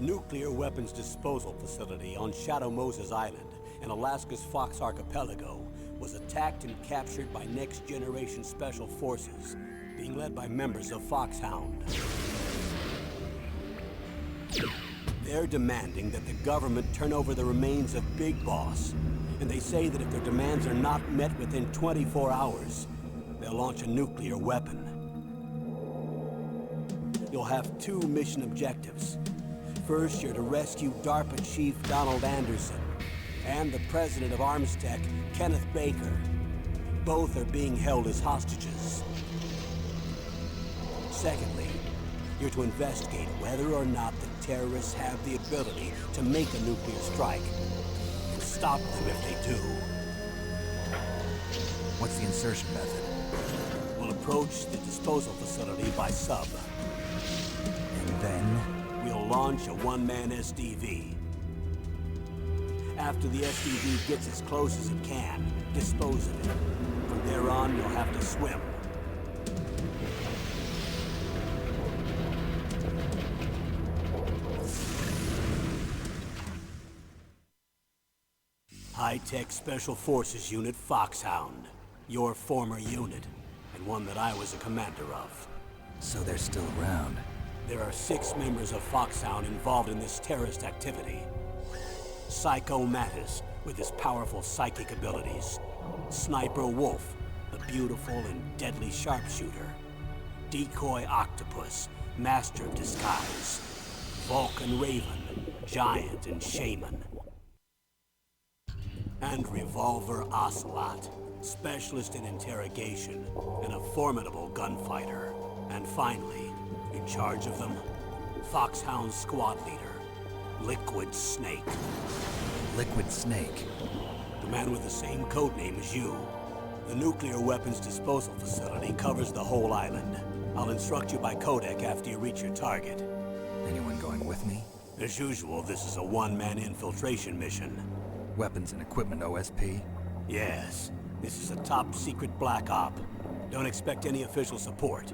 nuclear weapons disposal facility on Shadow Moses Island in Alaska's Fox Archipelago was attacked and captured by Next Generation Special Forces, being led by members of Foxhound. They're demanding that the government turn over the remains of Big Boss, and they say that if their demands are not met within 24 hours, they'll launch a nuclear weapon. You'll have two mission objectives. First, you're to rescue DARPA Chief Donald Anderson and the president of Armstech, Kenneth Baker. Both are being held as hostages. Secondly, you're to investigate whether or not the terrorists have the ability to make a nuclear strike, and stop them if they do. What's the insertion method? We'll approach the disposal facility by sub. And then? We'll launch a one-man SDV. After the SDV gets as close as it can, dispose of it. From there on, you'll have to swim. High-Tech Special Forces Unit Foxhound. Your former unit, and one that I was a commander of. So they're still around. There are 6 members of Foxhound involved in this terrorist activity. Psycho Mattis, with his powerful psychic abilities. Sniper Wolf, the beautiful and deadly sharpshooter. Decoy Octopus, master of disguise. Vulcan Raven, giant and shaman. And Revolver Ocelot, specialist in interrogation and a formidable gunfighter. And finally, in charge of them, Foxhound squad leader, Liquid Snake. Liquid Snake? The man with the same codename as you. The nuclear weapons disposal facility covers the whole island. I'll instruct you by codec after you reach your target. Anyone going with me? As usual, this is a one-man infiltration mission. Weapons and equipment OSP? Yes. This is a top-secret black op. Don't expect any official support.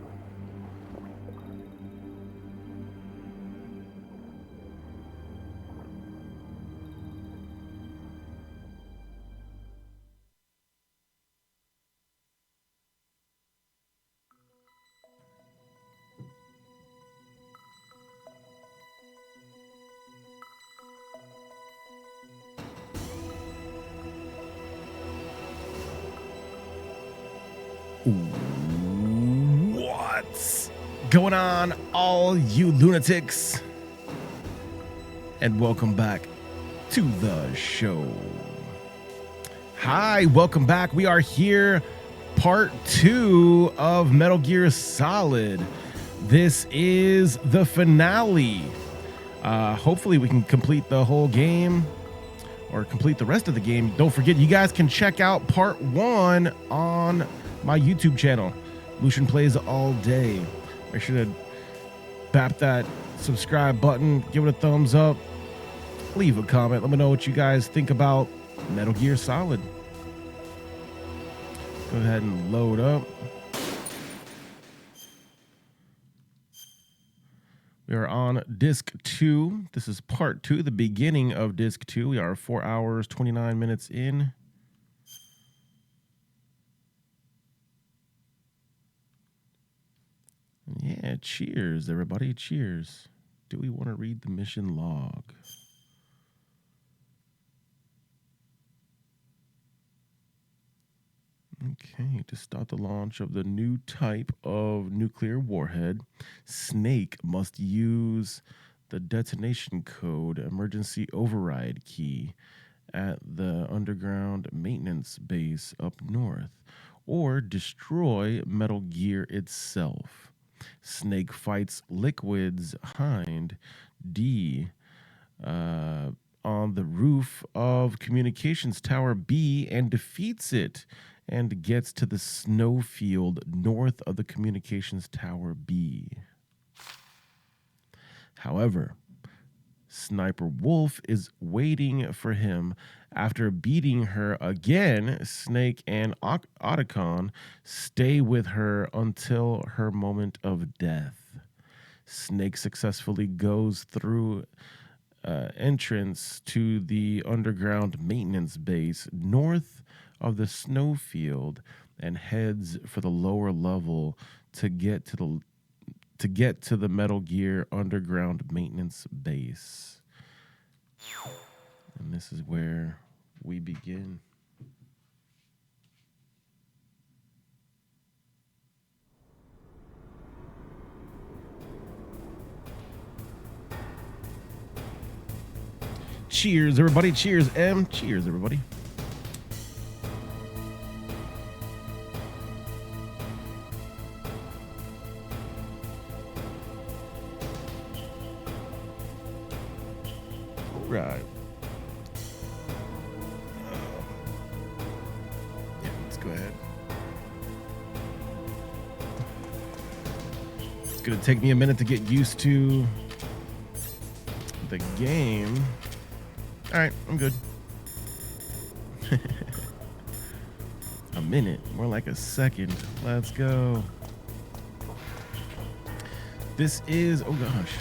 What's going on, all you lunatics? And welcome back to the show. Hi, welcome back. We are here, part 2 of Metal Gear Solid. This is the finale. Hopefully we can complete the whole game, or complete the rest of the game. Don't forget, you guys can check out part 1 on my YouTube channel, Lucian Plays All Day. Make sure to tap that subscribe button, give it a thumbs up, leave a comment. Let me know what you guys think about Metal Gear Solid. Go ahead and load up. We are on disc 2. This is part 2, the beginning of disc 2. We are 4 hours, 29 minutes in. Yeah, cheers, everybody. Cheers. Do we want to read the mission log? Okay, to start the launch of the new type of nuclear warhead, Snake must use the detonation code emergency override key at the underground maintenance base up north, or destroy Metal Gear itself. Snake fights Liquid's Hind D on the roof of Communications Tower B and defeats it, and gets to the snowfield north of the Communications Tower B. However, Sniper Wolf is waiting for him. After beating her again, Snake and Otacon stay with her until her moment of death. Snake successfully goes through entrance to the underground maintenance base north of the snowfield and heads for the lower level to get to the Metal Gear underground maintenance base. And this is where we begin. Cheers, everybody. Cheers, M. Cheers, everybody. All right. Yeah, let's go ahead. It's going to take me a minute to get used to the game. All right, I'm good. A minute, more like a second. Let's go. This is, oh gosh.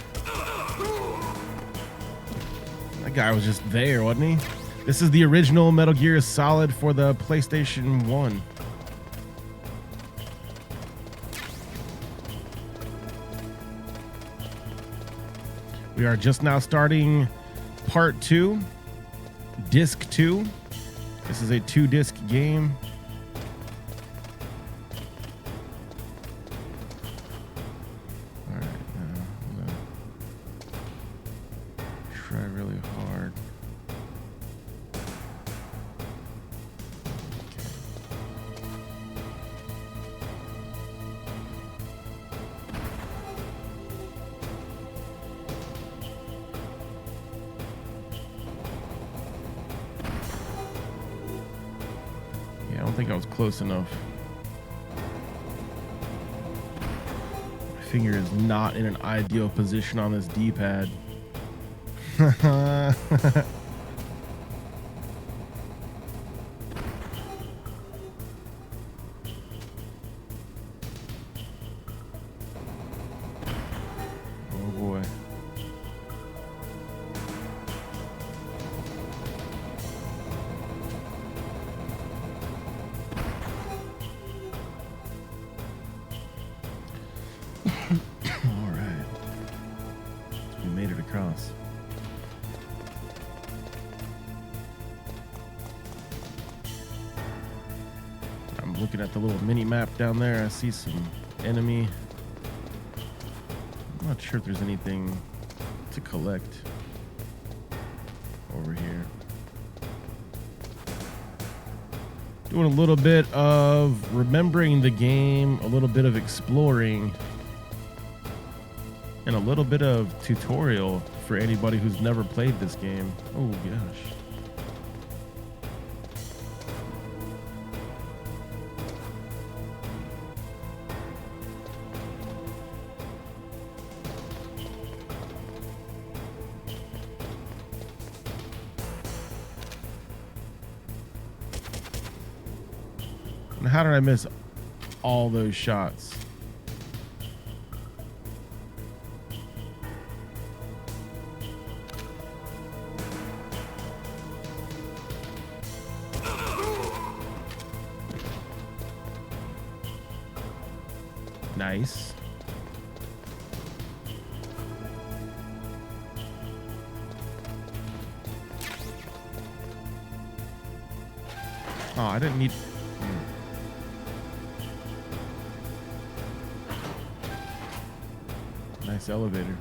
That guy was just there, wasn't he? This is the original Metal Gear Solid for the PlayStation 1. We are just now starting part 2. Disc 2. This is a 2-disc game. All right, now I'm gonna try really hard. I don't think I was close enough. My finger is not in an ideal position on this D-pad. Oh boy. All right. We made it across. I'm looking at the little mini map down there. I see some enemy. I'm not sure if there's anything to collect over here. Doing a little bit of remembering the game, a little bit of exploring, and a little bit of tutorial for anybody who's never played this game. Oh gosh. And how did I miss all those shots? Nice. Oh, I didn't need... Nice elevator.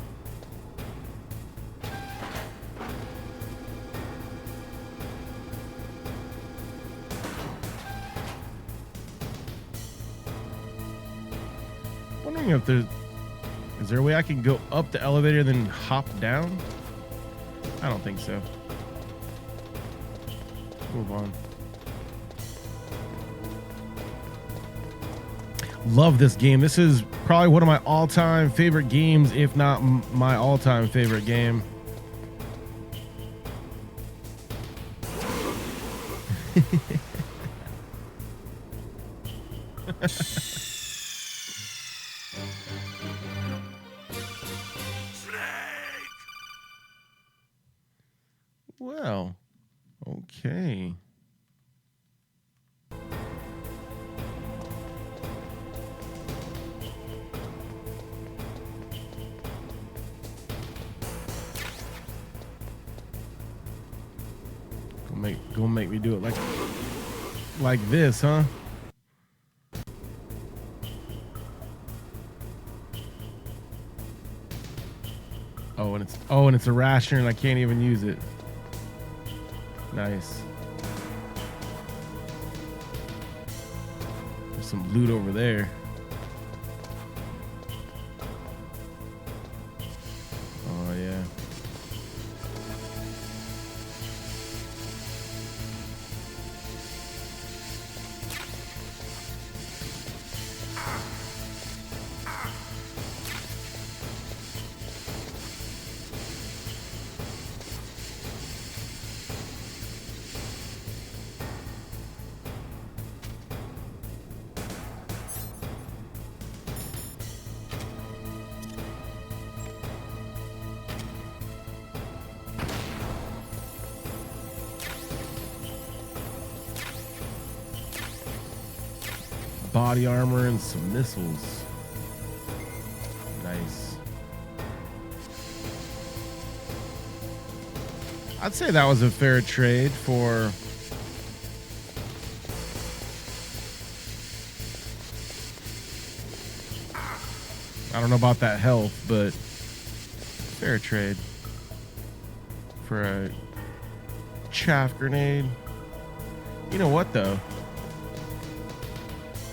Wondering if is there a way I can go up the elevator and then hop down? I don't think so. Move on. Love this game. This is probably one of my all-time favorite games, if not my all-time favorite game. Okay. Go make me do it like this, huh? Oh, and it's a rationer and I can't even use it. Nice. There's some loot over there. Oh yeah. Body armor and some missiles. Nice. I'd say that was a fair trade for I don't know about that health, but fair trade for a chaff grenade. You know what though?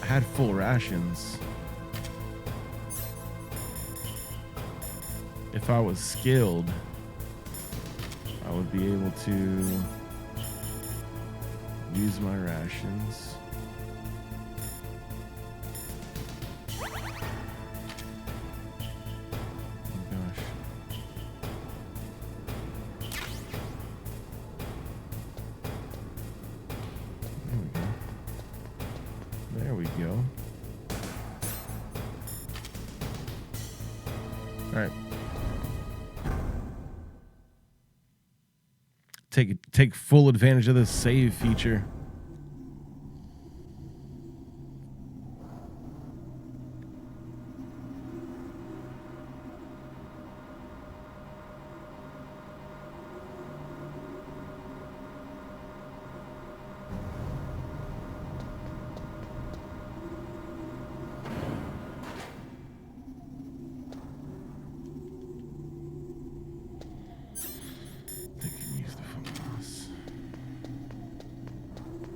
I had full rations. If I was skilled, I would be able to use my rations. Oh gosh. There we go. All right. Take full advantage of this save feature.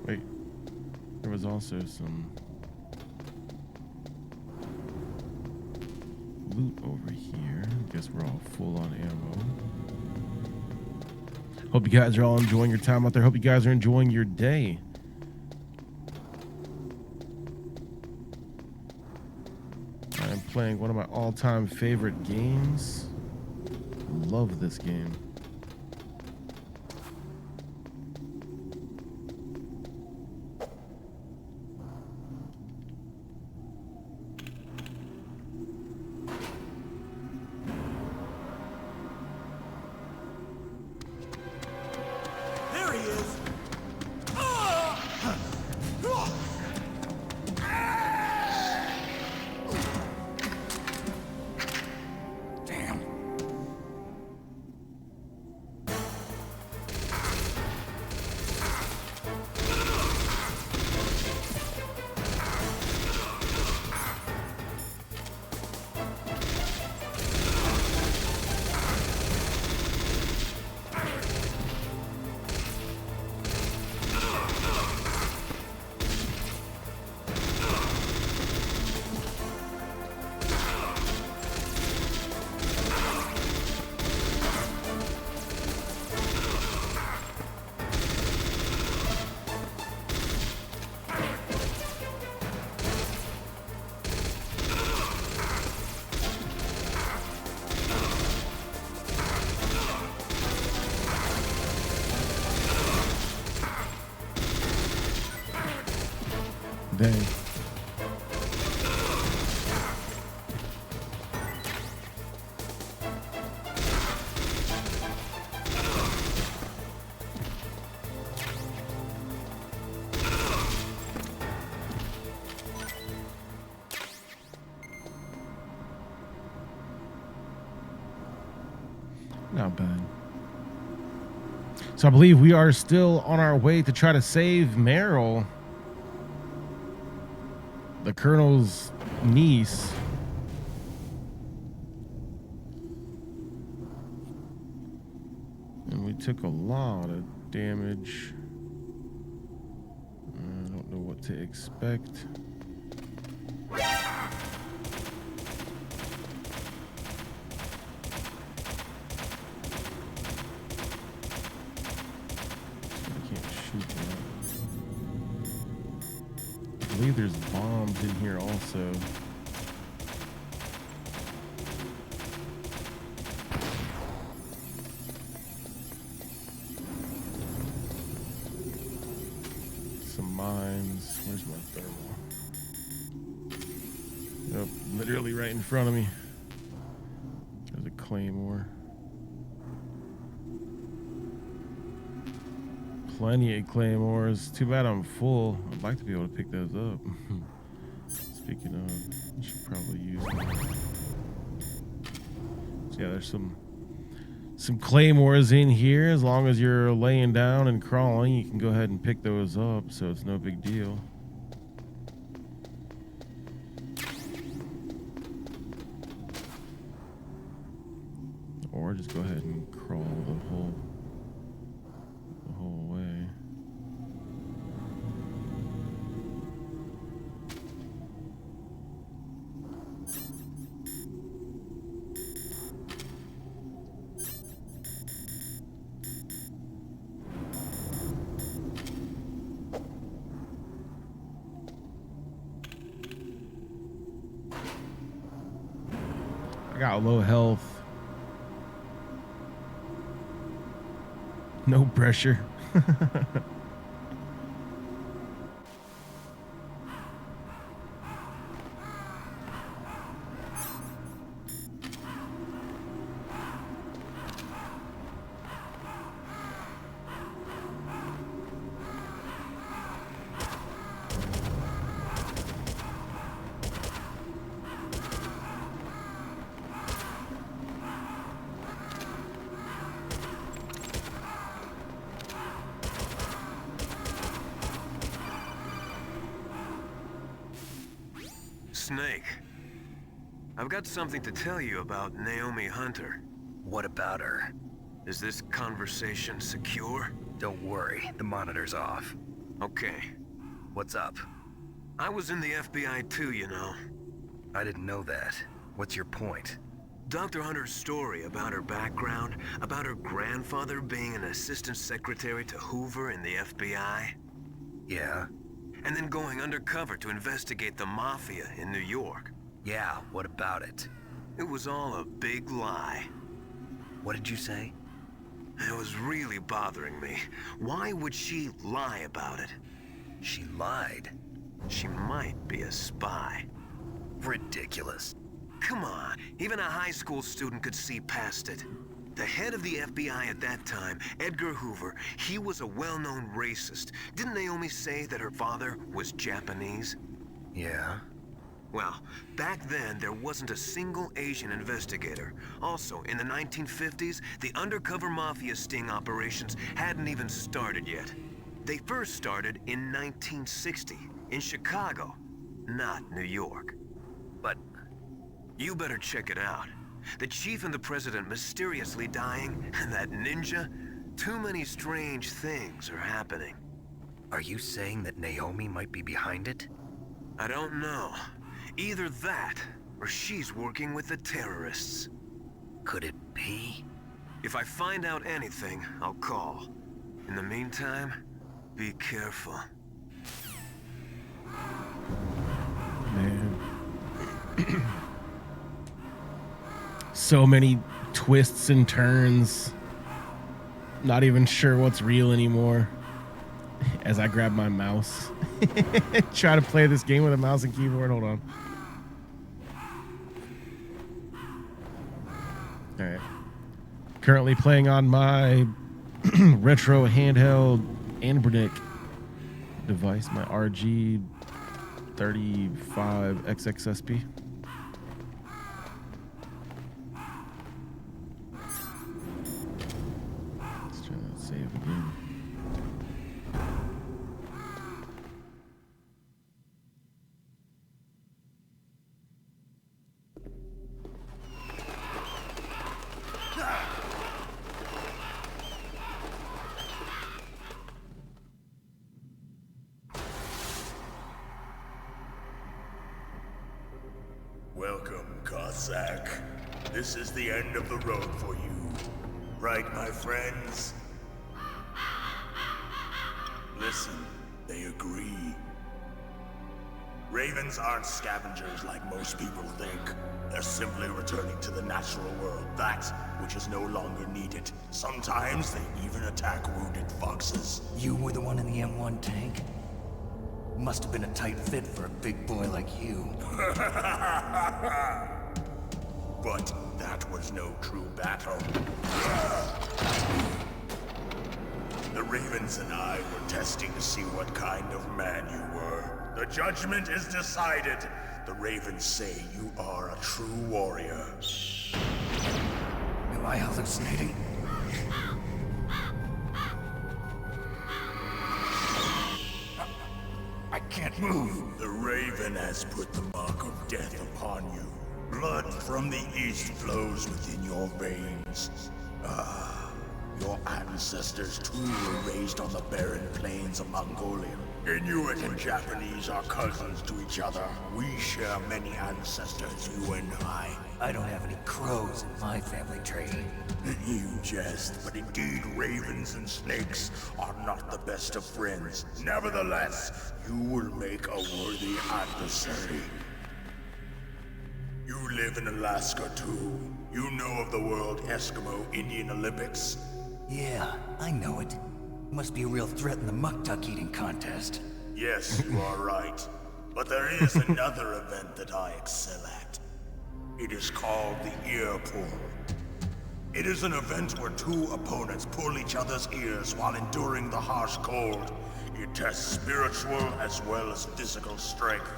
Wait, there was also some loot over here. I guess we're all full on ammo. Hope you guys are all enjoying your time out there. Hope you guys are enjoying your day. I am playing one of my all-time favorite games. Love this game. Dang. Not bad. So I believe we are still on our way to try to save Meryl, the Colonel's niece. And we took a lot of damage. I don't know what to expect. I believe there's bombs in here also. Some mines. Where's my thermal? Yep, literally right in front of me. There's a claymore. Plenty of claymores. Too bad I'm full. I'd like to be able to pick those up. Speaking of, I should probably use them. So yeah, there's some claymores in here. As long as you're laying down and crawling, you can go ahead and pick those up, so it's no big deal. Or just go ahead and crawl the whole way. I got low health. No pressure. Snake, I've got something to tell you about Naomi Hunter. What about her? Is this conversation secure? Don't worry, the monitor's off. Okay. What's up? I was in the FBI too, you know. I didn't know that. What's your point? Dr. Hunter's story about her background, about her grandfather being an assistant secretary to Hoover in the FBI. Yeah? And then going undercover to investigate the Mafia in New York. Yeah, what about it? It was all a big lie. What did you say? It was really bothering me. Why would she lie about it? She lied. She might be a spy. Ridiculous. Come on, even a high school student could see past it. The head of the FBI at that time, Edgar Hoover, he was a well-known racist. Didn't Naomi say that her father was Japanese? Yeah? Well, back then, there wasn't a single Asian investigator. Also, in the 1950s, the undercover mafia sting operations hadn't even started yet. They first started in 1960, in Chicago, not New York. But you better check it out. The chief and the president mysteriously dying, and that ninja? Too many strange things are happening. are you saying that Naomi might be behind it? I don't know. Either that, or she's working with the terrorists. Could it be? If I find out anything, I'll call. In the meantime, be careful. Man. So many twists and turns. Not even sure what's real anymore. As I grab my mouse. Try to play this game with a mouse and keyboard. Hold on. Alright. Currently playing on my retro handheld Anbernic device, my RG35XXSP. Cossack. This is the end of the road for you. Right, my friends? Listen, they agree. Ravens aren't scavengers like most people think. They're simply returning to the natural world, that which is no longer needed. Sometimes they even attack wounded foxes. You were the one in the M1 tank? Must have been a tight fit for a big boy like you. But that was no true battle. The Ravens and I were testing to see what kind of man you were. The judgment is decided. The Ravens say you are a true warrior. Am I hallucinating? I can't move. The Raven has put the mark of death upon you. Blood from the east flows within your veins. Your ancestors too were raised on the barren plains of Mongolia. Inuit and Japanese are cousins to each other. We share many ancestors, you and I. I don't have any crows in my family tree. You jest, but indeed ravens and snakes are not the best of friends. Nevertheless, you will make a worthy adversary. You live in Alaska too. You know of the World Eskimo Indian Olympics? Yeah, I know it. Must be a real threat in the muck-duck eating contest. Yes, you are right. But there is another event that I excel at. It is called the Ear Pull. It is an event where two opponents pull each other's ears while enduring the harsh cold. It tests spiritual as well as physical strength.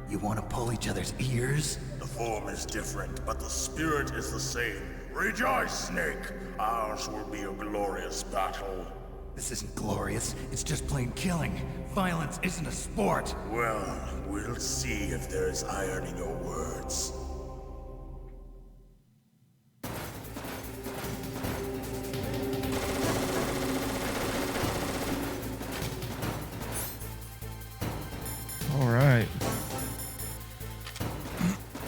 You want to pull each other's ears? The form is different, but the spirit is the same. Rejoice, Snake! Ours will be a glorious battle. This isn't glorious. It's just plain killing. Violence isn't a sport. Well, we'll see if there's iron in your words. All right.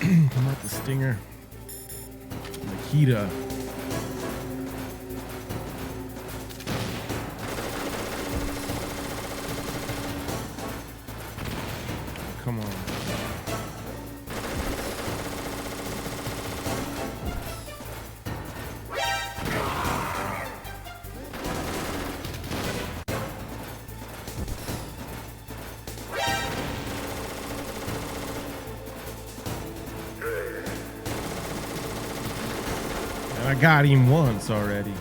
Come out the stinger. Nikita. Come on. I got him once already.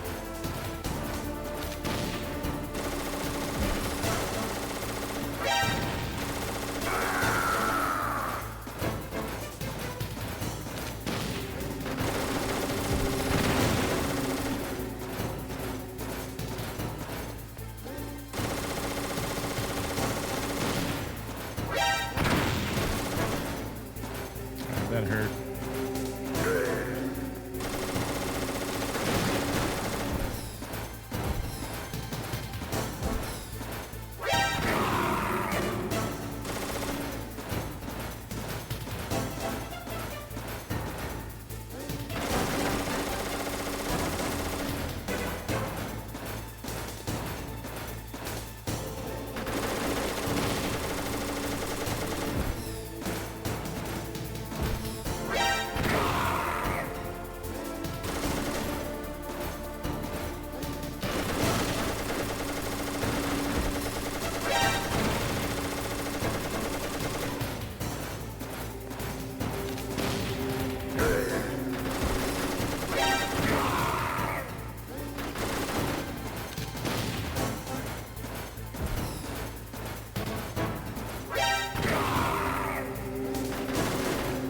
That hurt.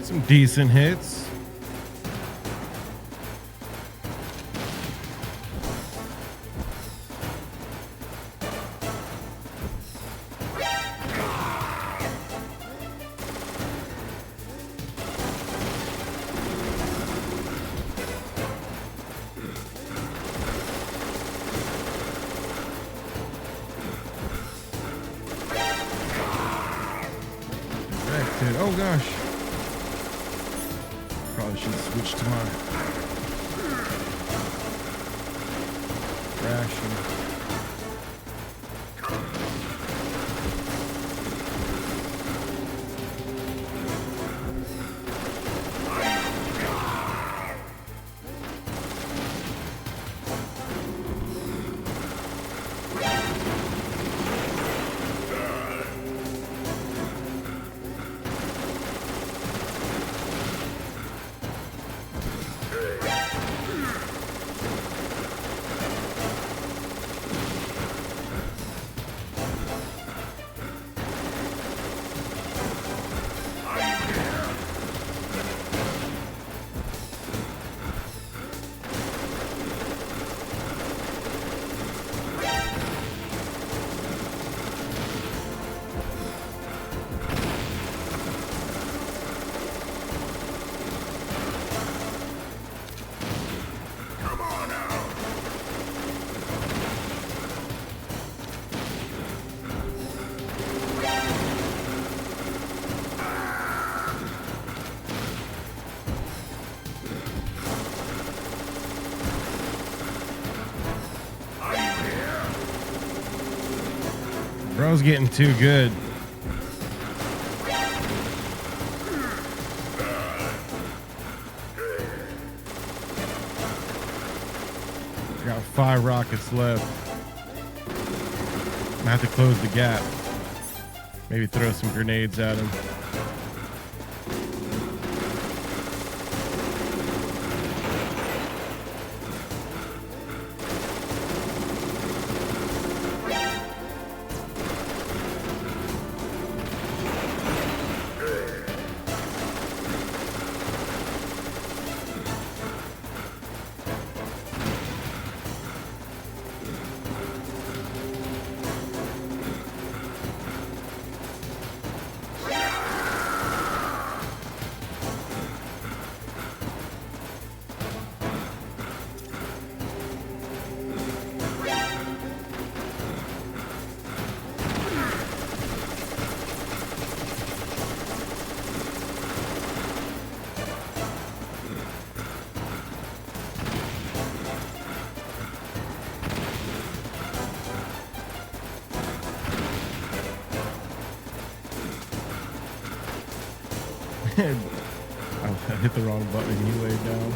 Some decent hits. Oh gosh. Probably should switch to my ration. Bro's getting too good. Got 5 rockets left. I have to close the gap. Maybe throw some grenades at him. I hit the wrong button and he laid down.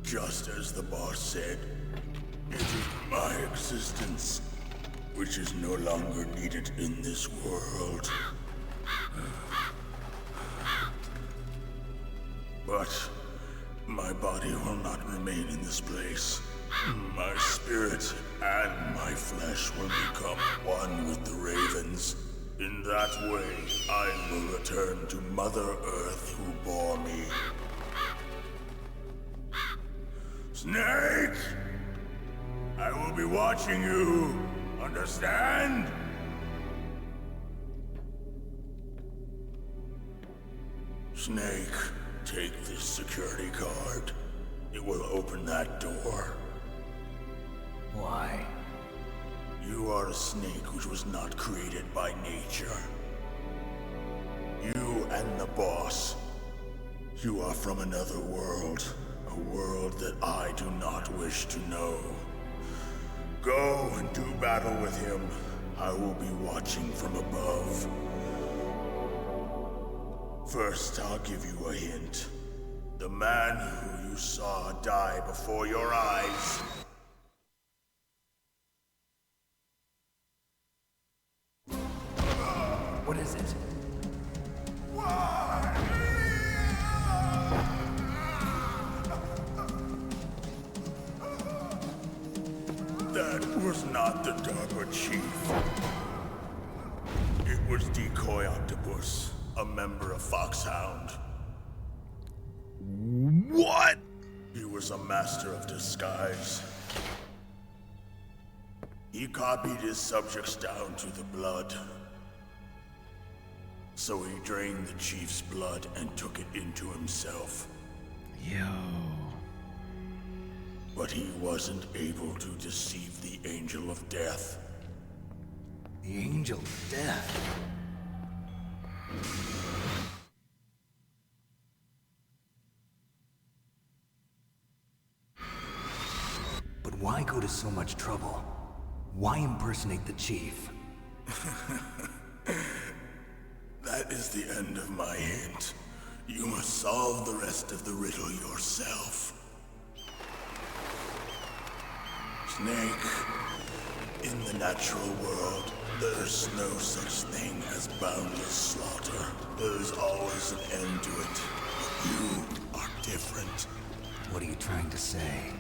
Just as the boss said, it is my existence which is no longer needed in this world. But my body will not remain in this place. My spirit and my flesh will become one with the ravens. In that way, I will return to Mother Earth who bore me. Snake! I will be watching you. Understand? Snake, take this security card. It will open that door. Why? You are a snake which was not created by nature. You and the boss. You are from another world. A world that I do not wish to know. Go and do battle with him. I will be watching from above. First, I'll give you a hint. The man who you saw die before your eyes. What is it? That was not the DARPA chief. It was Decoy Octopus, a member of Foxhound. What? He was a master of disguise. He copied his subjects down to the blood. So he drained the chief's blood and took it into himself. Yo. But he wasn't able to deceive the Angel of Death. The Angel of Death. But why go to so much trouble? Why impersonate the chief? That is the end of my hint. You must solve the rest of the riddle yourself. Snake, in the natural world, there's no such thing as boundless slaughter. There's always an end to it. But you are different. What are you trying to say?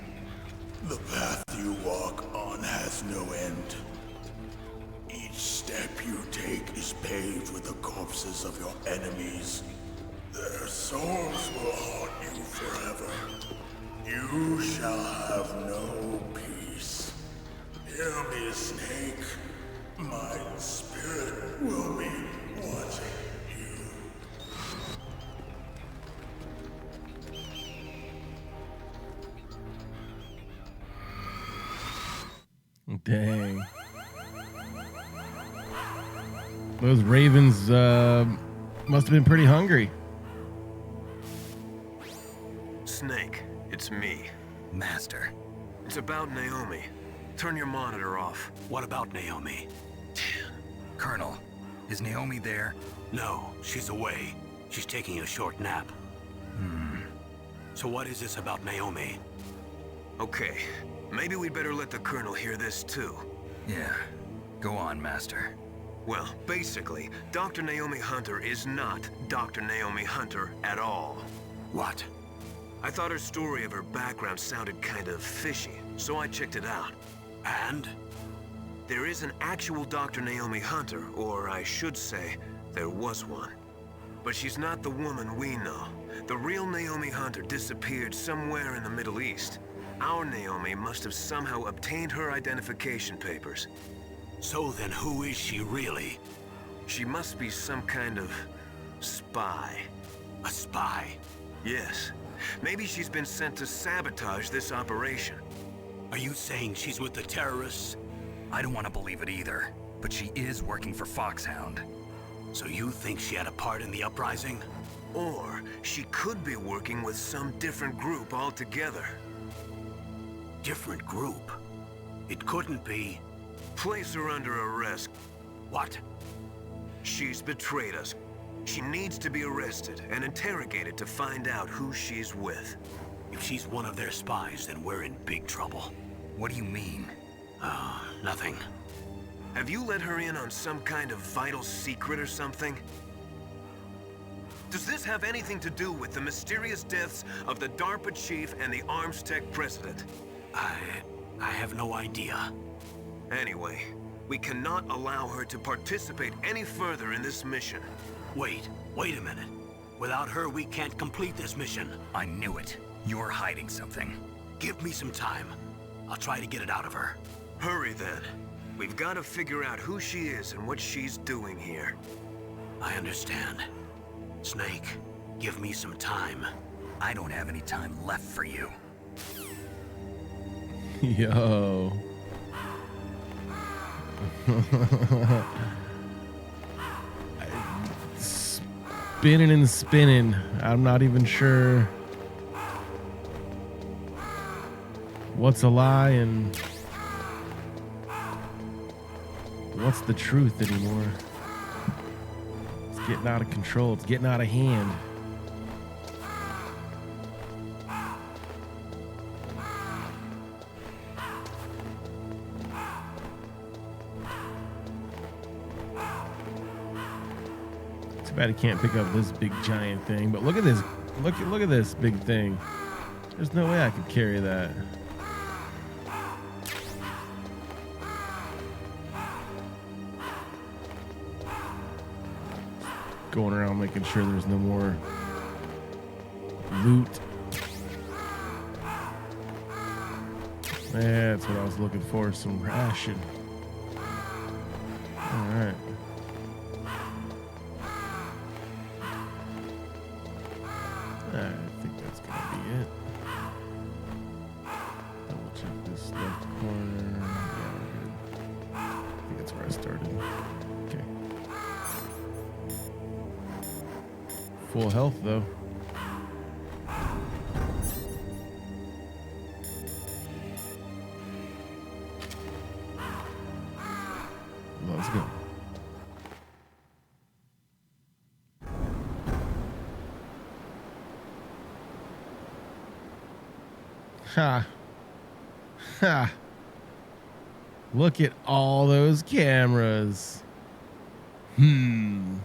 The path you walk on has no end. Each step you take is paved with the corpses of your enemies. Their souls will haunt you forever. You shall have no peace. Hear me, Snake. My spirit will be watching you. Dang. Those ravens must have been pretty hungry. Snake, it's me. Master. It's about Naomi. Turn your monitor off. What about Naomi? Colonel, is Naomi there? No, she's away. She's taking a short nap. So what is this about Naomi? Okay, maybe we'd better let the Colonel hear this too. Yeah. Go on, Master. Well, basically, Dr. Naomi Hunter is not Dr. Naomi Hunter at all. What? I thought her story of her background sounded kind of fishy, so I checked it out. And? There is an actual Dr. Naomi Hunter, or I should say, there was one. But she's not the woman we know. The real Naomi Hunter disappeared somewhere in the Middle East. Our Naomi must have somehow obtained her identification papers. So then who is she really? She must be some kind of spy. A spy? Yes. Maybe she's been sent to sabotage this operation. Are you saying she's with the terrorists? I don't want to believe it either, but she is working for Foxhound. So you think she had a part in the uprising? Or she could be working with some different group altogether. Different group? It couldn't be. Place her under arrest. What? She's betrayed us. She needs to be arrested and interrogated to find out who she's with. If she's one of their spies, then we're in big trouble. What do you mean? Nothing. Have you let her in on some kind of vital secret or something? Does this have anything to do with the mysterious deaths of the DARPA chief and the Armstech president? I have no idea. Anyway, we cannot allow her to participate any further in this mission. Wait a minute. Without her, we can't complete this mission. I knew it. You're hiding something. Give me some time. I'll try to get it out of her. Hurry then. We've got to figure out who she is and what she's doing here. I understand. Snake, give me some time. I don't have any time left for you. Yo. Spinning and spinning. I'm not even sure what's a lie and what's the truth anymore. It's getting out of control. It's getting out of hand. Too bad he can't pick up this big giant thing. But look at this. Look at this big thing. There's no way I could carry that. Going around making sure there's no more loot. Yeah, that's what I was looking for, some ration. Alright. I think that's gonna be it. Double check this left corner. Yeah, we're good. I think that's where I started. Okay. Full health though. Let's go. Ha. Ha. Look at all those cameras. Good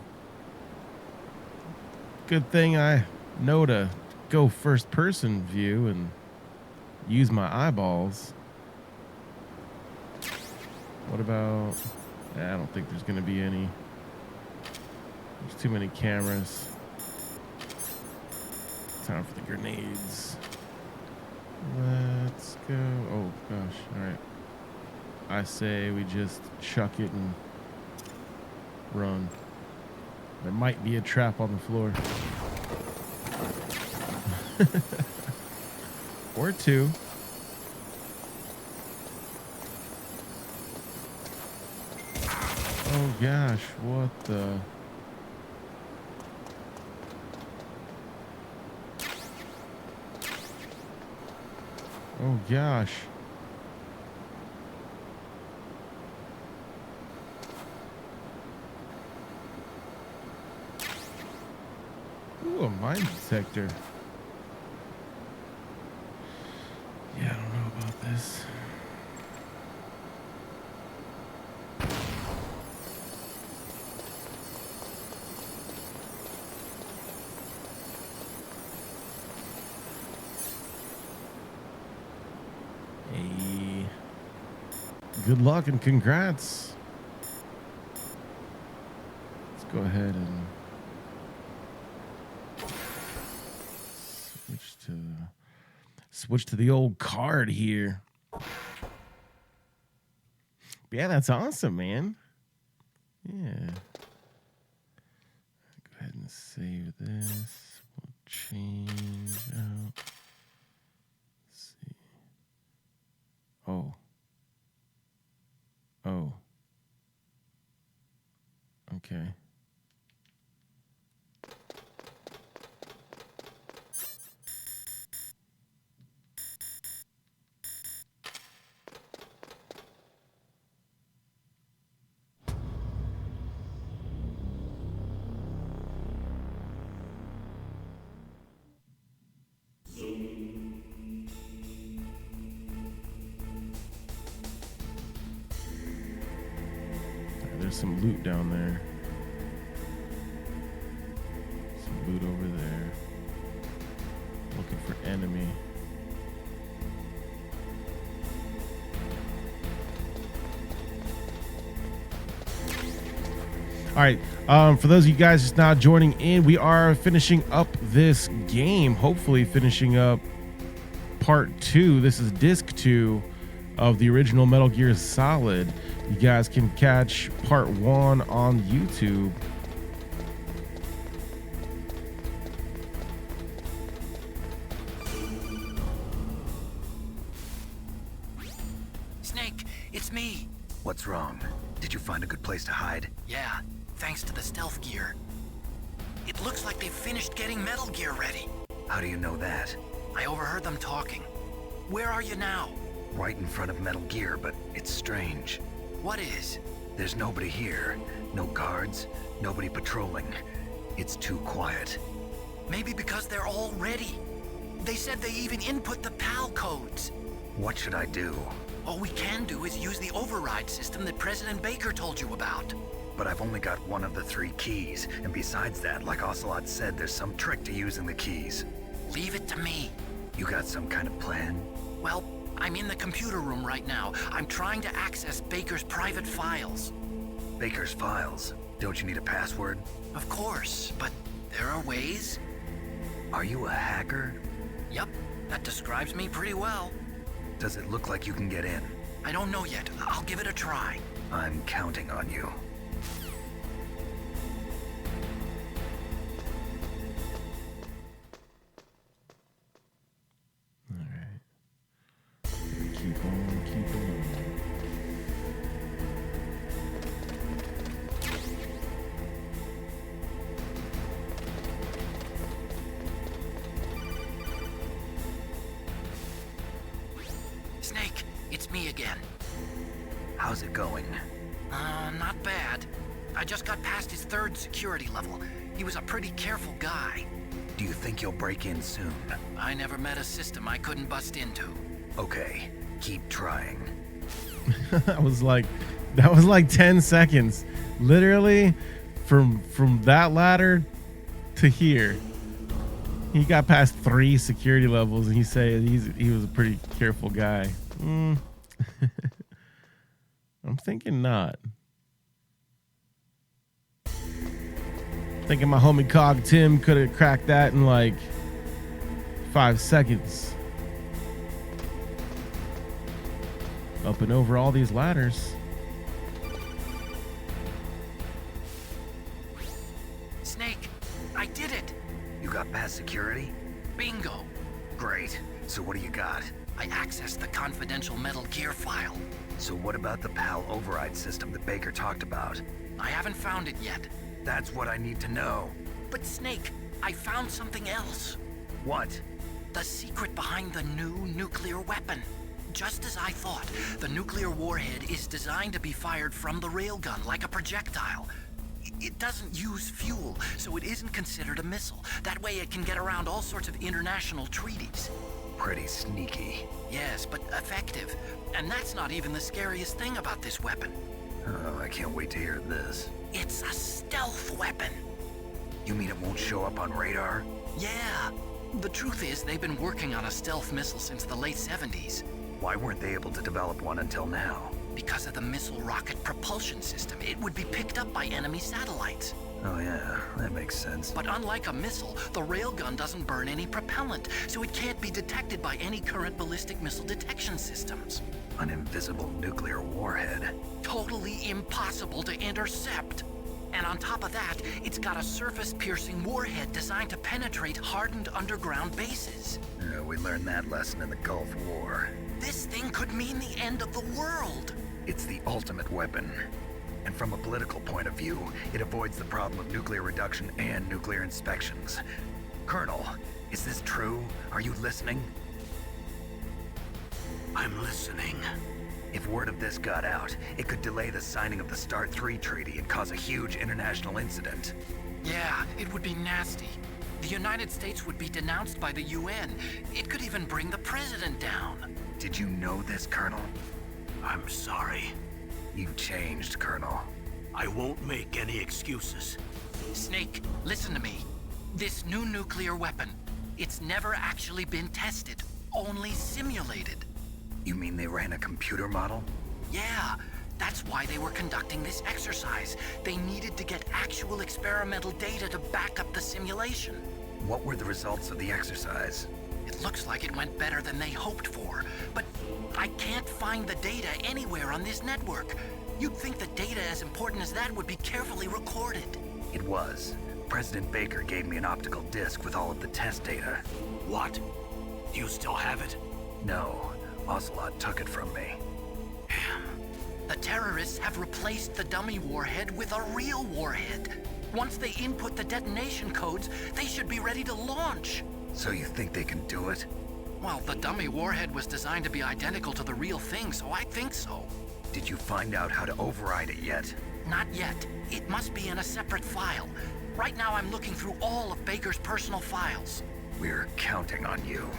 thing I know to go first person view and use my eyeballs. What about... I don't think there's going to be any. There's too many cameras. Time for the grenades. Let's go. Oh, gosh. All right. I say we just chuck it and run. There might be a trap on the floor. Or two. Oh gosh, what the... Oh gosh. Ooh, a mine detector. Yeah, I don't know about this. Hey. Good luck and congrats. Let's go ahead and switch to the old card here. Yeah, that's awesome, man. Yeah. Go ahead and save this. We'll change out. Let's see. Oh. Oh. Okay. There's some loot down there. Some loot over there. Looking for enemy. All right. For those of you guys just now joining in, we are finishing up this game. Hopefully finishing up part 2. This is disc 2 of the original Metal Gear Solid. You guys can catch part 1 on YouTube. Snake, it's me. What's wrong? Did you find a good place to hide? Yeah, thanks to the stealth gear. It looks like they've finished getting Metal Gear ready. How do you know that? I overheard them talking. Where are you now? Right in front of Metal Gear, but it's strange. What is? There's nobody here. No guards, nobody patrolling. It's too quiet. Maybe because they're all ready. They said they even input the PAL codes. What should I do? All we can do is use the override system that President Baker told you about. But I've only got one of the 3 keys, and besides that, like Ocelot said, there's some trick to using the keys. Leave it to me. You got some kind of plan? Well, I'm in the computer room right now. I'm trying to access Baker's private files. Baker's files? Don't you need a password? Of course, but there are ways. Are you a hacker? Yep, that describes me pretty well. Does it look like you can get in? I don't know yet. I'll give it a try. I'm counting on you. All right. Keep on, keep on. Snake, it's me again. How's it going? Not bad. I just got past his 3rd security level. He was a pretty careful guy. Do you think you'll break in soon? I never met a system I couldn't bust into. Okay, keep trying. That was like 10 seconds. Literally from that ladder to here. He got past 3 security levels and he said he was a pretty careful guy. I'm thinking not. Thinking my homie Cog Tim could have cracked that in like 5 seconds. Up and over all these ladders. Snake, I did it! You got past security? Bingo! Great. So what do you got? I accessed the confidential Metal Gear file. So what about the PAL override system that Baker talked about? I haven't found it yet. That's what I need to know. But Snake, I found something else. What? The secret behind the new nuclear weapon. Just as I thought, the nuclear warhead is designed to be fired from the railgun like a projectile. It doesn't use fuel, so it isn't considered a missile. That way it can get around all sorts of international treaties. Pretty sneaky. Yes, but effective. And that's not even the scariest thing about this weapon. Oh, I can't wait to hear this. It's a stealth weapon. You mean it won't show up on radar? Yeah. The truth is, they've been working on a stealth missile since the late 70s. Why weren't they able to develop one until now? Because of the missile rocket propulsion system, it would be picked up by enemy satellites. Oh yeah, that makes sense. But unlike a missile, the railgun doesn't burn any propellant, so it can't be detected by any current ballistic missile detection systems. An invisible nuclear warhead. Totally impossible to intercept. And on top of that, it's got a surface-piercing warhead designed to penetrate hardened underground bases. We learned that lesson in the Gulf War. This thing could mean the end of the world. It's the ultimate weapon. And from a political point of view, it avoids the problem of nuclear reduction and nuclear inspections. Colonel, is this true? Are you listening? I'm listening. If word of this got out, it could delay the signing of the START 3 treaty and cause a huge international incident. Yeah, it would be nasty. The United States would be denounced by the UN. It could even bring the president down. Did you know this, Colonel? I'm sorry. You've changed, Colonel. I won't make any excuses. Snake, listen to me. This new nuclear weapon, it's never actually been tested, only simulated. You mean they ran a computer model? Yeah, that's why they were conducting this exercise. They needed to get actual experimental data to back up the simulation. What were the results of the exercise? It looks like it went better than they hoped for, but I can't find the data anywhere on this network. You'd think the data as important as that would be carefully recorded. It was. President Baker gave me an optical disc with all of the test data. What? Do you still have it? No, Ocelot took it from me. The terrorists have replaced the dummy warhead with a real warhead. Once they input the detonation codes, they should be ready to launch. So you think they can do it? Well, the dummy warhead was designed to be identical to the real thing, so I think so. Did you find out how to override it yet? Not yet. It must be in a separate file. Right now I'm looking through all of Baker's personal files. We're counting on you.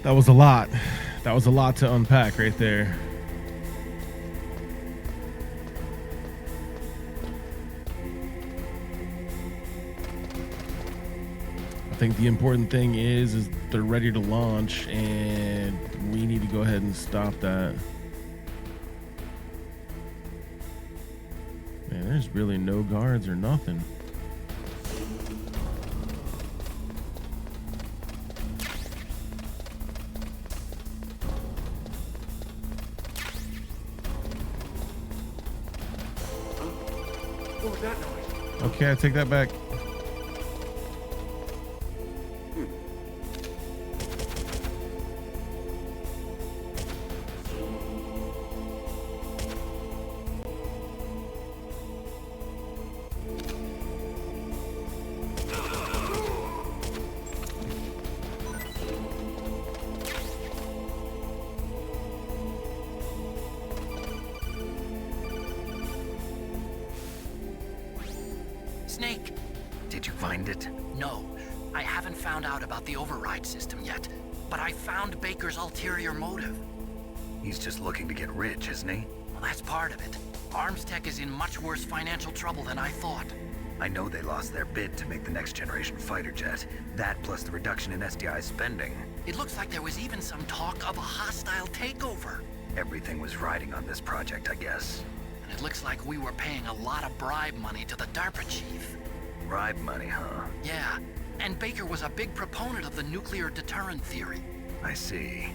That was a lot. That was a lot to unpack right there. I think the important thing is they're ready to launch, and we need to go ahead and stop that. Man, there's really no guards or nothing. What was that noise? Okay, I take that back. Snake! Did you find it? No, I haven't found out about the override system yet, but I found Baker's ulterior motive. He's just looking to get rich, isn't he? Well, that's part of it. Armstech is in much worse financial trouble than I thought. I know they lost their bid to make the next generation fighter jet. That plus the reduction in SDI spending. It looks like there was even some talk of a hostile takeover. Everything was riding on this project, I guess. And it looks like we were paying a lot of bribe money to the DARPA chief. Bribe money, huh? Yeah, and Baker was a big proponent of the nuclear deterrent theory. I see.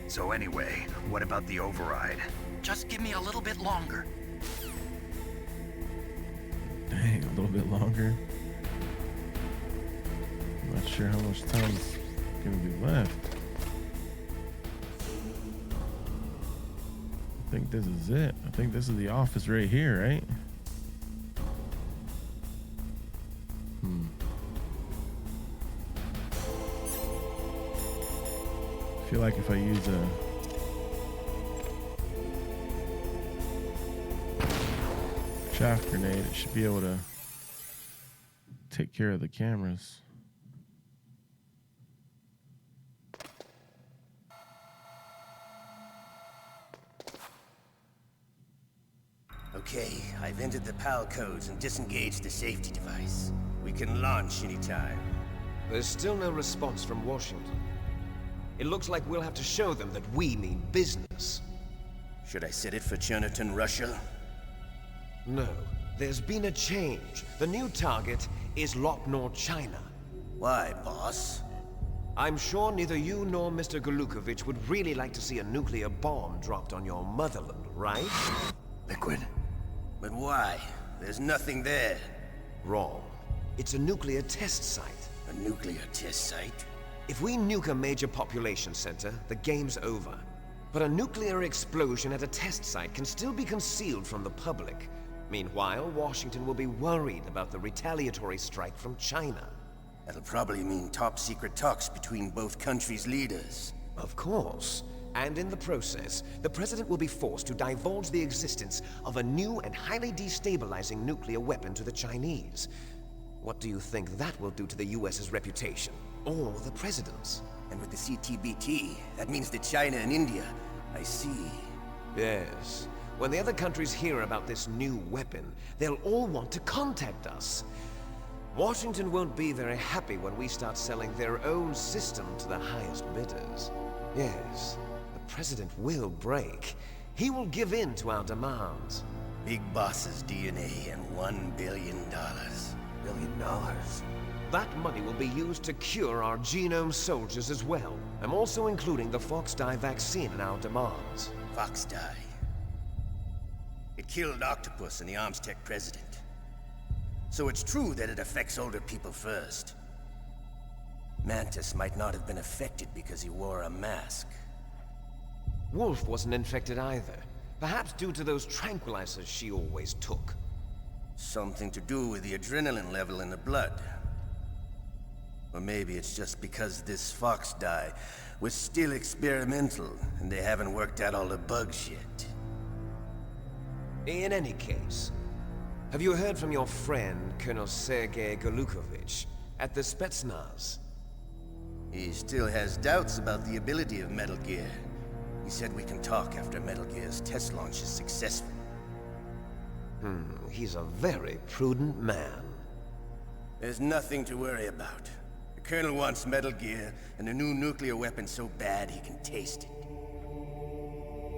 So anyway, what about the override? Just give me a little bit longer. Dang, a little bit longer. I'm not sure how much time's gonna be left. I think this is it. I think this is the office right here, right? I feel like if I use a chaff grenade, it should be able to take care of the cameras. Okay, I've entered the PAL codes and disengaged the safety device. We can launch anytime. There's still no response from Washington. It looks like we'll have to show them that we mean business. Should I set it for Cherniton, Russia? No, there's been a change. The new target is Lopnor, China. Why, boss? I'm sure neither you nor Mr. Golukovich would really like to see a nuclear bomb dropped on your motherland, right? Liquid. But why? There's nothing there. Wrong. It's a nuclear test site. A nuclear test site? If we nuke a major population center, the game's over. But a nuclear explosion at a test site can still be concealed from the public. Meanwhile, Washington will be worried about the retaliatory strike from China. That'll probably mean top-secret talks between both countries' leaders. Of course. And in the process, the President will be forced to divulge the existence of a new and highly destabilizing nuclear weapon to the Chinese. What do you think that will do to the US's reputation? Or the President's? And with the CTBT, that means that China and India... I see. Yes. When the other countries hear about this new weapon, they'll all want to contact us. Washington won't be very happy when we start selling their own system to the highest bidders. Yes, the President will break. He will give in to our demands. Big Boss's DNA and $1 billion. $1 billion? That money will be used to cure our genome soldiers as well. I'm also including the Foxdie vaccine in our demands. Foxdie? It killed Octopus and the Armstech president. So it's true that it affects older people first. Mantis might not have been affected because he wore a mask. Wolf wasn't infected either. Perhaps due to those tranquilizers she always took. Something to do with the adrenaline level in the blood. Or maybe it's just because this Foxdie was still experimental and they haven't worked out all the bugs yet. In any case, have you heard from your friend, Colonel Sergei Golukovich, at the Spetsnaz? He still has doubts about the ability of Metal Gear. He said we can talk after Metal Gear's test launch is successful. He's a very prudent man. There's nothing to worry about. The Colonel wants Metal Gear and a new nuclear weapon so bad he can taste it.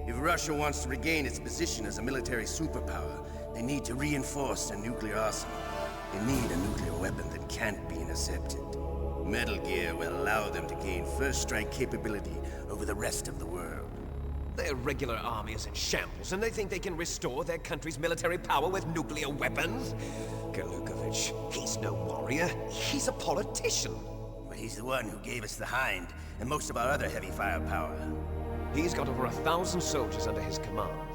If Russia wants to regain its position as a military superpower, they need to reinforce their nuclear arsenal. They need a nuclear weapon that can't be intercepted. Metal Gear will allow them to gain first strike capability over the rest of the world. Their regular army is in shambles, and they think they can restore their country's military power with nuclear weapons? Galukovich, he's no warrior. He's a politician. But he's the one who gave us the Hind and most of our other heavy firepower. He's got over 1,000 soldiers under his command.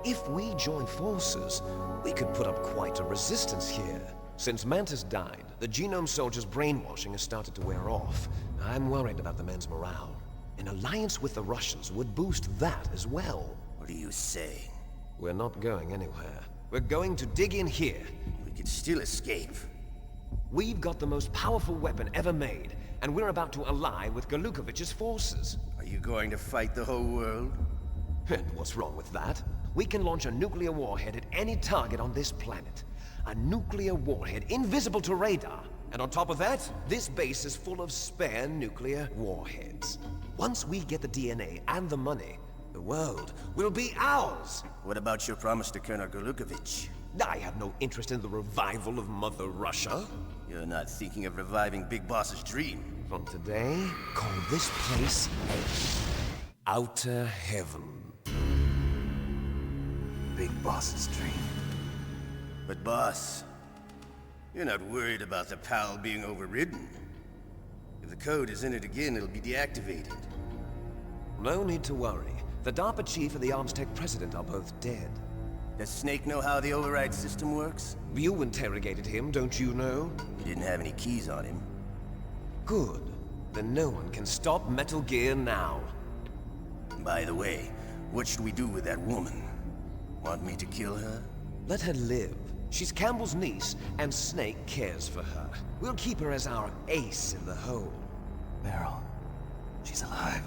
If we join forces, we could put up quite a resistance here. Since Mantis died, the Genome Soldiers' brainwashing has started to wear off. I'm worried about the men's morale. An alliance with the Russians would boost that as well. What are you saying? We're not going anywhere. We're going to dig in here. We could still escape. We've got the most powerful weapon ever made, and we're about to ally with Galukovich's forces. Are you going to fight the whole world? And what's wrong with that? We can launch a nuclear warhead at any target on this planet. A nuclear warhead invisible to radar. And on top of that, this base is full of spare nuclear warheads. Once we get the DNA and the money, the world will be ours. What about your promise to Colonel Galukovich? I have no interest in the revival of Mother Russia. You're not thinking of reviving Big Boss's dream. From today, call this place Outer Heaven. Big Boss's dream. But boss, you're not worried about the PAL being overridden. If the code is in it again, it'll be deactivated. No need to worry. The DARPA chief and the Armstech president are both dead. Does Snake know how the override system works? You interrogated him, don't you know? He didn't have any keys on him. Good. Then no one can stop Metal Gear now. By the way, what should we do with that woman? Want me to kill her? Let her live. She's Campbell's niece, and Snake cares for her. We'll keep her as our ace in the hole. Meryl. She's alive.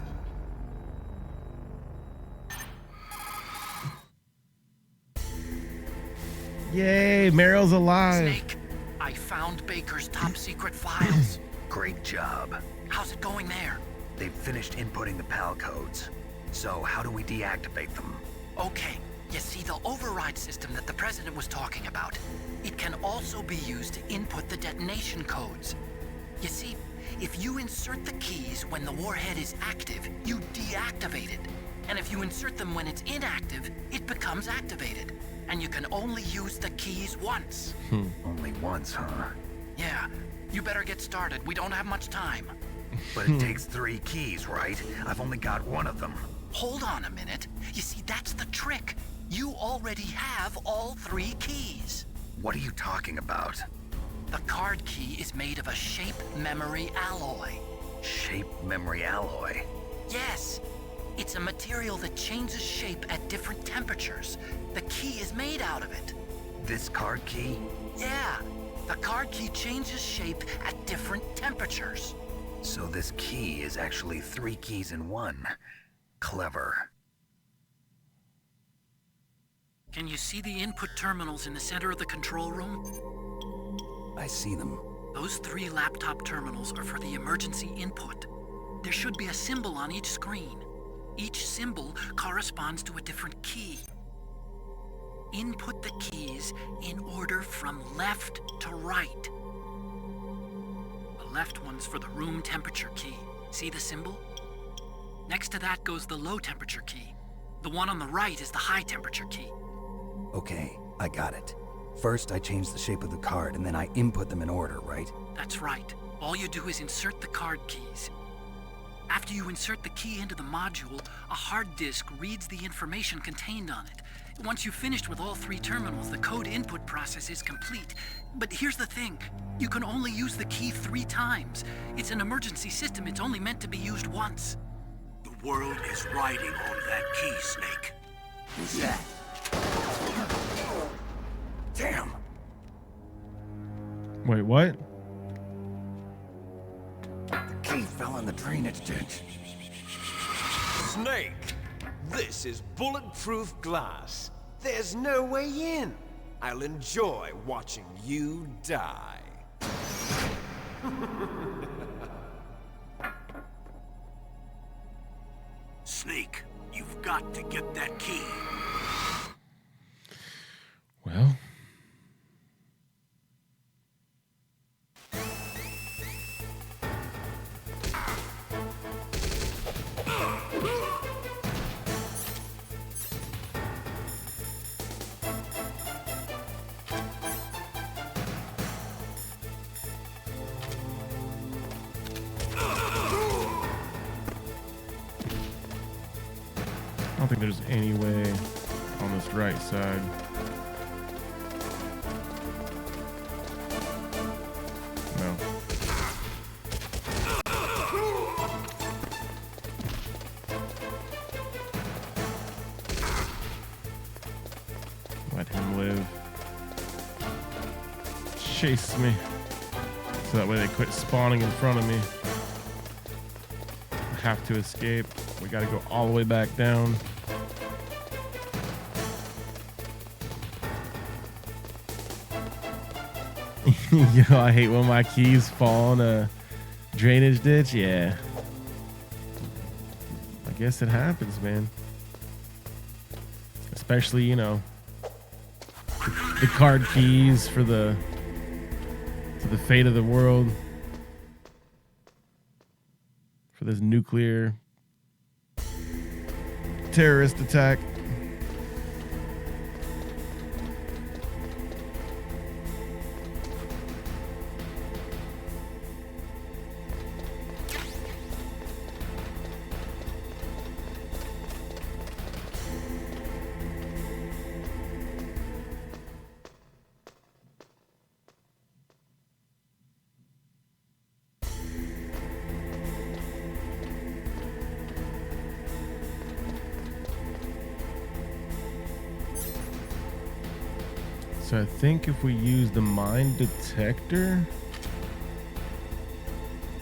Yay, Meryl's alive. Snake, I found Baker's top secret files. Great job. How's it going there? They've finished inputting the PAL codes. So how do we deactivate them? Okay, you see the override system that the President was talking about. It can also be used to input the detonation codes. You see, if you insert the keys when the warhead is active, you deactivate it. And if you insert them when it's inactive, it becomes activated. And you can only use the keys once. Only once, huh? Yeah, you better get started. We don't have much time. But it takes 3 keys, right? I've only got one of them. Hold on a minute. You see, that's the trick. You already have all 3 keys. What are you talking about? The card key is made of a shape memory alloy. Shape memory alloy? Yes. It's a material that changes shape at different temperatures. The key is made out of it. This card key? Yeah. The card key changes shape at different temperatures. So this key is actually 3 keys in one. Clever. Can you see the input terminals in the center of the control room? I see them. Those 3 laptop terminals are for the emergency input. There should be a symbol on each screen. Each symbol corresponds to a different key. Input the keys in order from left to right. The left one's for the room temperature key. See the symbol? Next to that goes the low temperature key. The one on the right is the high temperature key. Okay, I got it. First, I change the shape of the card, and then I input them in order, right? That's right. All you do is insert the card keys. After you insert the key into the module, a hard disk reads the information contained on it. Once you've finished with all 3 terminals, the code input process is complete. But here's the thing. You can only use the key 3 times. It's an emergency system. It's only meant to be used once. The world is riding on that key, Snake. Who's that? Damn! Wait, what? The key fell in the drainage ditch. Snake! This is bulletproof glass. There's no way in. I'll enjoy watching you die. Snake, you've got to get that key. Well, think there's any way on this right side. No. Let him live. Chase me. So that way they quit spawning in front of me. I have to escape. We gotta go all the way back down. Yo, I hate when my keys fall in a drainage ditch. Yeah. I guess it happens, man. Especially, you know, the card keys for the fate of the world. For this nuclear terrorist attack. So I think if we use the mine detector,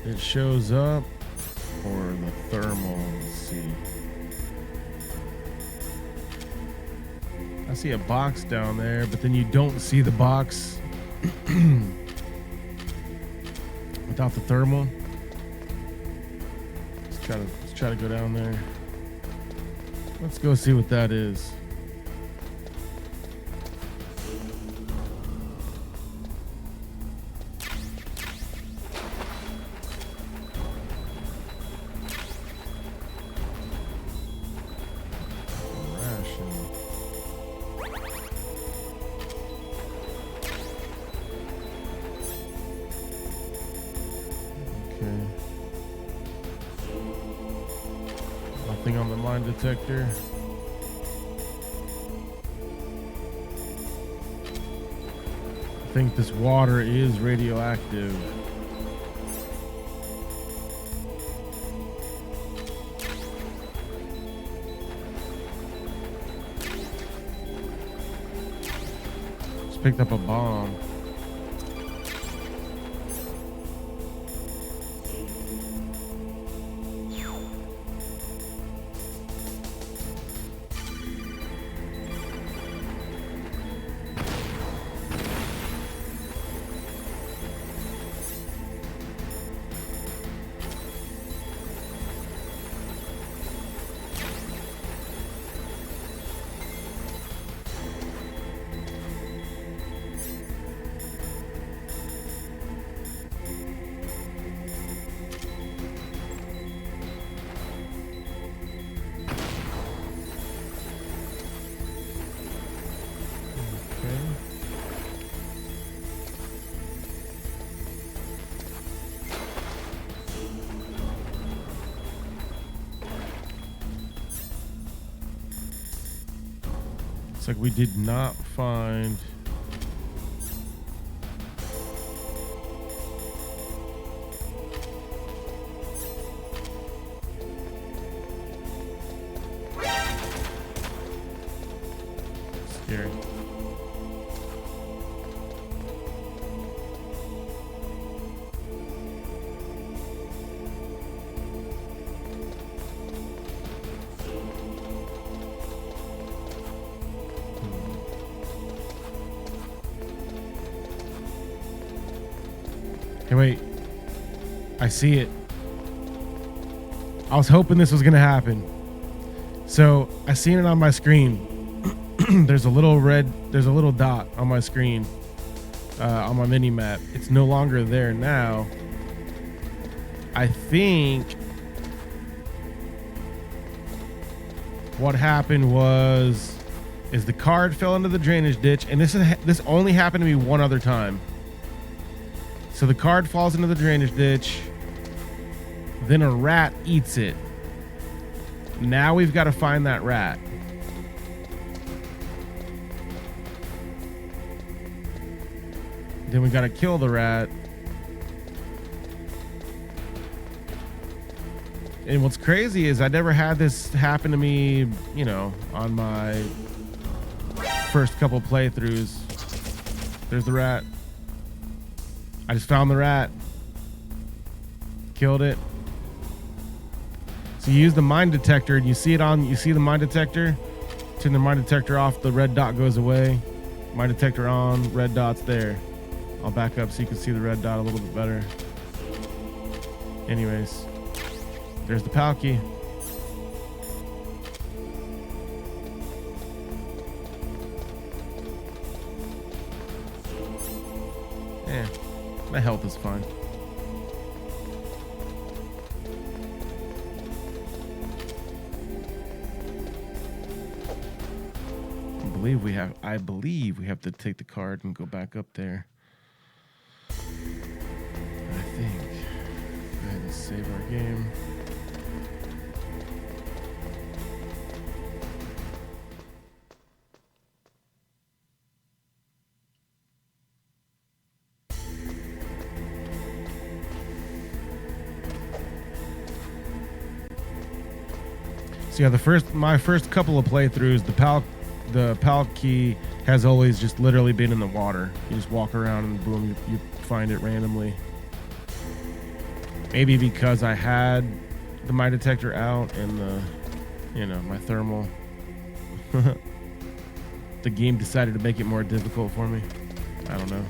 it shows up, or the thermal. Let's see. I see a box down there, but then you don't see the box without the thermal. Let's try to go down there. Let's go see what that is. Nothing on the mine detector. I think this water is radioactive. Just picked up a bomb. It's like we did not find scary. Hey, wait. I see it. I was hoping this was going to happen. So I seen it on my screen. There's a little dot on my screen, on my mini map. It's no longer there now. I think what happened is the card fell into the drainage ditch, and this only happened to me one other time. So the card falls into the drainage ditch, then a rat eats it. Now we've got to find that rat. Then we got to kill the rat. And what's crazy is I never had this happen to me, you know, on my first couple playthroughs. There's the rat. I just found the rat. Killed it. So you use the mine detector and you see it on, you see the mine detector? Turn the mine detector off, the red dot goes away. Mine detector on, red dot's there. I'll back up so you can see the red dot a little bit better. Anyways, there's the PAL key. Eh, my health is fine. I believe we have to take the card and go back up there. I think. Go ahead and save our game. So yeah, my first couple of playthroughs, the PAL key has always just literally been in the water. You just walk around and boom, you find it randomly. Maybe because I had the mine detector out and the, you know, my thermal. The game decided to make it more difficult for me. I don't know.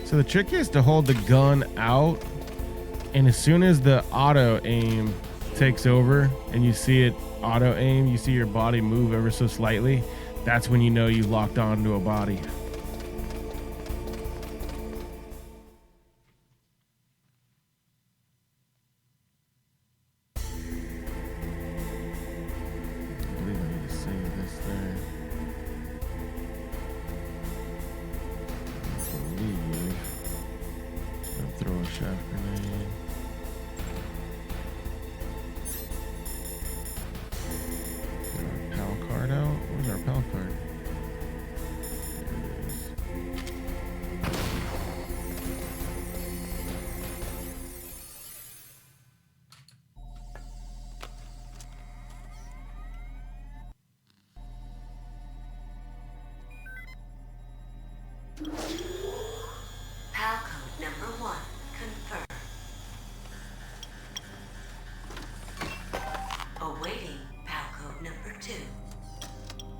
So the trick is to hold the gun out, and as soon as the auto aim takes over and you see it auto aim, you see your body move ever so slightly, that's when you know you've locked onto a body. I believe I need to save this there. Throw a shaft grenade. Get our PAL card out. Where's our PAL card? There it is. PAL code number 1 confirmed. Awaiting PAL code number 2.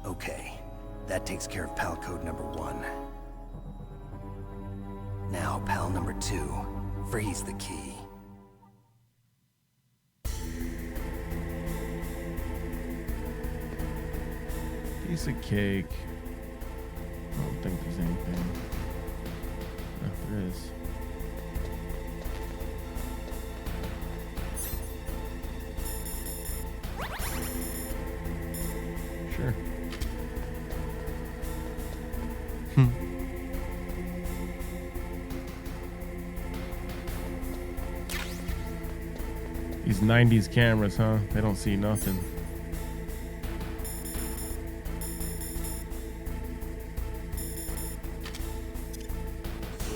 Okay, that takes care of PAL code number 1. Now PAL number 2. Freeze the key. Piece of cake. I don't think there's anything. Oh, there is. Sure. These 90s cameras, huh? They don't see nothing.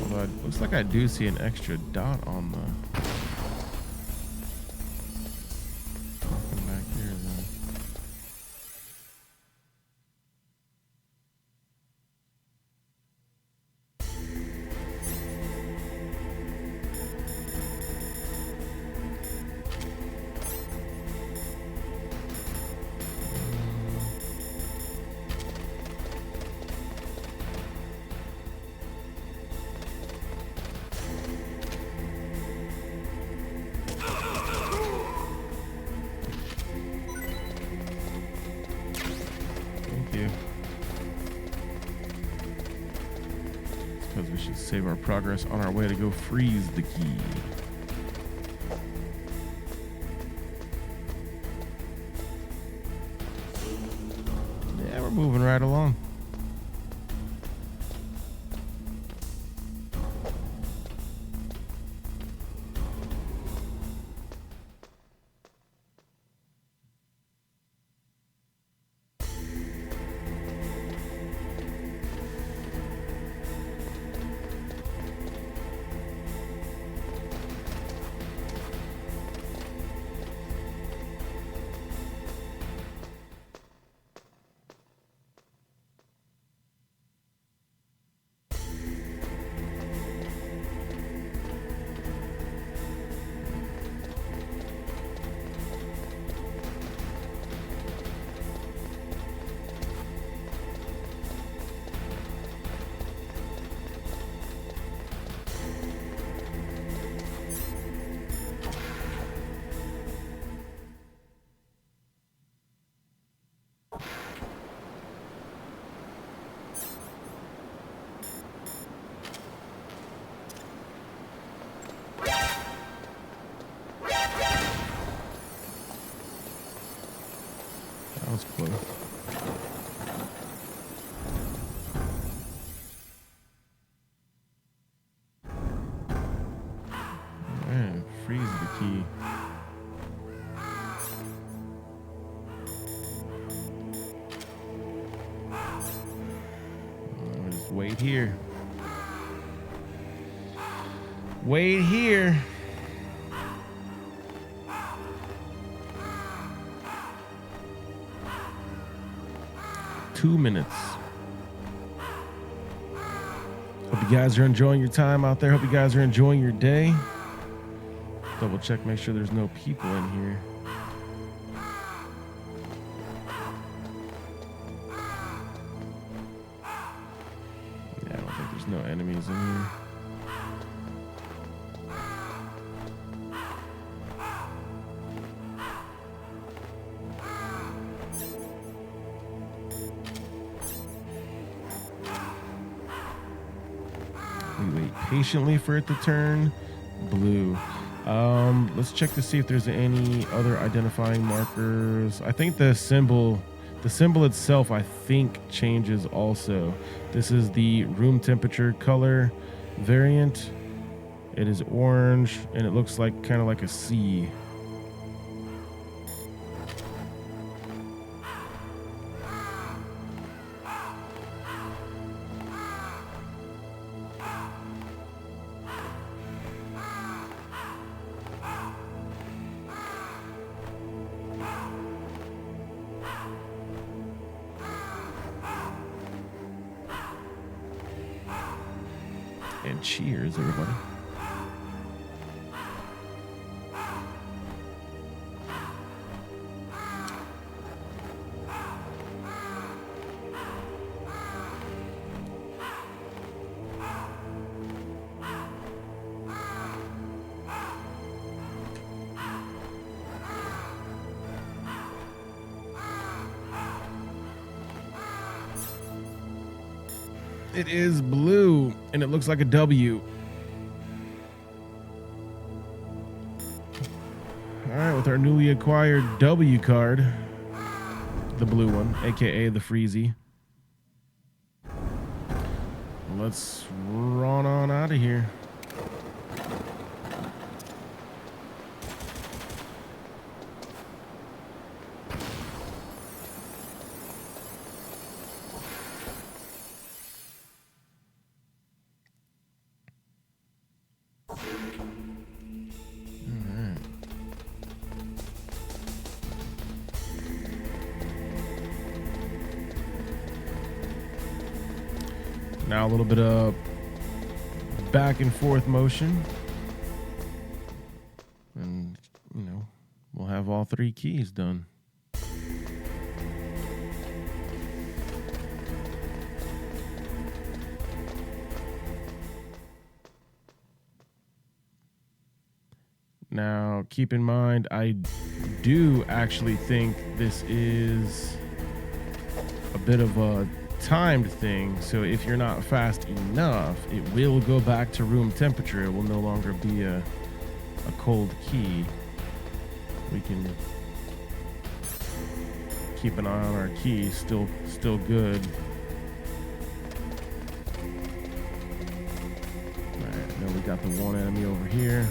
Although looks like I do see an extra dot on the... Nothing back here then. because we should save our progress on our way to go freeze the key. Yeah, we're moving right along. That was close. Man, freeze the key. Just wait here. Wait here. Minutes. Hope you guys are enjoying your time out there. Hope you guys are enjoying your day. Double check, make sure there's no people in here. Yeah, I don't think there's no enemies in here. We wait patiently for it to turn blue. Let's check to see if there's any other identifying markers. I think the symbol itself, I think, changes also. This is the room temperature color variant. It is orange and it looks like kind of like a C. And cheers, everybody. It is blue, and it looks like a W. All right, with our newly acquired W card, the blue one, aka the Freezy. Let's run on out of here. Now a little bit of back and forth motion. And, you know, we'll have all three keys done. Now, keep in mind, I do actually think this is a bit of a timed thing, so if you're not fast enough, it will go back to room temperature. It will no longer be a cold key. We can keep an eye on our key. Still good. All right, then we got the one enemy over here.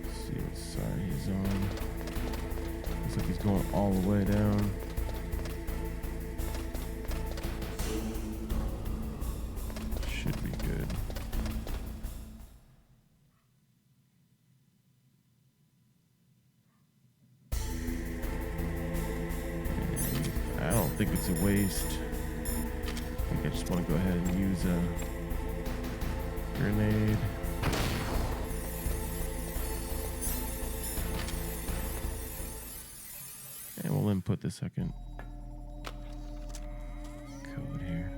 Let's see what side he's on. Looks like he's going all the way down. Should be good. I don't think it's a waste. I think I just want to go ahead and use a grenade. And we'll input the second code here.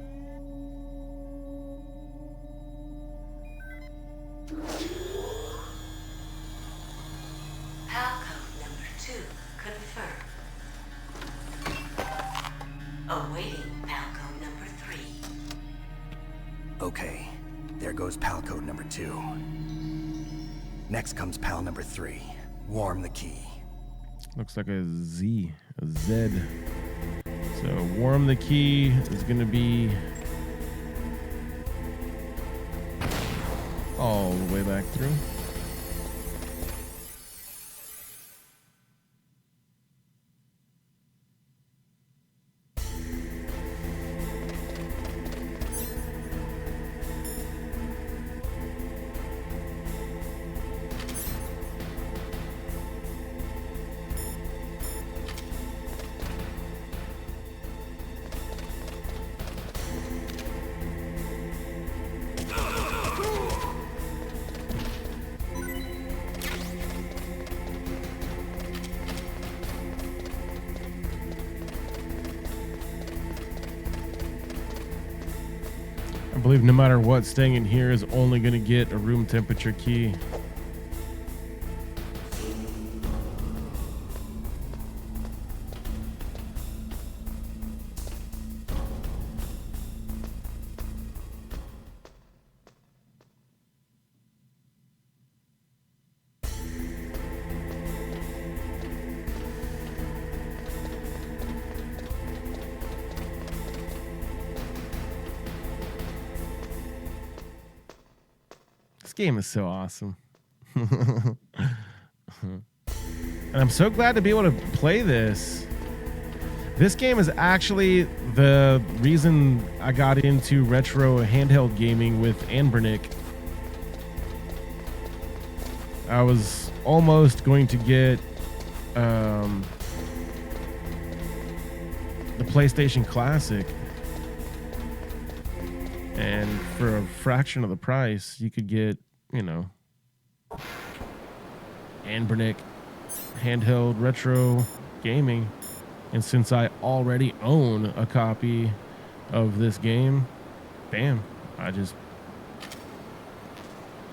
PAL code number 2 confirmed. Awaiting PAL code number 3. Okay, there goes PAL code number 2. Next comes PAL number 3. Warm the key. Looks like a Z, a Z. So warm the key is going to be all the way back through. I believe no matter what, staying in here is only going to get a room temperature key. This game is so awesome. And I'm so glad to be able to play this. This game is actually the reason I got into retro handheld gaming with Anbernic. I was almost going to get the PlayStation Classic. And for a fraction of the price, you could get, you know, Anbernic handheld retro gaming. And since I already own a copy of this game, bam, I just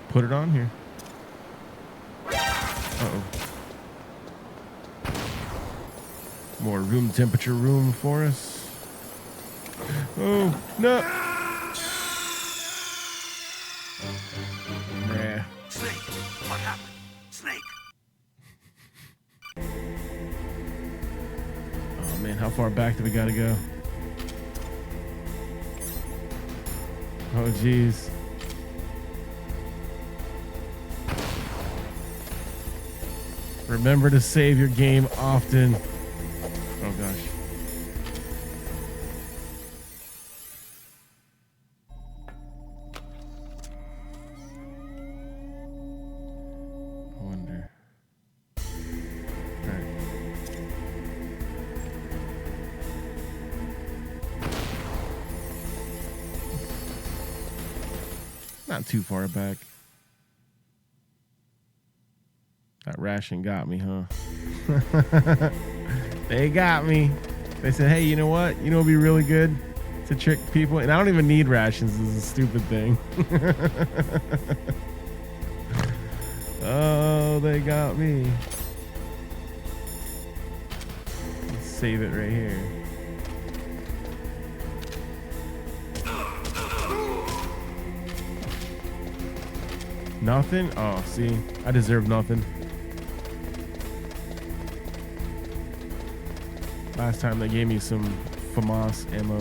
put it on here. Uh-oh. More room temperature room for us. Oh, no. Yeah. Snake, what happened? Snake. Oh man, how far back do we gotta go? Oh geez. Remember to save your game often. Oh gosh. I wonder. All right. Not too far back. That ration got me, huh? They got me. They said, hey, you know what? You know what'd be really good to trick people? And I don't even need rations. This is a stupid thing. Oh, they got me. Let's save it right here. Nothing? Oh, see, I deserve nothing. Last time they gave me some FAMAS ammo.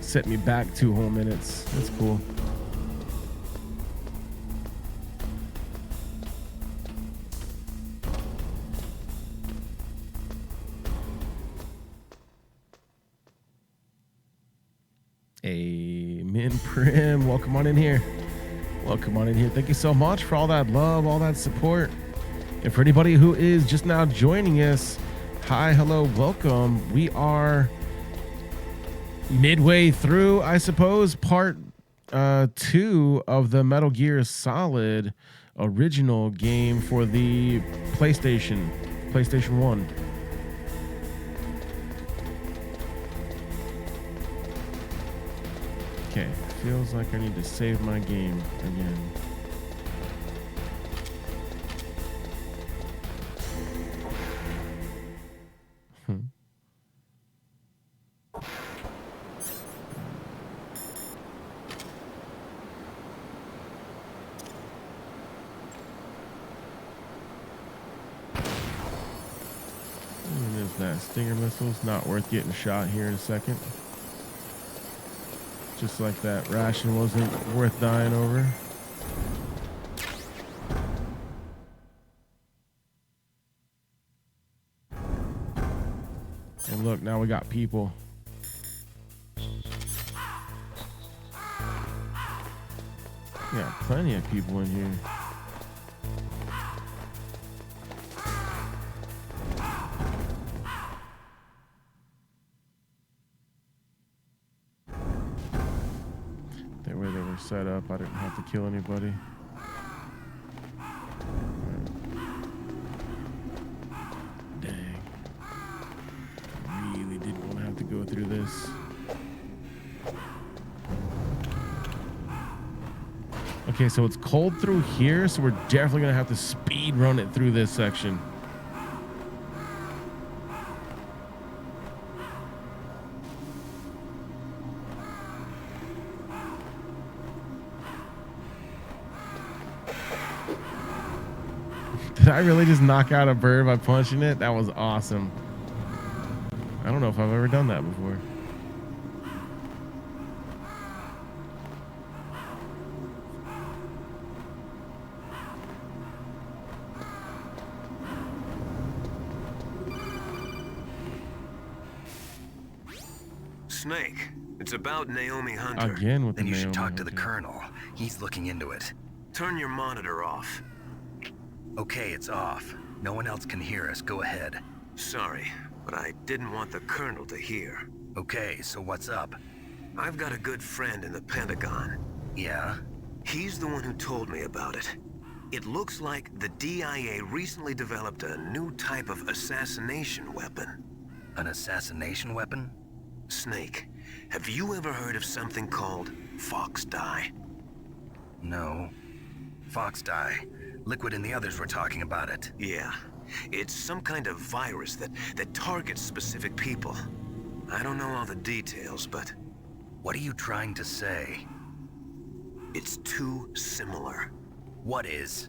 Set me back 2 whole minutes. That's cool. Amen, Prim. Welcome on in here. Welcome on in here. Thank you so much for all that love, all that support. And for anybody who is just now joining us, hi, hello, welcome. We are midway through, I suppose, part 2 of the Metal Gear Solid original game for the PlayStation 1. Okay, feels like I need to save my game again. There's that Stinger missiles, not worth getting shot here in a second. Just like that ration wasn't worth dying over. And look, now we got people. Yeah, plenty of people in here. The way they were set up, I didn't have to kill anybody. Dang. Really didn't want to have to go through this. Okay, so it's cold through here, so we're definitely gonna have to speed run it through this section. Did I really just knock out a bird by punching it? That was awesome. I don't know if I've ever done that before. Snake, it's about Naomi Hunter. Again with the Then you Naomi should talk to the Hunter. Colonel. He's looking into it. Turn your monitor off. Okay, it's off. No one else can hear us. Go ahead. Sorry, but I didn't want the Colonel to hear. Okay, so what's up? I've got a good friend in the Pentagon. Yeah? He's the one who told me about it. It looks like the DIA recently developed a new type of assassination weapon. An assassination weapon? Snake, have you ever heard of something called Fox Dye? No. Fox dye. Liquid and the others were talking about it. Yeah. It's some kind of virus that targets specific people. I don't know all the details, but What are you trying to say? it's too similar. What is?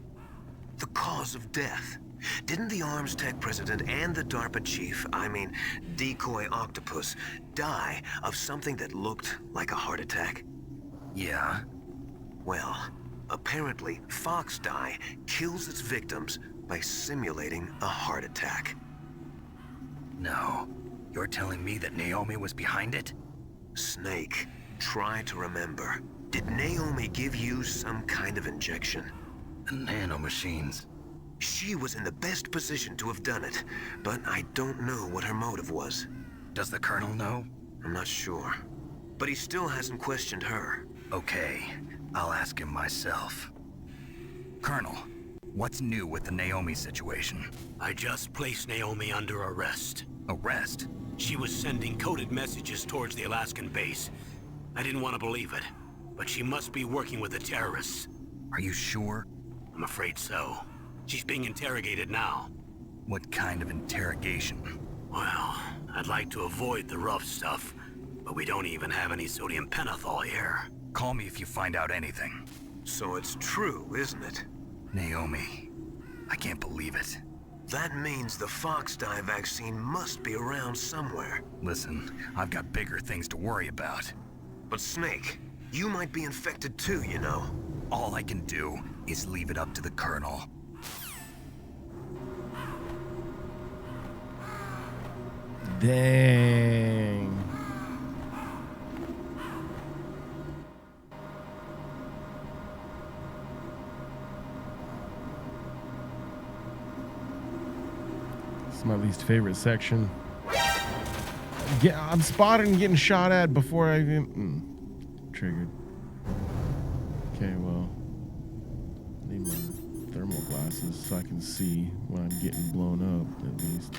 The cause of death. Didn't the Arms Tech president and the DARPA chief, I mean, Decoy Octopus, die of something that looked like a heart attack? Yeah? Well, apparently, Fox Dye kills its victims by simulating a heart attack. No. You're telling me that Naomi was behind it? Snake, try to remember. Did Naomi give you some kind of injection? Nanomachines. She was in the best position to have done it, but I don't know what her motive was. Does the Colonel know? I'm not sure. But he still hasn't questioned her. Okay, I'll ask him myself. Colonel, what's new with the Naomi situation? I just placed Naomi under arrest. Arrest? She was sending coded messages towards the Alaskan base. I didn't want to believe it, but she must be working with the terrorists. Are you sure? I'm afraid so. She's being interrogated now. What kind of interrogation? Well, I'd like to avoid the rough stuff, but we don't even have any sodium pentothal here. Call me if you find out anything. So it's true, isn't it? Naomi, I can't believe it. That means the Fox-Die vaccine must be around somewhere. Listen, I've got bigger things to worry about. But Snake, you might be infected too, you know. All I can do is leave it up to the Colonel. Dang. This is my least favorite section. Yeah, I'm spotted and getting shot at before I even triggered. Okay, well, I need my thermal glasses so I can see when I'm getting blown up, at least.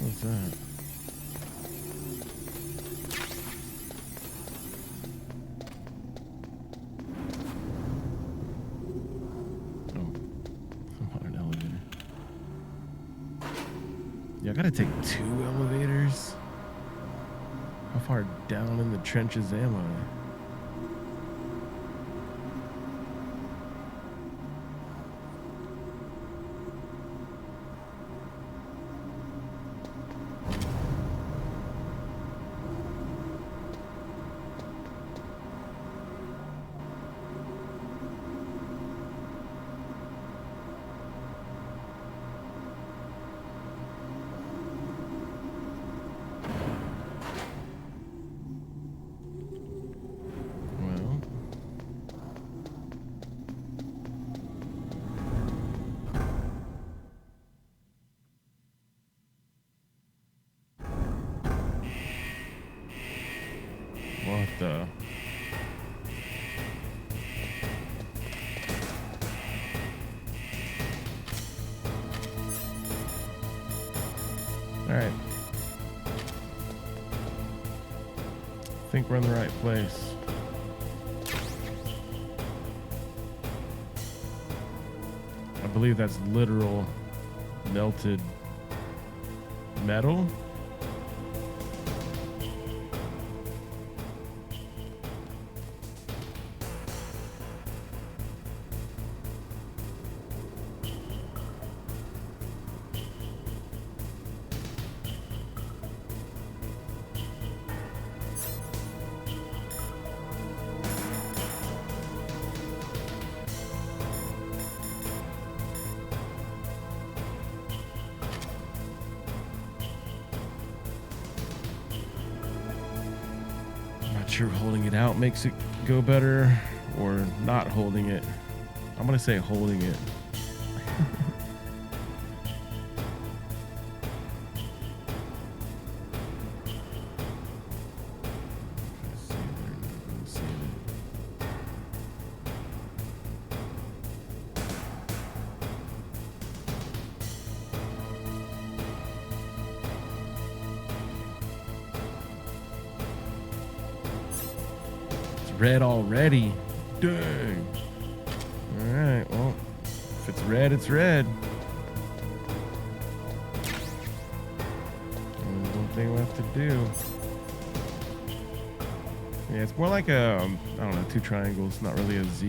What's that? Oh, I'm on an elevator. Yeah, I gotta take 2 elevators. How far down in the trenches am I? What the? All right. I think we're in the right place. I believe that's literal melted metal. Sure, holding it out makes it go better, or not holding it. I'm gonna say holding it. Red already. Dang. Alright, well, if it's red, it's red. Only one thing left to do. Yeah, it's more like a, I don't know, 2 triangles, not really a Z.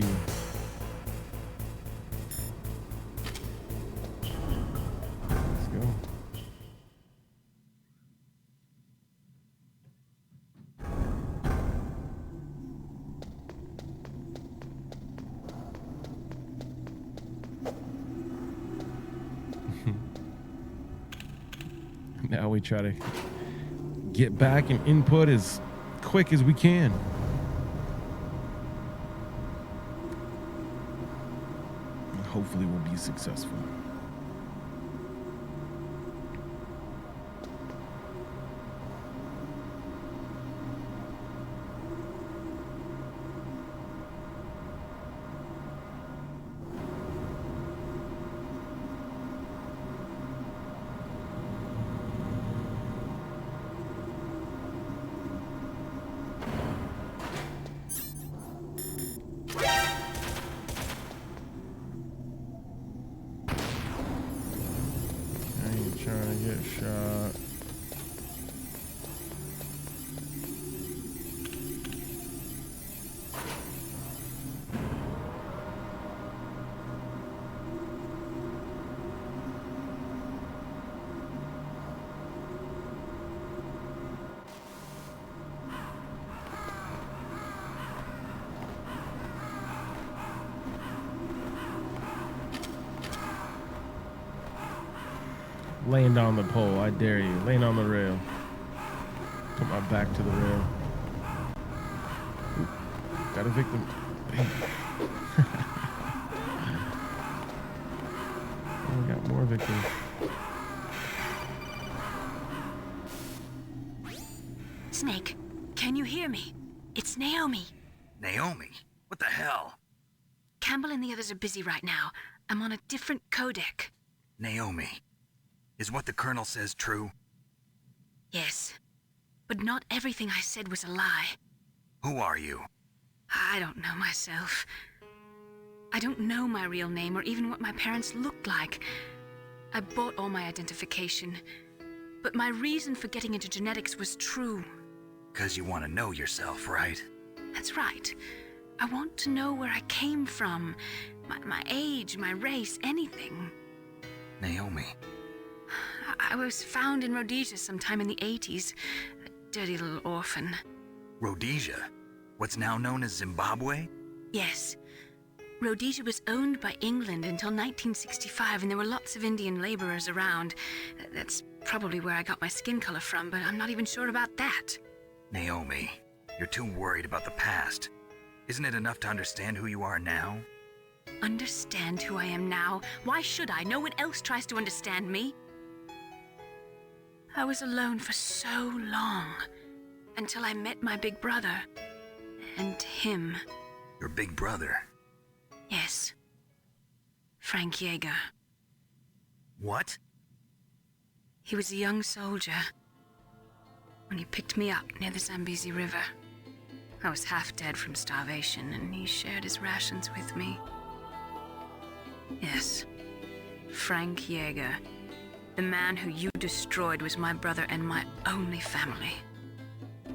Let's go. Now we try to get back and input as quick as we can. And hopefully we'll be successful. Laying down the pole, I dare you. Laying on the rail. Put my back to the rail. Oop, got a victim. Oh, we got more victims. Snake, can you hear me? It's Naomi. Naomi? What the hell? Campbell and the others are busy right now. I'm on a different codec. Naomi, is what the Colonel says true? Yes, but not everything I said was a lie. Who are you? I don't know myself. I don't know my real name or even what my parents looked like. I bought all my identification, but my reason for getting into genetics was true. 'Cause you want to know yourself, right? That's right. I want to know where I came from, my age, my race, anything. Naomi. I was found in Rhodesia sometime in the 80s, a dirty little orphan. Rhodesia? What's now known as Zimbabwe? Yes. Rhodesia was owned by England until 1965, and there were lots of Indian laborers around. That's probably where I got my skin color from, but I'm not even sure about that. Naomi, you're too worried about the past. Isn't it enough to understand who you are now? Understand who I am now? Why should I? No one else tries to understand me. I was alone for so long, until I met my big brother. And him. Your big brother? Yes. Frank Yeager. What? He was a young soldier when he picked me up near the Zambezi River. I was half dead from starvation, and he shared his rations with me. Yes, Frank Yeager. The man who you destroyed was my brother and my only family.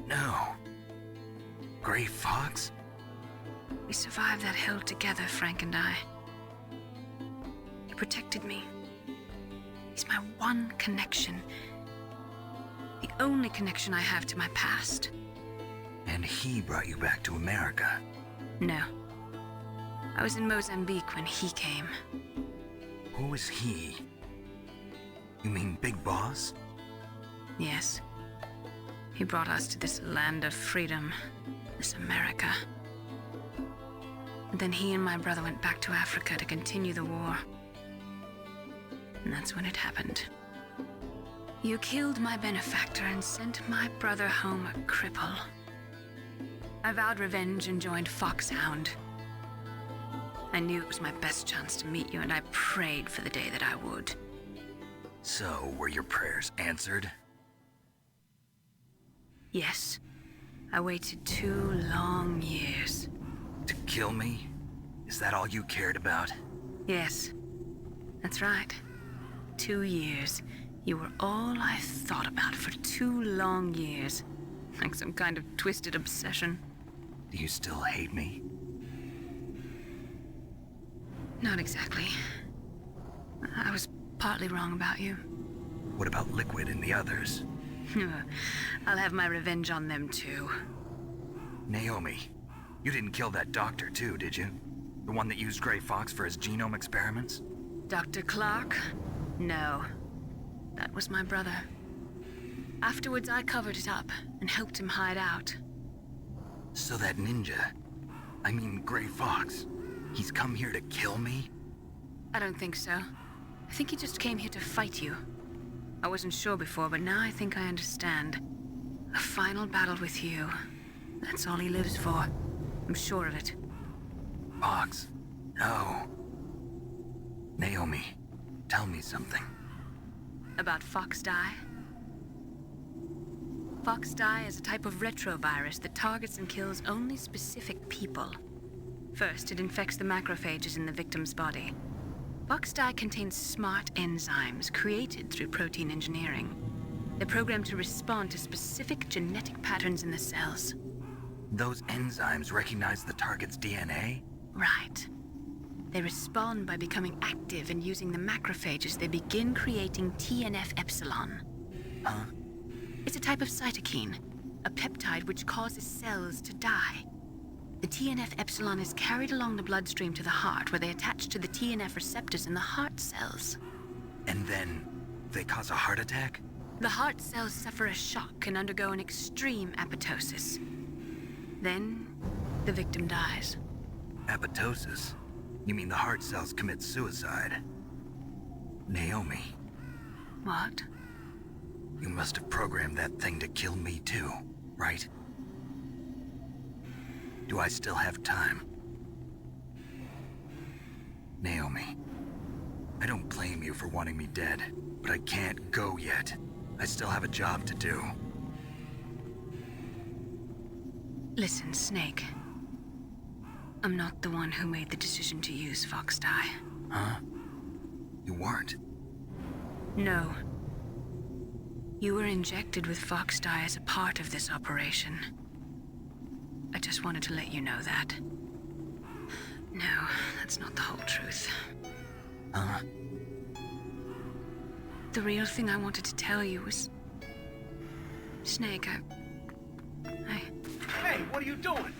No. Gray Fox? We survived that hell together, Frank and I. He protected me. He's my one connection. The only connection I have to my past. And he brought you back to America? No. I was in Mozambique when he came. Who is he? You mean Big Boss? Yes. He brought us to this land of freedom, this America. And then he and my brother went back to Africa to continue the war. And that's when it happened. You killed my benefactor and sent my brother home a cripple. I vowed revenge and joined Foxhound. I knew it was my best chance to meet you, and I prayed for the day that I would. So, were your prayers answered? Yes. I waited 2 long years. To kill me? Is that all you cared about? Yes. That's right. 2 years. You were all I thought about for 2 long years. Like some kind of twisted obsession. Do you still hate me? Not exactly. I was partly wrong about you. What about Liquid and the others? I'll have my revenge on them too. Naomi, you didn't kill that doctor too, did you? The one that used Gray Fox for his genome experiments? Dr. Clark? No. That was my brother. Afterwards, I covered it up and helped him hide out. So that ninja, I mean Gray Fox, he's come here to kill me? I don't think so. I think he just came here to fight you. I wasn't sure before, but now I think I understand. A final battle with you. That's all he lives for. I'm sure of it. Fox? No. Naomi, tell me something. About Fox Die? Fox Die is a type of retrovirus that targets and kills only specific people. First, it infects the macrophages in the victim's body. Fox Die contains smart enzymes created through protein engineering. They're programmed to respond to specific genetic patterns in the cells. Those enzymes recognize the target's DNA? Right. They respond by becoming active and using the macrophages. They begin creating TNF-epsilon. Huh? It's a type of cytokine, a peptide which causes cells to die. The TNF-epsilon is carried along the bloodstream to the heart, where they attach to the TNF receptors in the heart cells. And then They cause a heart attack? The heart cells suffer a shock and undergo an extreme apoptosis. Then, the victim dies. Apoptosis? You mean the heart cells commit suicide? Naomi, What? you must have programmed that thing to kill me too, right? Do I still have time? Naomi, I don't blame you for wanting me dead, but I can't go yet. I still have a job to do. Listen, Snake. I'm not the one who made the decision to use Fox Dye. Huh? You weren't? No. You were injected with Fox Dye as a part of this operation. I just wanted to let you know that. No, that's not the whole truth. Huh? The real thing I wanted to tell you was... Snake, I... Hey, what are you doing?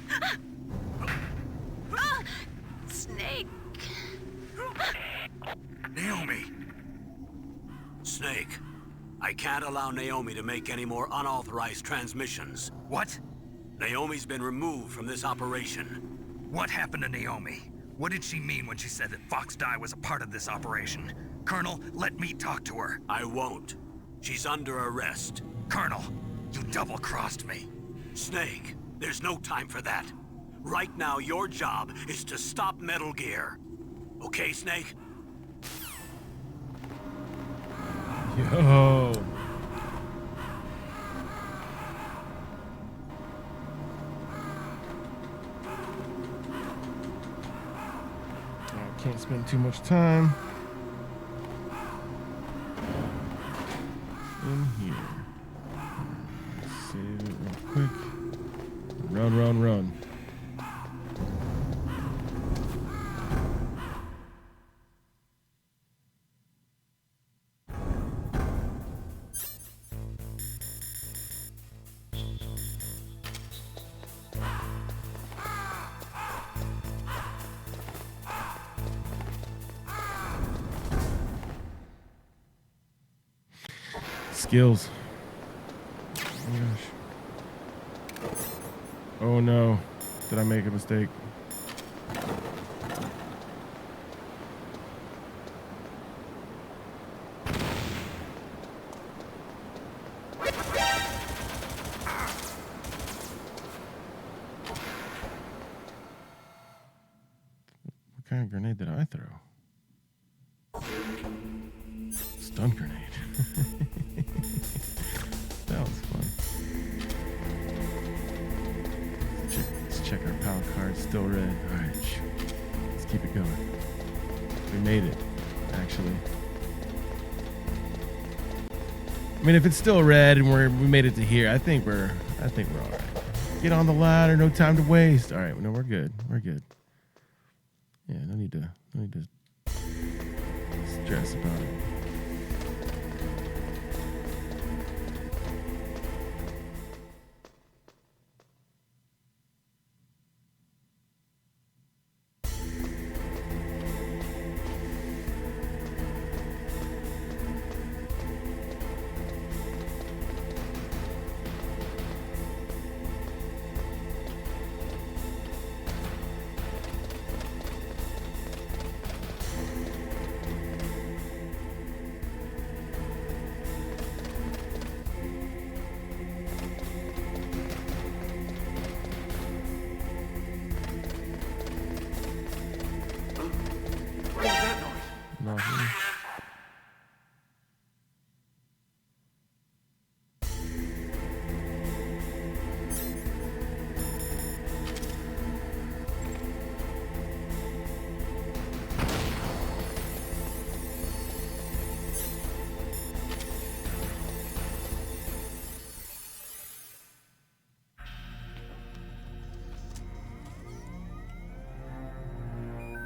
Snake! Naomi! Snake, I can't allow Naomi to make any more unauthorized transmissions. What? Naomi's been removed from this operation. What happened to Naomi? What did she mean when she said that Fox Dye was a part of this operation? Colonel, let me talk to her. I won't. She's under arrest. Colonel, you double-crossed me. Snake, there's no time for that. Right now, your job is to stop Metal Gear. Okay, Snake? Yo. Can't spend too much time in here. Save it real quick. Run. Skills. Oh my gosh. Oh no. Did I make a mistake? What kind of grenade did I throw? Stun grenade. That was fun. Let's check our power card. Still red. All right, let's keep it going. We made it, actually. I mean, if it's still red and we made it to here, I think we're all right. Get on the ladder. No time to waste. All right, no, we're good. We're good. Yeah, no need to stress about it. Nothing.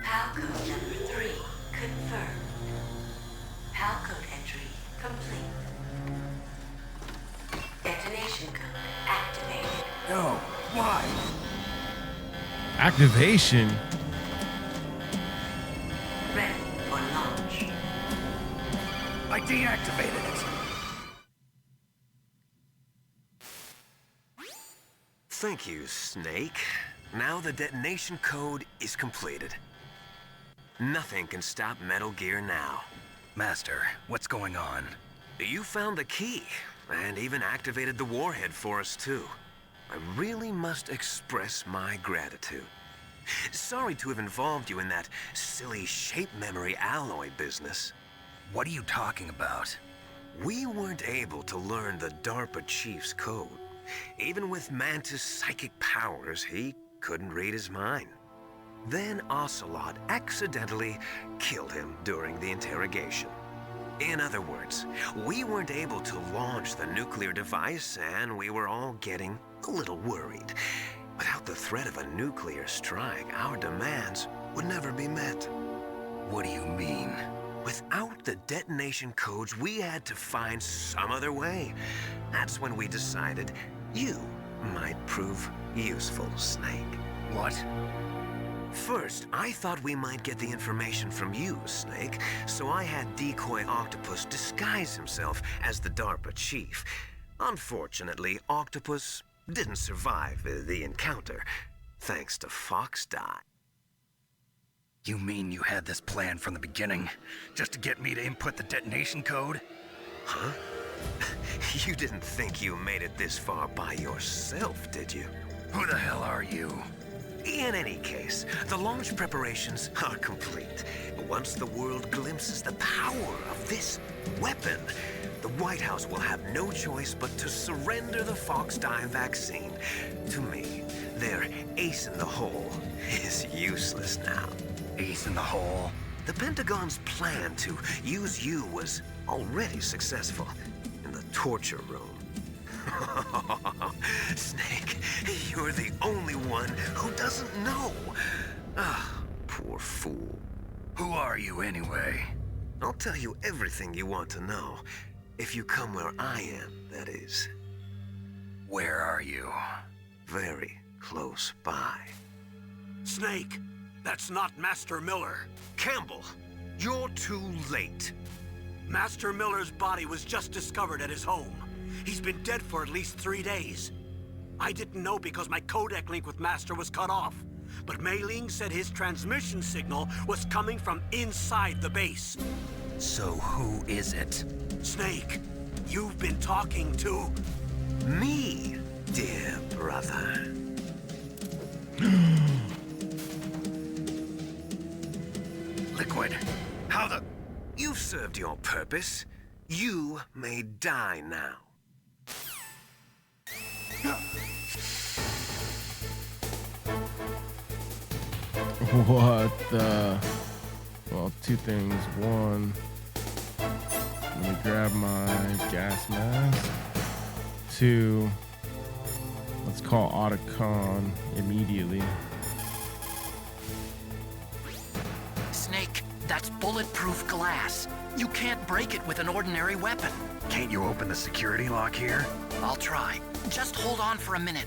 PAL code number 3 confirmed. PAL code entry complete. Detonation code activated. No, why? Activation. Ready for launch. I deactivated it. Thank you, Snake. Now the detonation code is completed. Nothing can stop Metal Gear now. Master, what's going on? You found the key, and even activated the warhead for us, too. I really must express my gratitude. Sorry to have involved you in that silly shape memory alloy business. What are you talking about? We weren't able to learn the DARPA chief's code. Even with Mantis' psychic powers, he couldn't read his mind. Then Ocelot accidentally killed him during the interrogation. In other words, we weren't able to launch the nuclear device, and we were all getting a little worried. Without the threat of a nuclear strike, our demands would never be met. What do you mean? Without the detonation codes, we had to find some other way. That's when we decided you might prove useful, Snake. What? First, I thought we might get the information from you, Snake, so I had Decoy Octopus disguise himself as the DARPA chief. Unfortunately, Octopus didn't survive the encounter, thanks to Fox Die. You mean you had this plan from the beginning, just to get me to input the detonation code? Huh? You didn't think you made it this far by yourself, did you? Who the hell are you? In any case, the launch preparations are complete. Once the world glimpses the power of this weapon, the White House will have no choice but to surrender the Fox Die vaccine to me. Their ace in the hole is useless now. Ace in the hole? The Pentagon's plan to use you was already successful in the torture room. Snake, you're the only one who doesn't know. Ah, poor fool. Who are you anyway? I'll tell you everything you want to know. If you come where I am, that is. Where are you? Very close by. Snake, that's not Master Miller. Campbell, you're too late. Master Miller's body was just discovered at his home. He's been dead for at least 3 days. I didn't know because my codec link with Master was cut off. But Mei Ling said his transmission signal was coming from inside the base. So who is it? Snake, you've been talking to... me, dear brother. Liquid, how the... You've served your purpose. You may die now. What the? Well, two things. One, let me grab my gas mask. Two, let's call Otacon immediately. Snake, that's bulletproof glass. You can't break it with an ordinary weapon. Can't you open the security lock here? I'll try. Just hold on for a minute.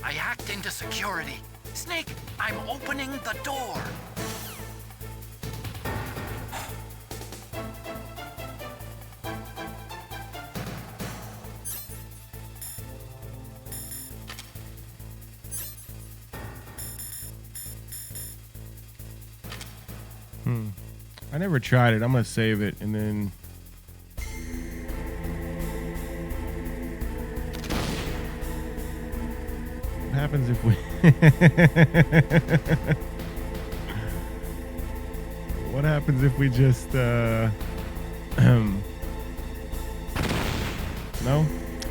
I hacked into security. Snake, I'm opening the door. I never tried it. I'm gonna save it and then. What happens if we? What happens if we just? No,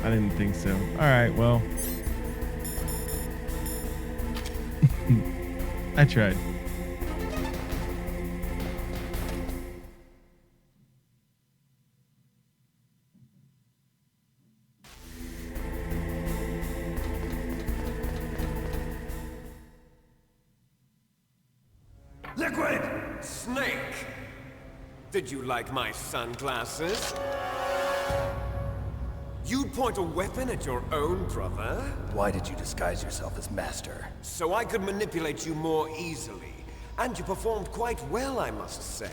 I didn't think so. All right, well, I tried. Liquid! Snake! Did you like my sunglasses? You'd point a weapon at your own brother? Why did you disguise yourself as Master? So I could manipulate you more easily. And you performed quite well, I must say.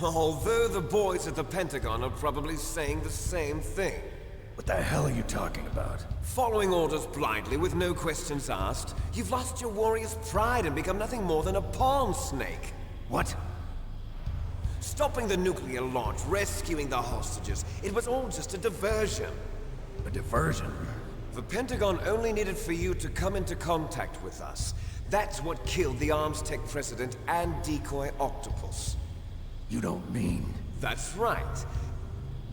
Although the boys at the Pentagon are probably saying the same thing. What the hell are you talking about? Following orders blindly with no questions asked, you've lost your warrior's pride and become nothing more than a pawn, Snake. What? Stopping the nuclear launch, rescuing the hostages, it was all just a diversion. A diversion? The Pentagon only needed for you to come into contact with us. That's what killed the Armstech president and decoy Octopus. You don't mean... That's right.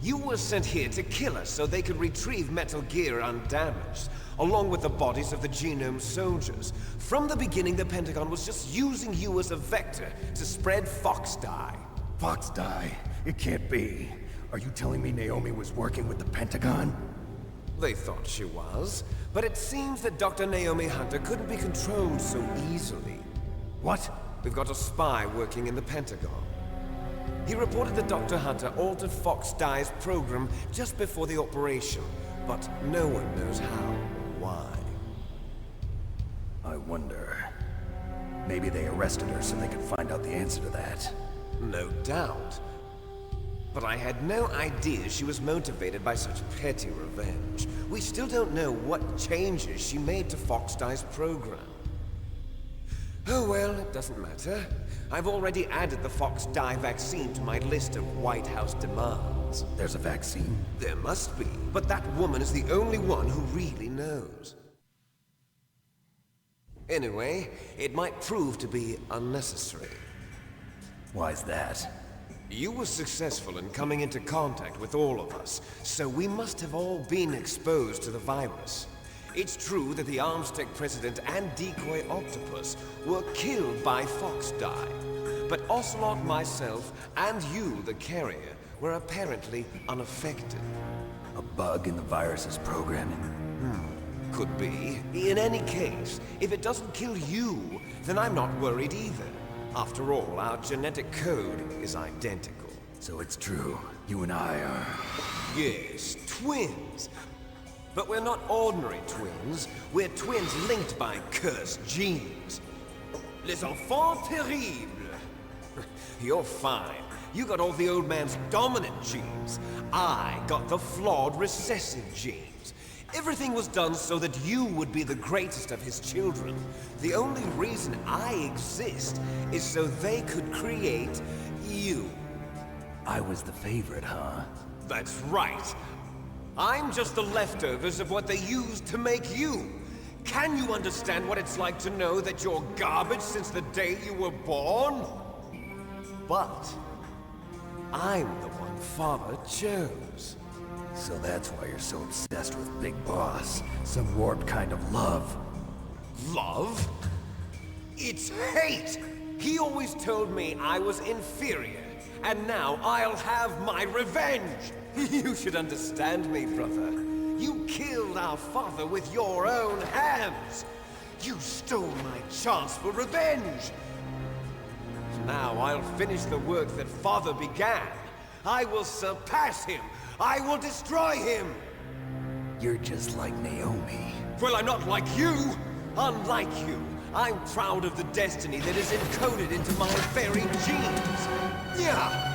You were sent here to kill us so they could retrieve Metal Gear undamaged, along with the bodies of the Genome soldiers. From the beginning, the Pentagon was just using you as a vector to spread Fox Dye. Fox Dye? It can't be. Are you telling me Naomi was working with the Pentagon? They thought she was, but it seems that Dr. Naomi Hunter couldn't be controlled so easily. What? We've got a spy working in the Pentagon. He reported that Dr. Hunter altered Fox Dye's program just before the operation, but no one knows how or why. I wonder... Maybe they arrested her so they could find out the answer to that. No doubt. But I had no idea she was motivated by such petty revenge. We still don't know what changes she made to Fox Dye's program. Oh well, it doesn't matter. I've already added the Fox Dye vaccine to my list of White House demands. There's a vaccine? There must be, but that woman is the only one who really knows. Anyway, it might prove to be unnecessary. Why's that? You were successful in coming into contact with all of us, so we must have all been exposed to the virus. It's true that the Armstech president and decoy Octopus were killed by Fox Dye, but Ocelot, myself, and you, the carrier, were apparently unaffected. A bug in the virus's programming? Could be. In any case, if it doesn't kill you, then I'm not worried either. After all, our genetic code is identical. So it's true. You and I are... Yes, twins. But we're not ordinary twins. We're twins linked by cursed genes. Les enfants terribles. You're fine. You got all the old man's dominant genes. I got the flawed recessive genes. Everything was done so that you would be the greatest of his children. The only reason I exist is so they could create you. I was the favorite, huh? That's right. I'm just the leftovers of what they used to make you. Can you understand what it's like to know that you're garbage since the day you were born? But I'm the one Father chose. So that's why you're so obsessed with Big Boss. Some warped kind of love. Love? It's hate! He always told me I was inferior, and now I'll have my revenge! You should understand me, brother. You killed our father with your own hands! You stole my chance for revenge! Now I'll finish the work that Father began. I will surpass him! I will destroy him! You're just like Naomi. Well, I'm not like you! Unlike you, I'm proud of the destiny that is encoded into my very genes! Yeah!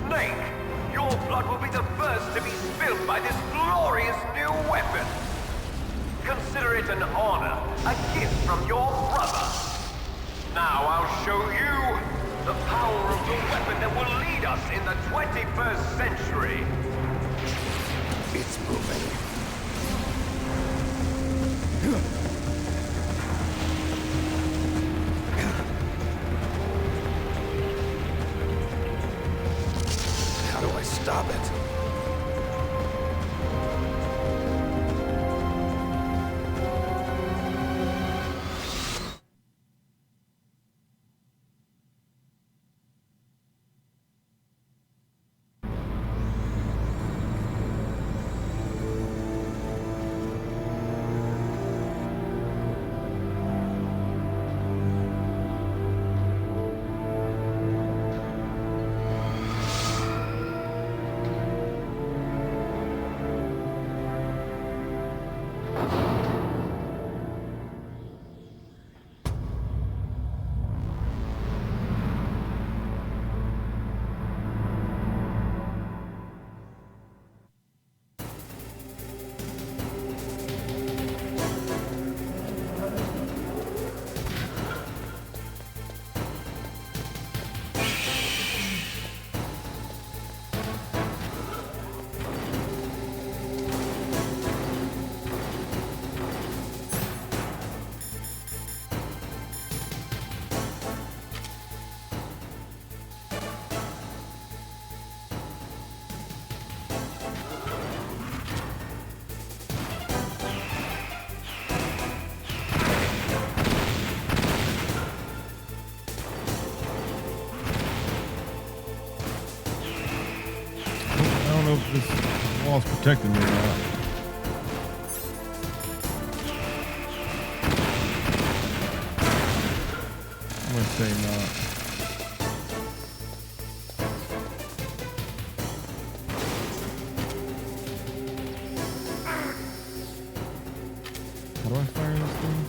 Snake! Your blood will be the first to be spilled by this glorious new weapon! Consider it an honor, a gift from your brother! Now I'll show you the power of the weapon that will lead us in the 21st century! It's moving. How do I stop it? wall's protecting me now. I'm gonna say not. How do I fire this thing?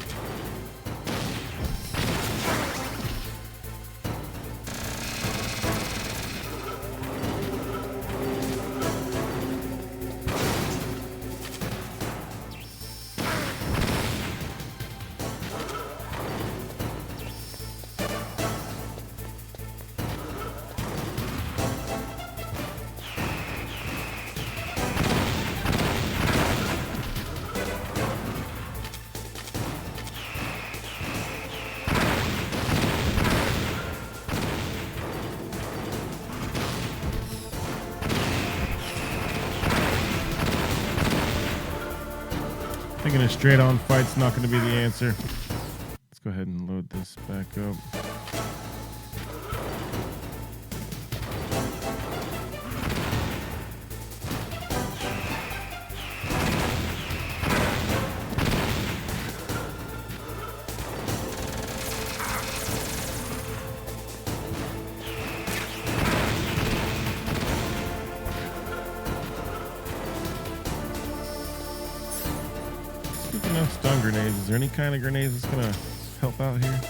Thinking a straight on fight's not going to be the answer. Let's go ahead and load this back up. Speaking of stun grenades, is there any kind of grenades that's gonna help out here?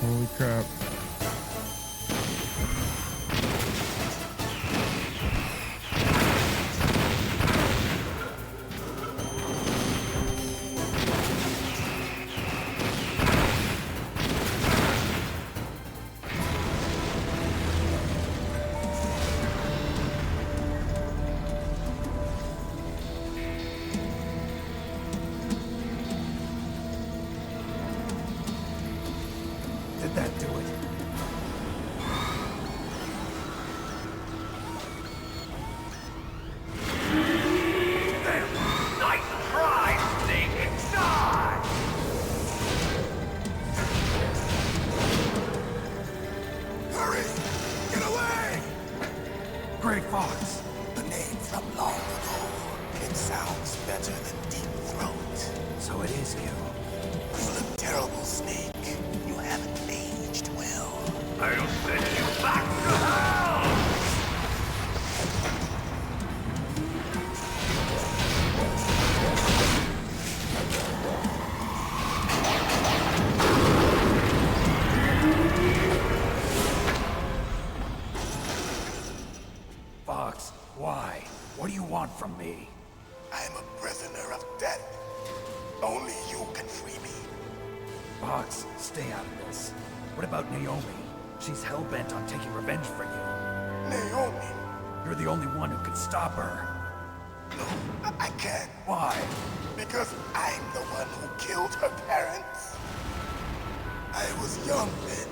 Holy crap. Did that do it? Nice try, Snake! Die! Hurry! Get away! Great Fox. The name from long ago. It sounds better than Deep Throat. So it is you. You look terrible, Snake. You haven't aged well. I'll send you back to hell! Fox, why? What do you want from me? I'm a prisoner of death. Only you can free me. Fox, stay out of this. What about Naomi? She's hell-bent on taking revenge for you. Naomi? You're the only one who can stop her. No, I can't. Why? Because I'm the one who killed her parents. I was young then,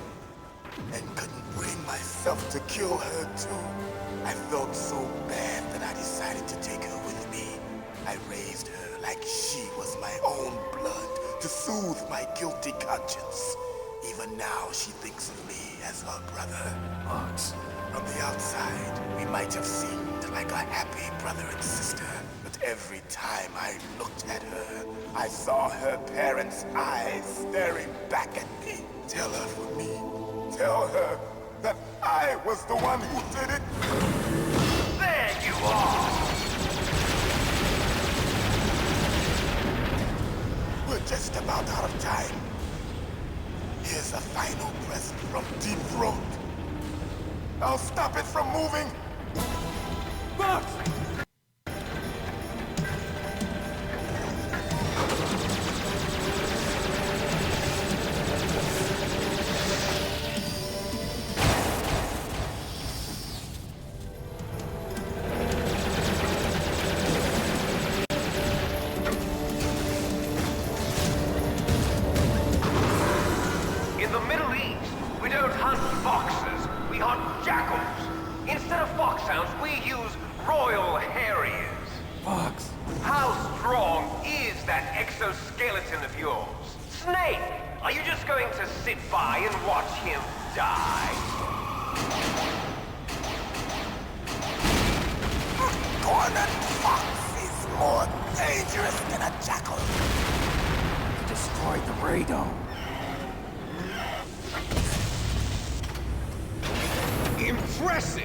and couldn't bring myself to kill her too. I felt so bad that I decided to take her with me. I raised her like she was my own blood to soothe my guilty conscience. Even now, she thinks of me as her brother. Fox, from the outside, we might have seemed like a happy brother and sister. But every time I looked at her, I saw her parents' eyes staring back at me. Tell her for me. Tell her that I was the one who did it. There you are! We're just about out of time. Here's a final from Deep Throat. I'll stop it from moving. Fox! In the Middle East, we don't hunt foxes, we hunt jackals. Instead of foxhounds, we use Royal Harriers. Fox! How strong is that exoskeleton of yours? Snake, are you just going to sit by and watch him die? A cornered fox is more dangerous than a jackal. Destroyed the radome. Impressive!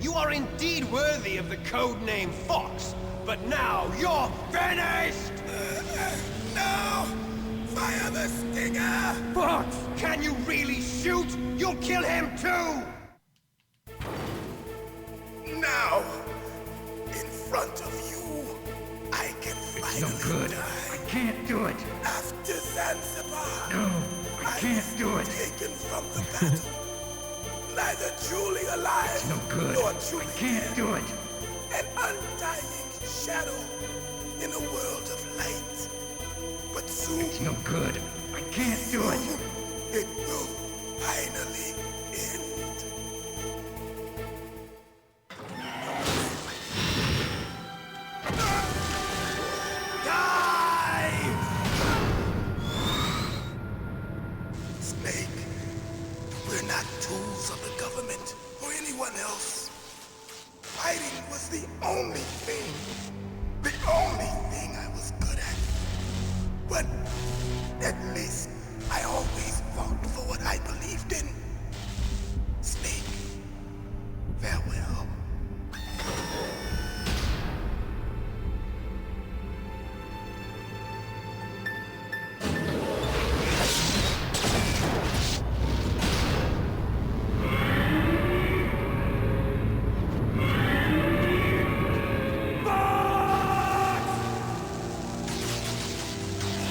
You are indeed worthy of the codename Fox, but now you're finished! No! Fire the stinger! Fox! Can you really shoot? You'll kill him too! Now, in front of you, I can finally die. I can't do it. After Zanzibar, No, I can't do it. taken from the battle. Neither truly alive It's no good. nor truly I can't do it. an undying shadow in a world of light. But soon It's no good. I can't do it. it will finally end. Die! Snake, we're not tools of the government or anyone else. Fighting was the only thing I was good at. But at least I always fought for what I believed in. Snake, farewell.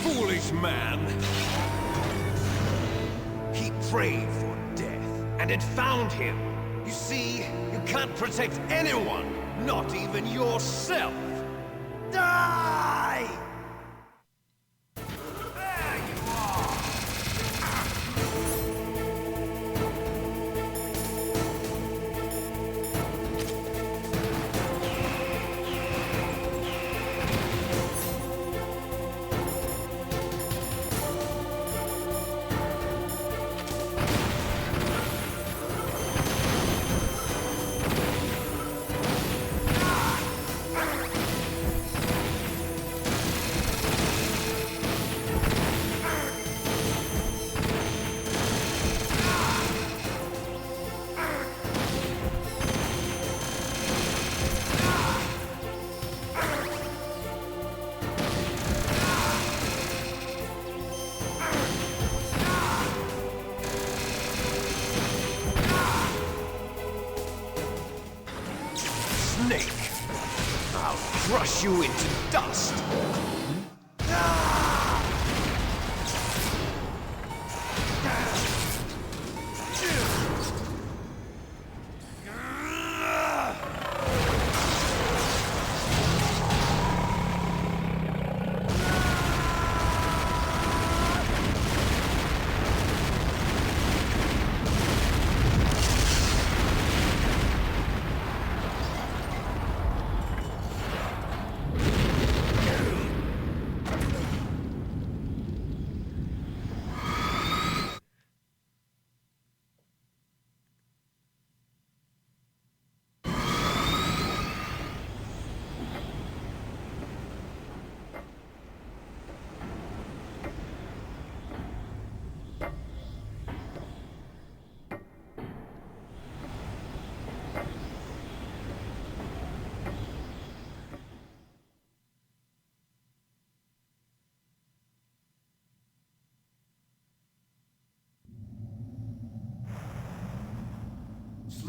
Foolish man! He prayed for death, and it found him. You see, you can't protect anyone, not even yourself. Die! There you are! Snake, I'll crush you into dust.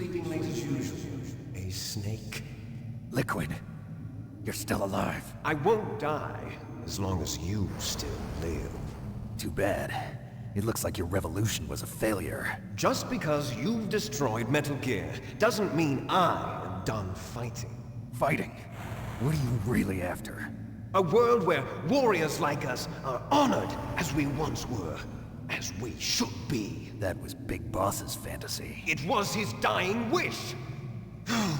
sleeping late as usual. A snake. Liquid, you're still alive. I won't die as long as you still live. Too bad. It looks like your revolution was a failure. Just because you've destroyed Metal Gear doesn't mean I am done fighting. Fighting? What are you really after? A world where warriors like us are honored as we once were, as we should be. That was Big Boss's fantasy. It was his dying wish.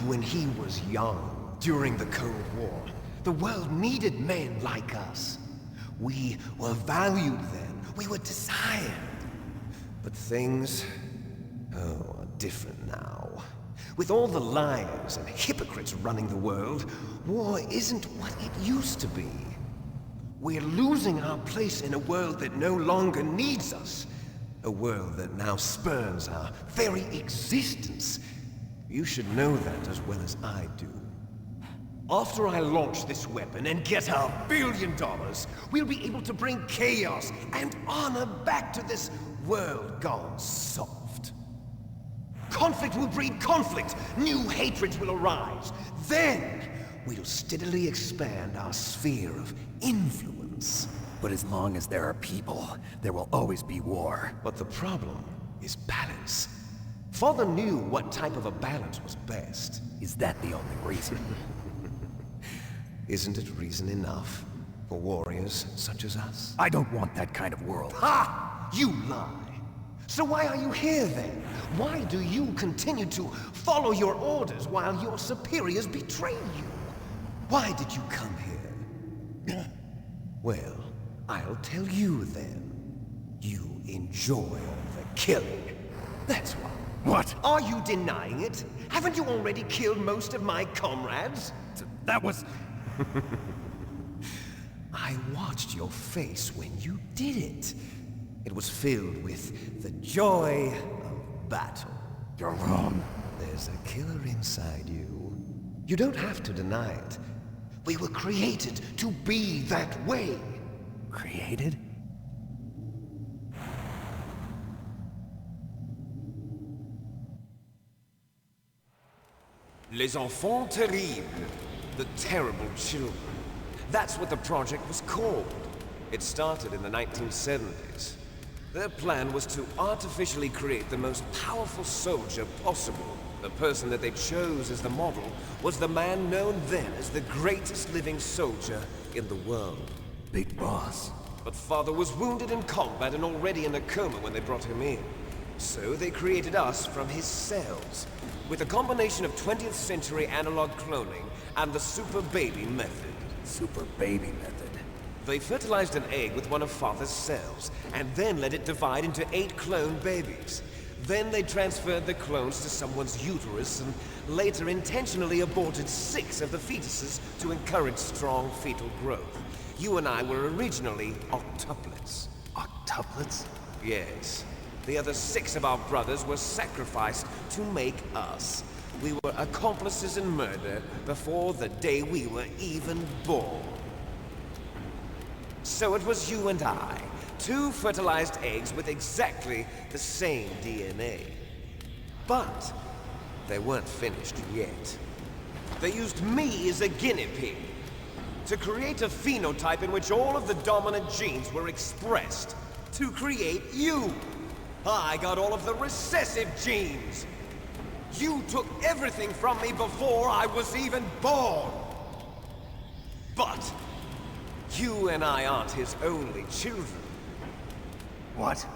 When he was young, during the Cold War, the world needed men like us. We were valued then. We were desired. But things, are different now. With all the liars and hypocrites running the world, war isn't what it used to be. We're losing our place in a world that no longer needs us. A world that now spurns our very existence. You should know that as well as I do. After I launch this weapon and get our $1 billion, we'll be able to bring chaos and honor back to this world gone soft. Conflict will breed conflict. New hatreds will arise. Then, we'll steadily expand our sphere of influence. But as long as there are people, there will always be war. But the problem is balance. Father knew what type of a balance was best. Is that the only reason? Isn't it reason enough for warriors such as us? I don't want that kind of world. Ha! You lie! So why are you here then? Why do you continue to follow your orders while your superiors betray you? Why did you come here? Well, I'll tell you then. You enjoy all the killing. That's why. What? Are you denying it? Haven't you already killed most of my comrades? That was... I watched your face when you did it. It was filled with the joy of battle. You're wrong. There's a killer inside you. You don't have to deny it. We were created to be that way. Created? Les enfants terribles. The terrible children. That's what the project was called. It started in the 1970s. Their plan was to artificially create the most powerful soldier possible. The person that they chose as the model was the man known then as the greatest living soldier in the world. Big Boss. But Father was wounded in combat and already in a coma when they brought him in. So they created us from his cells, with a combination of 20th century analog cloning and the Super Baby method. Super Baby method. They fertilized an egg with one of Father's cells, and then let it divide into 8 clone babies. Then they transferred the clones to someone's uterus, and later intentionally aborted 6 of the fetuses to encourage strong fetal growth. You and I were originally octuplets. Octuplets? Yes. The other 6 of our brothers were sacrificed to make us. We were accomplices in murder before the day we were even born. So it was you and I, 2 fertilized eggs with exactly the same DNA. But they weren't finished yet. They used me as a guinea pig to create a phenotype in which all of the dominant genes were expressed to create you. I got all of the recessive genes. You took everything from me before I was even born. But you and I aren't his only children. What?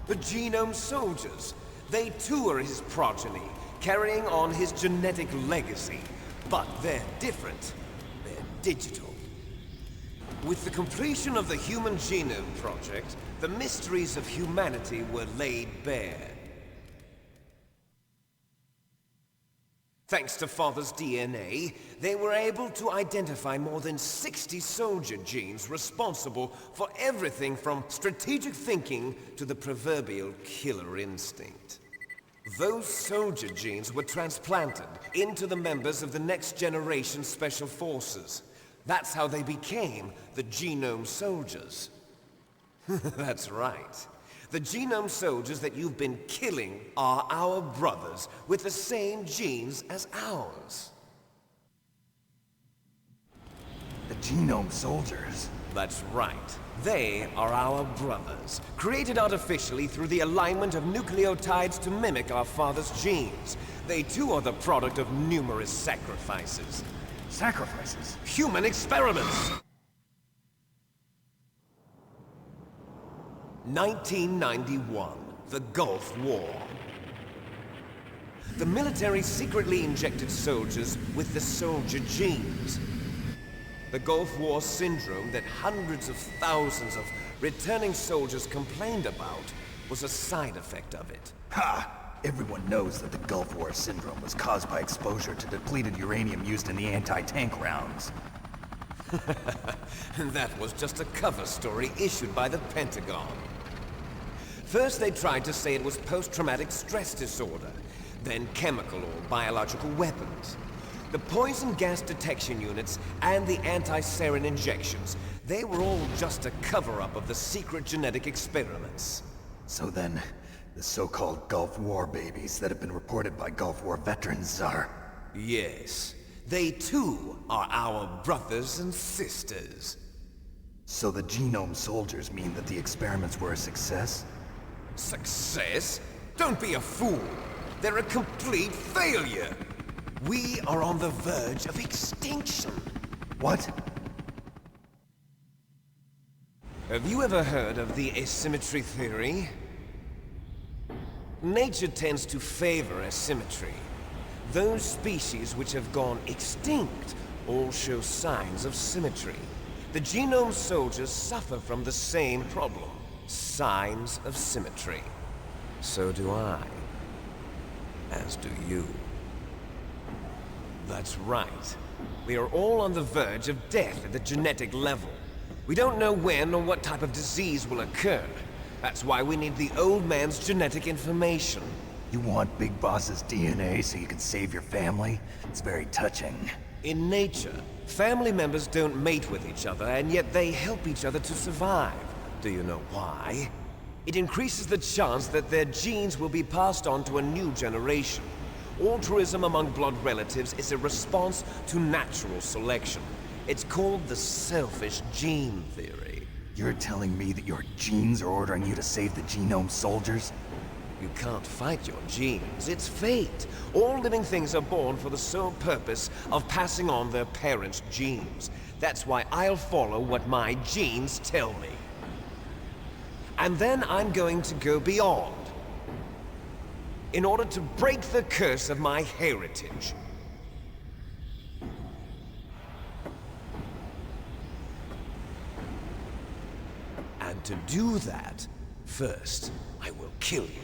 The Genome Soldiers. They too are his progeny, carrying on his genetic legacy. But they're different. They're digital. With the completion of the Human Genome Project, the mysteries of humanity were laid bare. Thanks to Father's DNA, they were able to identify more than 60 soldier genes responsible for everything from strategic thinking to the proverbial killer instinct. Those soldier genes were transplanted into the members of the Next Generation Special Forces. That's how they became the Genome Soldiers. That's right. The genome soldiers that you've been killing are our brothers, with the same genes as ours. The genome soldiers? That's right. They are our brothers, created artificially through the alignment of nucleotides to mimic our father's genes. They too are the product of numerous sacrifices. Sacrifices? Human experiments! 1991, the Gulf War. The military secretly injected soldiers with the soldier genes. The Gulf War syndrome that hundreds of thousands of returning soldiers complained about was a side effect of it. Ha! Everyone knows that the Gulf War syndrome was caused by exposure to depleted uranium used in the anti-tank rounds. That was just a cover story issued by the Pentagon. First they tried to say it was post-traumatic stress disorder, then chemical or biological weapons. The poison gas detection units and the anti-sarin injections, they were all just a cover-up of the secret genetic experiments. So then, the so-called Gulf War babies that have been reported by Gulf War veterans are... Yes. They too are our brothers and sisters. So the genome soldiers mean that the experiments were a success? Success? Don't be a fool. They're a complete failure. We are on the verge of extinction. What? Have you ever heard of the asymmetry theory? Nature tends to favor asymmetry. Those species which have gone extinct all show signs of symmetry. The genome soldiers suffer from the same problem. Signs of symmetry. So do I. As do you. That's right. We are all on the verge of death at the genetic level. We don't know when or what type of disease will occur. That's why we need the old man's genetic information. You want Big Boss's DNA so you can save your family? It's very touching. In nature, family members don't mate with each other, and yet they help each other to survive. Do you know why? It increases the chance that their genes will be passed on to a new generation. Altruism among blood relatives is a response to natural selection. It's called the selfish gene theory. You're telling me that your genes are ordering you to save the genome soldiers? You can't fight your genes. It's fate. All living things are born for the sole purpose of passing on their parents' genes. That's why I'll follow what my genes tell me. And then I'm going to go beyond. In order to break the curse of my heritage. And to do that, first, I will kill you.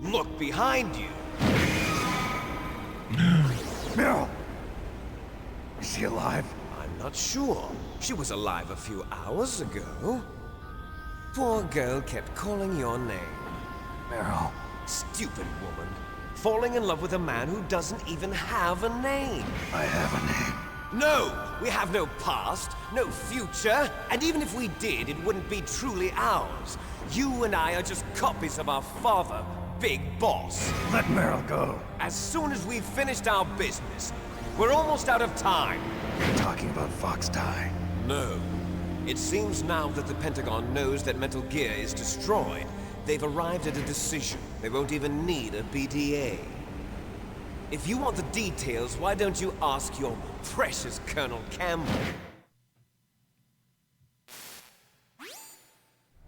Look behind you! Meryl! Is she alive? I'm not sure. She was alive a few hours ago. Poor girl kept calling your name. Meryl. Stupid woman. Falling in love with a man who doesn't even have a name. I have a name. No! We have no past, no future, and even if we did, it wouldn't be truly ours. You and I are just copies of our father, Big Boss. Let Meryl go. As soon as we've finished our business, we're almost out of time. You're talking about Fox Die. No. It seems now that the Pentagon knows that Metal Gear is destroyed. They've arrived at a decision. They won't even need a BDA. If you want the details, why don't you ask your precious Colonel Campbell?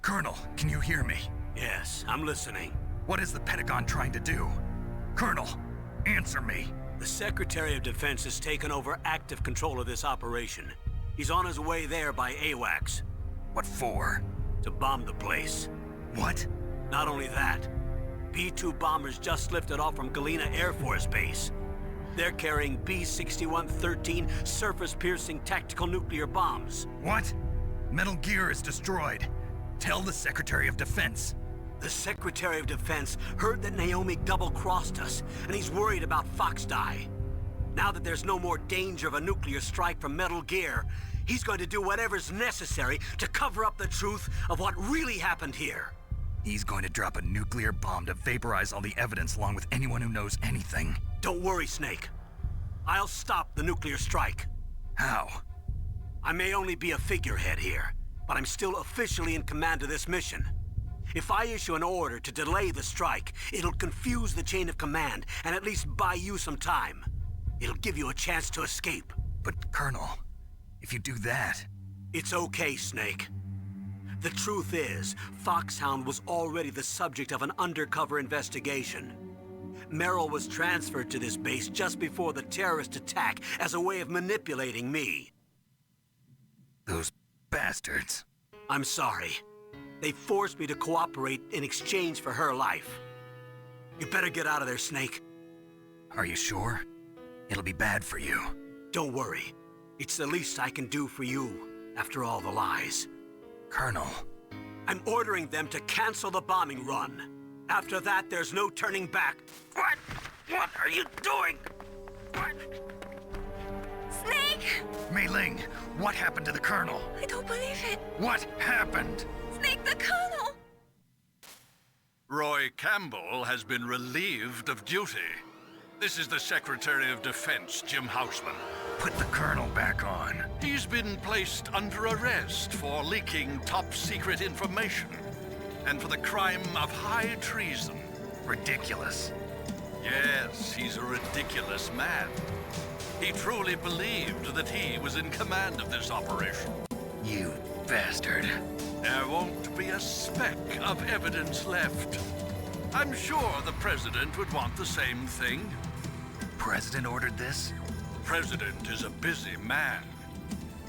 Colonel, can you hear me? Yes, I'm listening. What is the Pentagon trying to do? Colonel, answer me. The Secretary of Defense has taken over active control of this operation. He's on his way there by AWACS. What for? To bomb the place. What? Not only that, B-2 bombers just lifted off from Galena Air Force Base. They're carrying B-6113 surface-piercing tactical nuclear bombs. What? Metal Gear is destroyed. Tell the Secretary of Defense. The Secretary of Defense heard that Naomi double-crossed us, and he's worried about Fox Die. Now that there's no more danger of a nuclear strike from Metal Gear, He's going to do whatever's necessary to cover up the truth of what really happened here. He's going to drop a nuclear bomb to vaporize all the evidence along with anyone who knows anything. Don't worry, Snake. I'll stop the nuclear strike. How? I may only be a figurehead here, but I'm still officially in command of this mission. If I issue an order to delay the strike, it'll confuse the chain of command and at least buy you some time. It'll give you a chance to escape. But, Colonel, if you do that... It's okay, Snake. The truth is, Foxhound was already the subject of an undercover investigation. Merrill was transferred to this base just before the terrorist attack as a way of manipulating me. Those bastards. I'm sorry. They forced me to cooperate in exchange for her life. You better get out of there, Snake. Are you sure? It'll be bad for you. Don't worry. It's the least I can do for you, after all the lies. Colonel. I'm ordering them to cancel the bombing run. After that, there's no turning back. What? What are you doing? What? Snake! Mei Ling, what happened to the Colonel? I don't believe it. What happened? Snake, the Colonel! Roy Campbell has been relieved of duty. This is the Secretary of Defense, Jim Houseman. Put the Colonel back on. He's been placed under arrest for leaking top-secret information and for the crime of high treason. Ridiculous. Yes, he's a ridiculous man. He truly believed that he was in command of this operation. You bastard. There won't be a speck of evidence left. I'm sure the President would want the same thing. President ordered this? President is a busy man.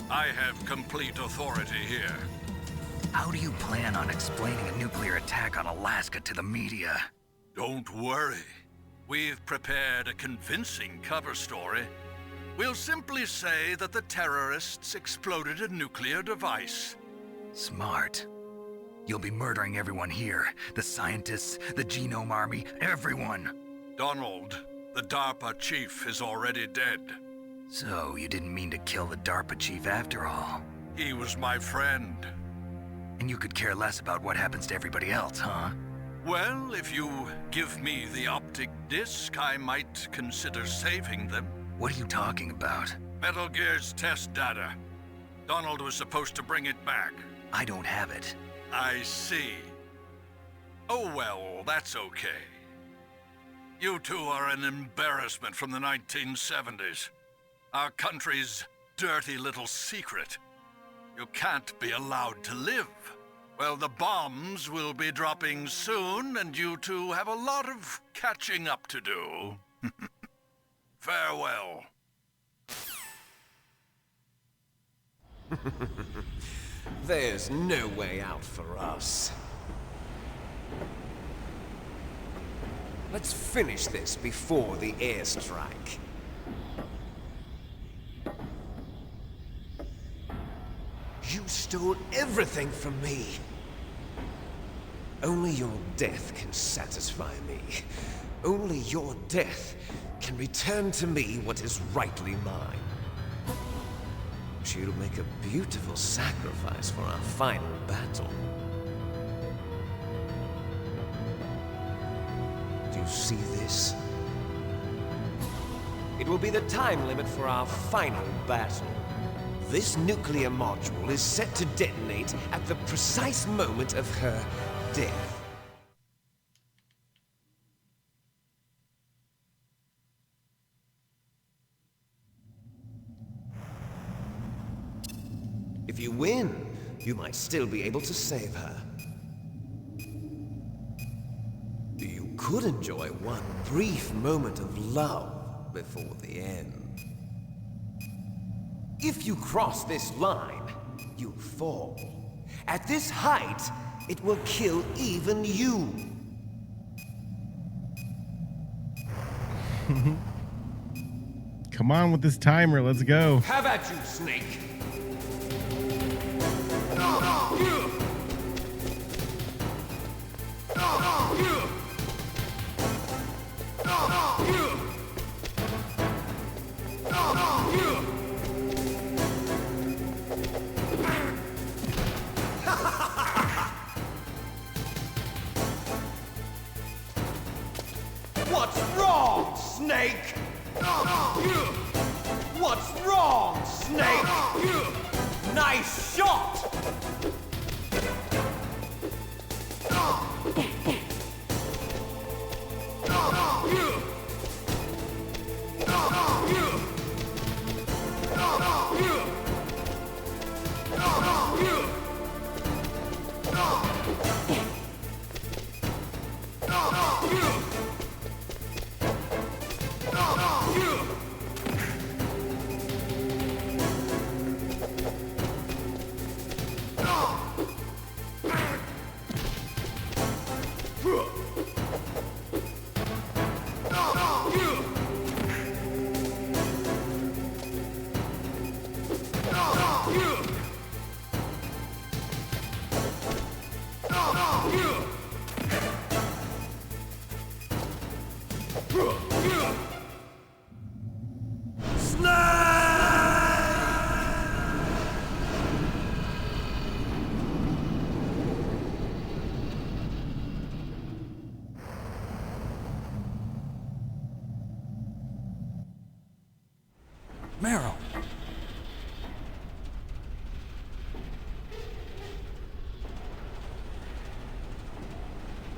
I have complete authority here. How do you plan on explaining a nuclear attack on Alaska to the media? Don't worry. We've prepared a convincing cover story. We'll simply say that the terrorists exploded a nuclear device. Smart. You'll be murdering everyone here. The scientists, the Genome Army, everyone. Donald, the DARPA chief, is already dead. So, you didn't mean to kill the DARPA chief after all? He was my friend. And you could care less about what happens to everybody else, huh? Well, if you give me the optic disc, I might consider saving them. What are you talking about? Metal Gear's test data. Donald was supposed to bring it back. I don't have it. I see. Oh well, that's okay. You two are an embarrassment from the 1970s. Our country's dirty little secret. You can't be allowed to live. Well, the bombs will be dropping soon, and you two have a lot of catching up to do. Farewell. There's no way out for us. Let's finish this before the airstrike. You stole everything from me. Only your death can satisfy me. Only your death can return to me what is rightly mine. She'll make a beautiful sacrifice for our final battle. Do you see this? It will be the time limit for our final battle. This nuclear module is set to detonate at the precise moment of her death. If you win, you might still be able to save her. You could enjoy one brief moment of love before the end. If you cross this line, you fall. At this height, it will kill even you. Come on with this timer, let's go. Have at you, Snake. What's wrong, Snake? What's wrong, Snake? Nice shot! Meryl!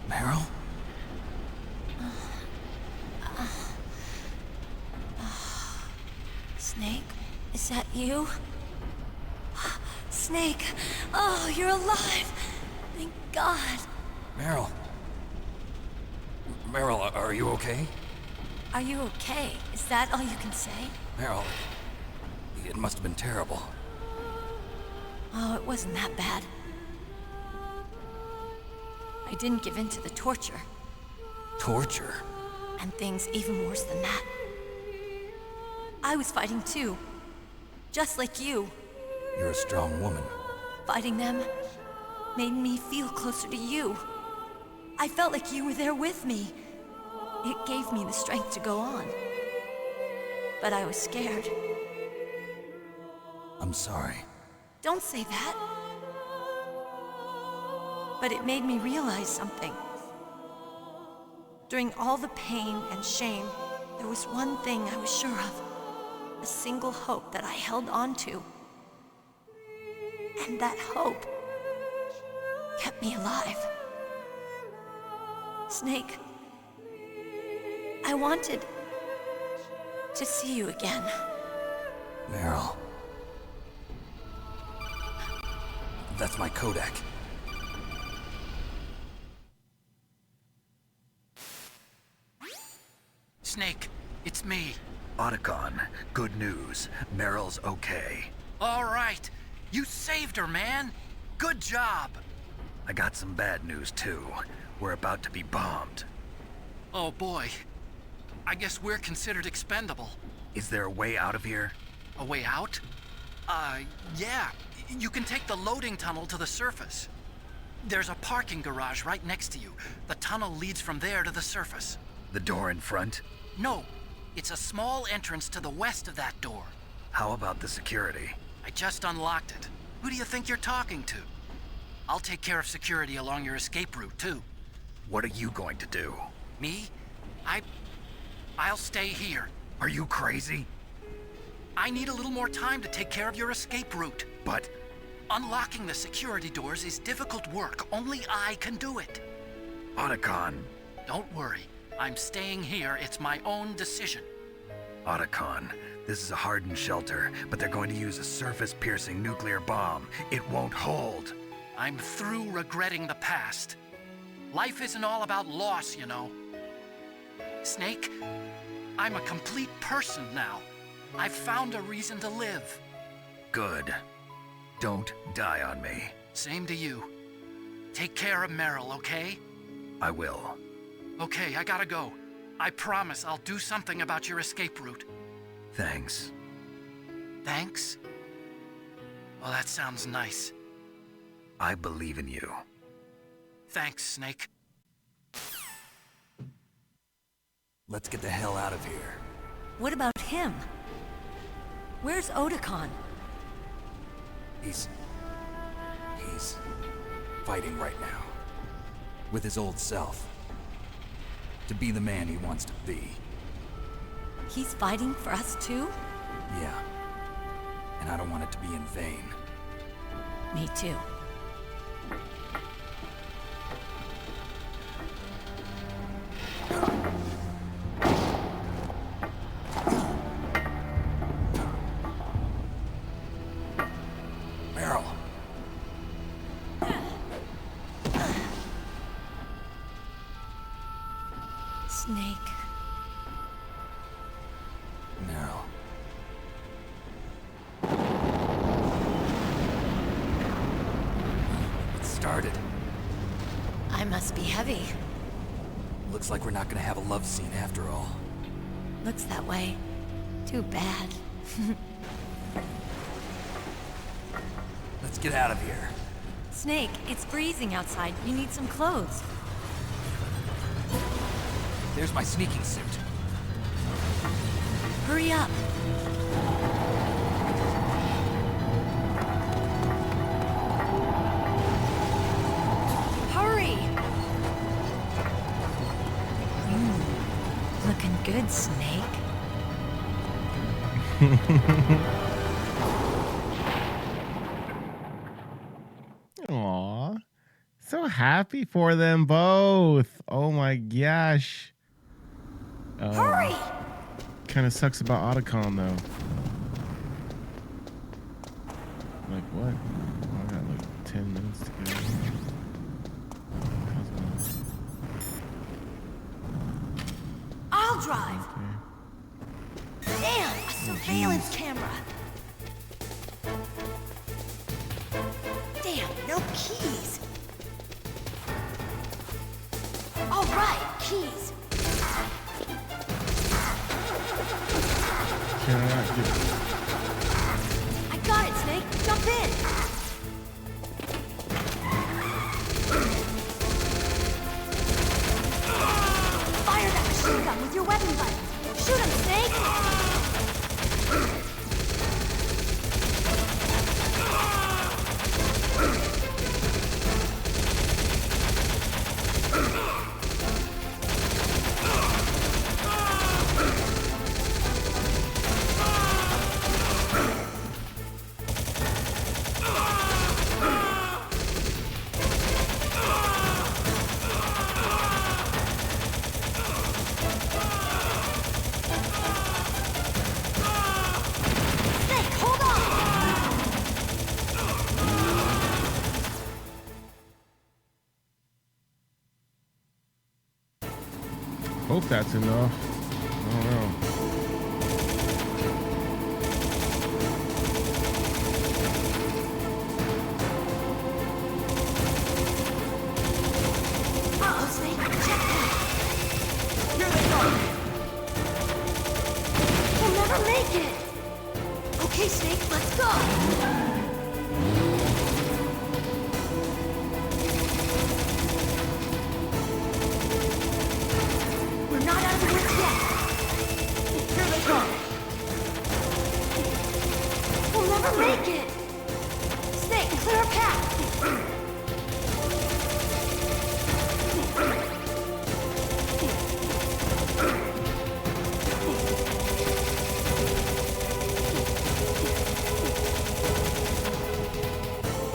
Meryl? Snake? Is that you? Snake! Oh, you're alive! Thank God! Meryl? Meryl, are you okay? Are you okay? Is that all you can say? Meryl, it must have been terrible. Oh, it wasn't that bad. I didn't give in to the torture. Torture? And things even worse than that. I was fighting too. Just like you. You're a strong woman. Fighting them made me feel closer to you. I felt like you were there with me. It gave me the strength to go on. But I was scared. I'm sorry. Don't say that. But it made me realize something. During all the pain and shame, there was one thing I was sure of. A single hope that I held on to. And that hope kept me alive. Snake, I wanted to see you again. Meryl. That's my Kodak. Snake, it's me. Otacon, good news. Meryl's okay. All right. You saved her, man. Good job. I got some bad news, too. We're about to be bombed. Oh, boy. I guess we're considered expendable. Is there a way out of here? A way out? Yeah. You can take the loading tunnel to the surface. There's a parking garage right next to you. The tunnel leads from there to the surface. The door in front? No. It's a small entrance to the west of that door. How about the security? I just unlocked it. Who do you think you're talking to? I'll take care of security along your escape route, too. What are you going to do? Me? I'll stay here. Are you crazy? I need a little more time to take care of your escape route. But... Unlocking the security doors is difficult work. Only I can do it. Otacon. Don't worry. I'm staying here. It's my own decision. Otacon, this is a hardened shelter, but they're going to use a surface-piercing nuclear bomb. It won't hold. I'm through regretting the past. Life isn't all about loss, you know. Snake, I'm a complete person now. I've found a reason to live. Good. Don't die on me. Same to you. Take care of Meryl, okay? I will. Okay, I gotta go. I promise I'll do something about your escape route. Thanks. Thanks? Oh, that sounds nice. I believe in you. Thanks, Snake. Let's get the hell out of here. What about him? Where's Otacon? He's fighting right now. With his old self. To be the man he wants to be. He's fighting for us too? Yeah. And I don't want it to be in vain. Me too. Meryl. Snake. Meryl. It started. I must be heavy. Looks like we're not gonna have a love scene after all. Looks that way. Too bad. Let's get out of here. Snake, it's freezing outside. You need some clothes. There's my sneaking suit. Hurry up. Hurry! Looking good, Snake. Aw. So happy for them both. Oh my gosh. Hurry! Kind of sucks about Otacon though. Like what? Oh, I got like 10 minutes to go. I'll drive. Damn, a surveillance camera. Damn, no keys. All right, keys. I got it, Snake. Jump in. Fire that machine gun with your weapon button. Shoot him, Snake. Hope that's enough. I don't know. Uh-oh, Snake. Check that. Here they go. We'll never make it. Okay, Snake, let's go. Not out of the woods yet. Here they come. We'll never make it. Snake, clear a path.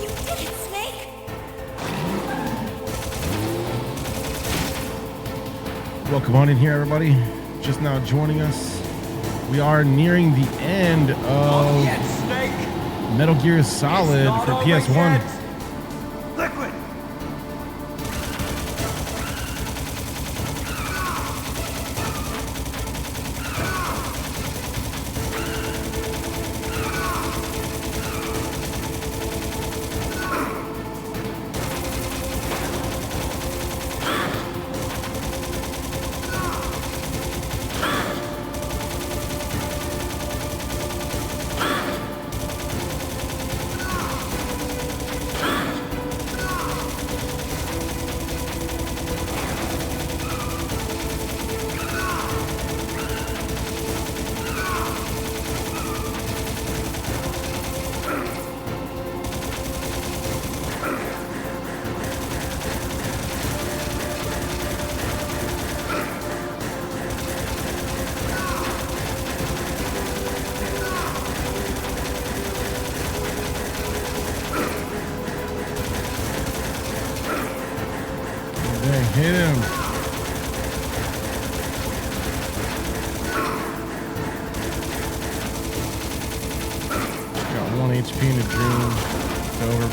You did it, Snake. Welcome on in here, everybody. Just now joining us. We are nearing the end of Metal Gear Solid for PS1. Liquid!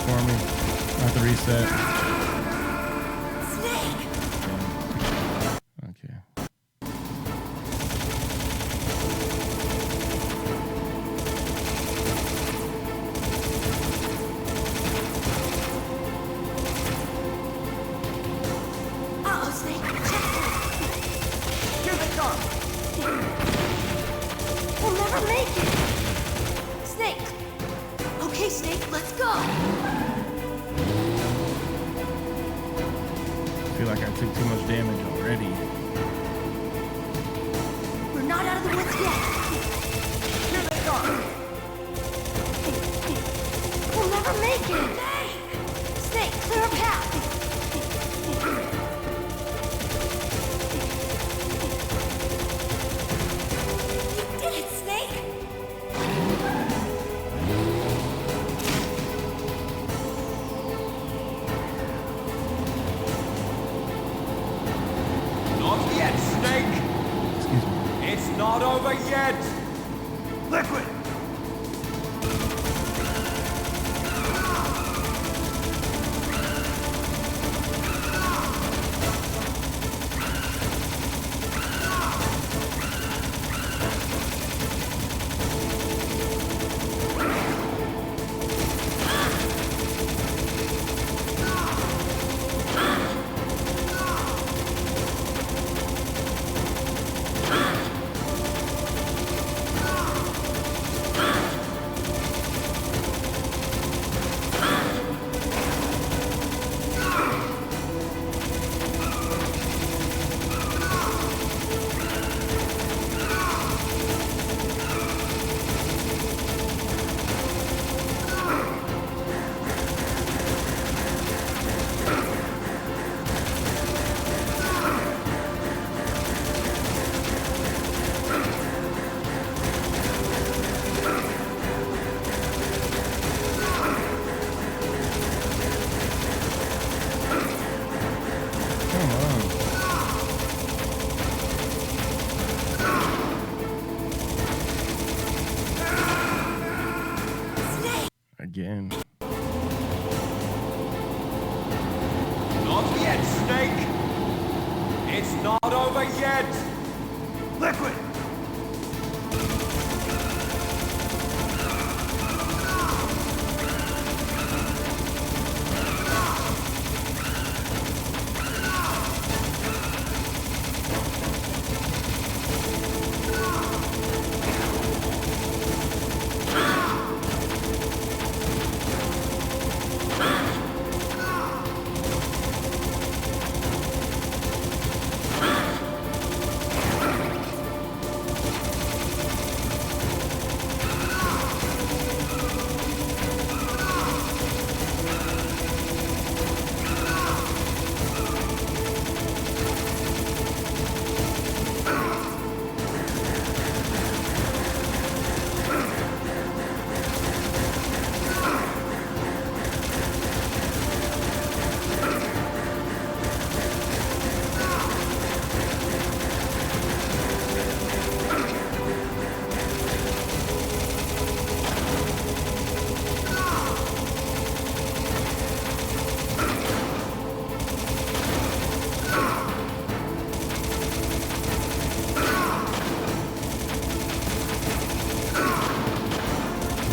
for me. Not the reset. Snake! Okay. Uh-oh, Snake. Here they come! We'll never make it! Snake! Okay, Snake, let's go! I feel like I took too much damage already. We're not out of the woods yet! Here they come! We'll never make it! Snake, clear a path! You did it, Snake! Not yet, Snake! Excuse me. It's not over yet! Liquid! Come on. Again. Not yet, Snake! It's not over yet! Liquid!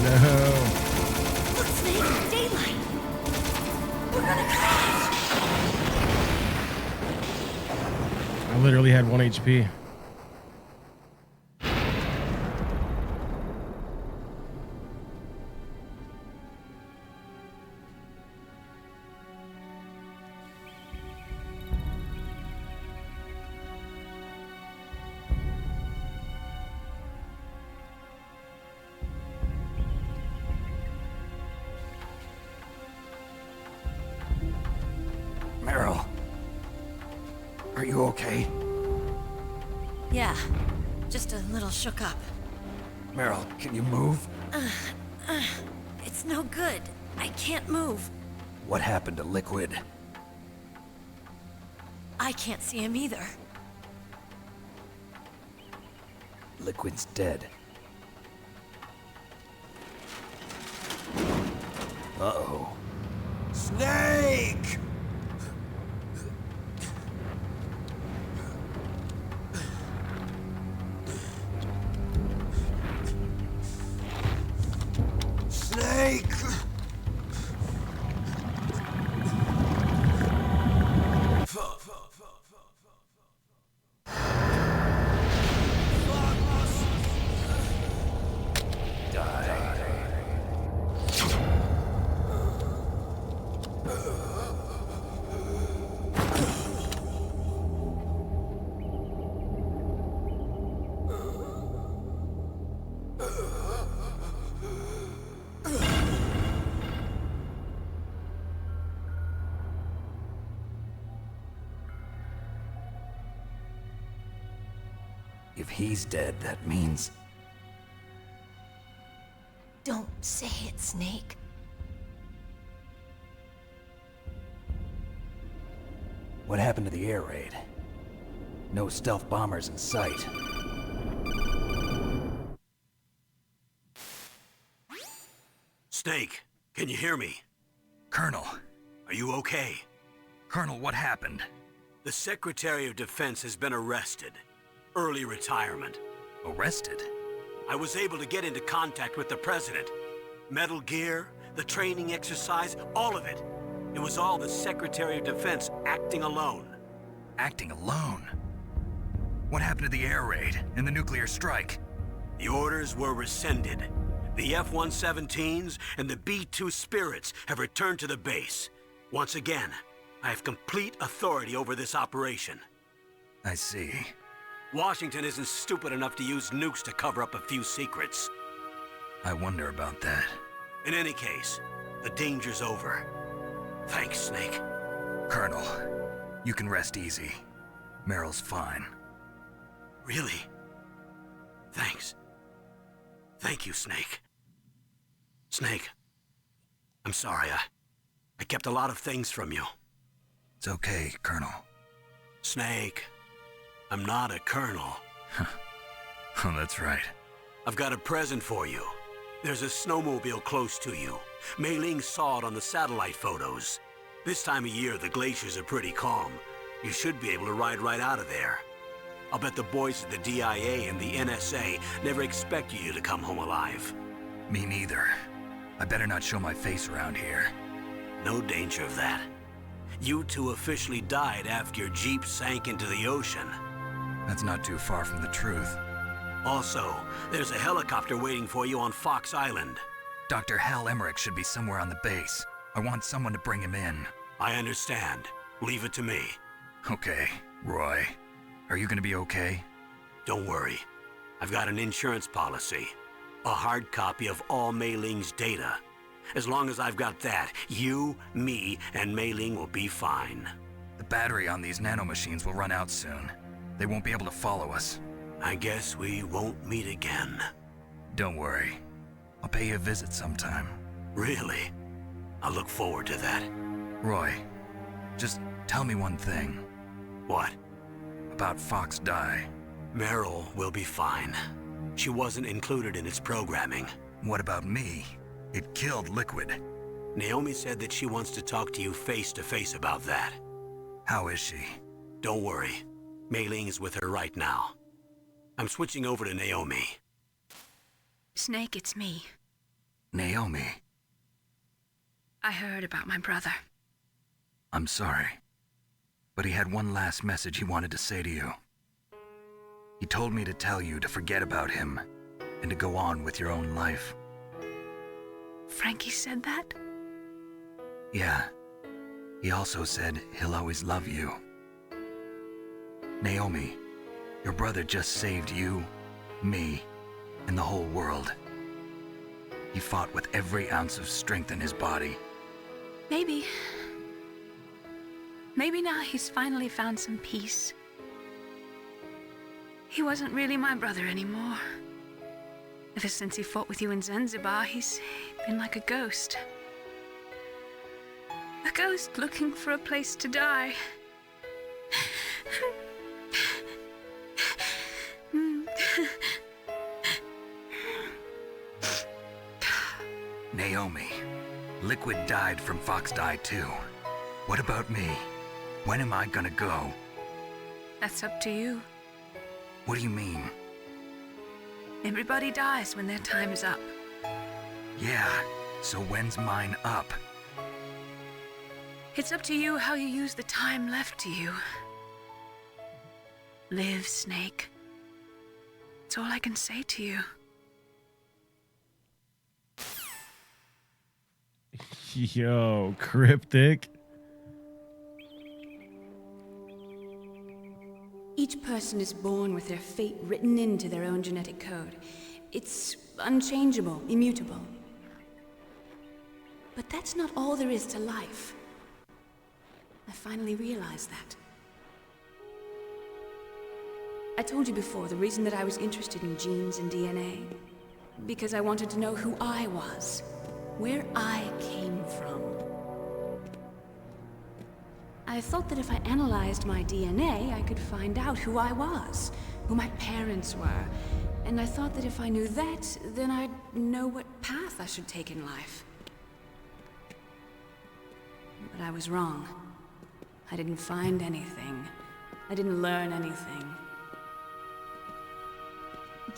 No. Look, Snake, daylight! We're gonna crash! I literally had 1 HP. Meryl. Are you okay? Yeah, just a little shook up. Meryl, can you move? It's no good. I can't move. What happened to Liquid? I can't see him either. Liquid's dead. Uh-oh. If he's dead, that means... Don't say it, Snake. What happened to the air raid? No stealth bombers in sight. Snake, can you hear me? Colonel. Are you okay? Colonel, what happened? The Secretary of Defense has been arrested. Early retirement. Arrested? I was able to get into contact with the President. Metal Gear, the training exercise, all of it. It was all the Secretary of Defense acting alone. Acting alone? What happened to the air raid and the nuclear strike? The orders were rescinded. The F-117s and the B-2 Spirits have returned to the base. Once again, I have complete authority over this operation. I see. Washington isn't stupid enough to use nukes to cover up a few secrets. I wonder about that. In any case, the danger's over. Thanks, Snake. Colonel, you can rest easy. Meryl's fine. Really? Thanks. Thank you, Snake. Snake, I'm sorry. I kept a lot of things from you. It's okay, Colonel. Snake, I'm not a colonel. Oh, that's right. I've got a present for you. There's a snowmobile close to you. Mei Ling saw it on the satellite photos. This time of year, the glaciers are pretty calm. You should be able to ride right out of there. I'll bet the boys at the DIA and the NSA never expected you to come home alive. Me neither. I better not show my face around here. No danger of that. You two officially died after your Jeep sank into the ocean. That's not too far from the truth. Also, there's a helicopter waiting for you on Fox Island. Dr. Hal Emmerich should be somewhere on the base. I want someone to bring him in. I understand. Leave it to me. Okay, Roy. Are you gonna be okay? Don't worry. I've got an insurance policy. A hard copy of all Mei Ling's data. As long as I've got that, you, me, and Mei Ling will be fine. The battery on these nanomachines will run out soon. They won't be able to follow us. I guess we won't meet again. Don't worry. I'll pay you a visit sometime. Really? I look forward to that. Roy, just tell me one thing. What? About Fox Die. Meryl will be fine. She wasn't included in its programming. What about me? It killed Liquid. Naomi said that she wants to talk to you face to face about that. How is she? Don't worry. Mei Ling is with her right now. I'm switching over to Naomi. Snake, it's me. Naomi. I heard about my brother. I'm sorry. But he had one last message he wanted to say to you. He told me to tell you to forget about him and to go on with your own life. Frankie said that? Yeah. He also said he'll always love you. Naomi, your brother just saved you, me, and the whole world. He fought with every ounce of strength in his body. Maybe. Maybe now he's finally found some peace. He wasn't really my brother anymore. Ever since he fought with you in Zanzibar, he's been like a ghost. A ghost looking for a place to die. Naomi, Liquid died from Fox Die too. What about me? When am I gonna go? That's up to you. What do you mean? Everybody dies when their time is up. Yeah, so when's mine up? It's up to you how you use the time left to you. Live, Snake. That's all I can say to you. Yo, cryptic. Each person is born with their fate written into their own genetic code. It's unchangeable, immutable. But that's not all there is to life. I finally realized that. I told you before the reason that I was interested in genes and DNA. Because I wanted to know who I was, where I came from. I thought that if I analyzed my DNA, I could find out who I was, who my parents were, and I thought that if I knew that, then I'd know what path I should take in life. But I was wrong. I didn't find anything. I didn't learn anything.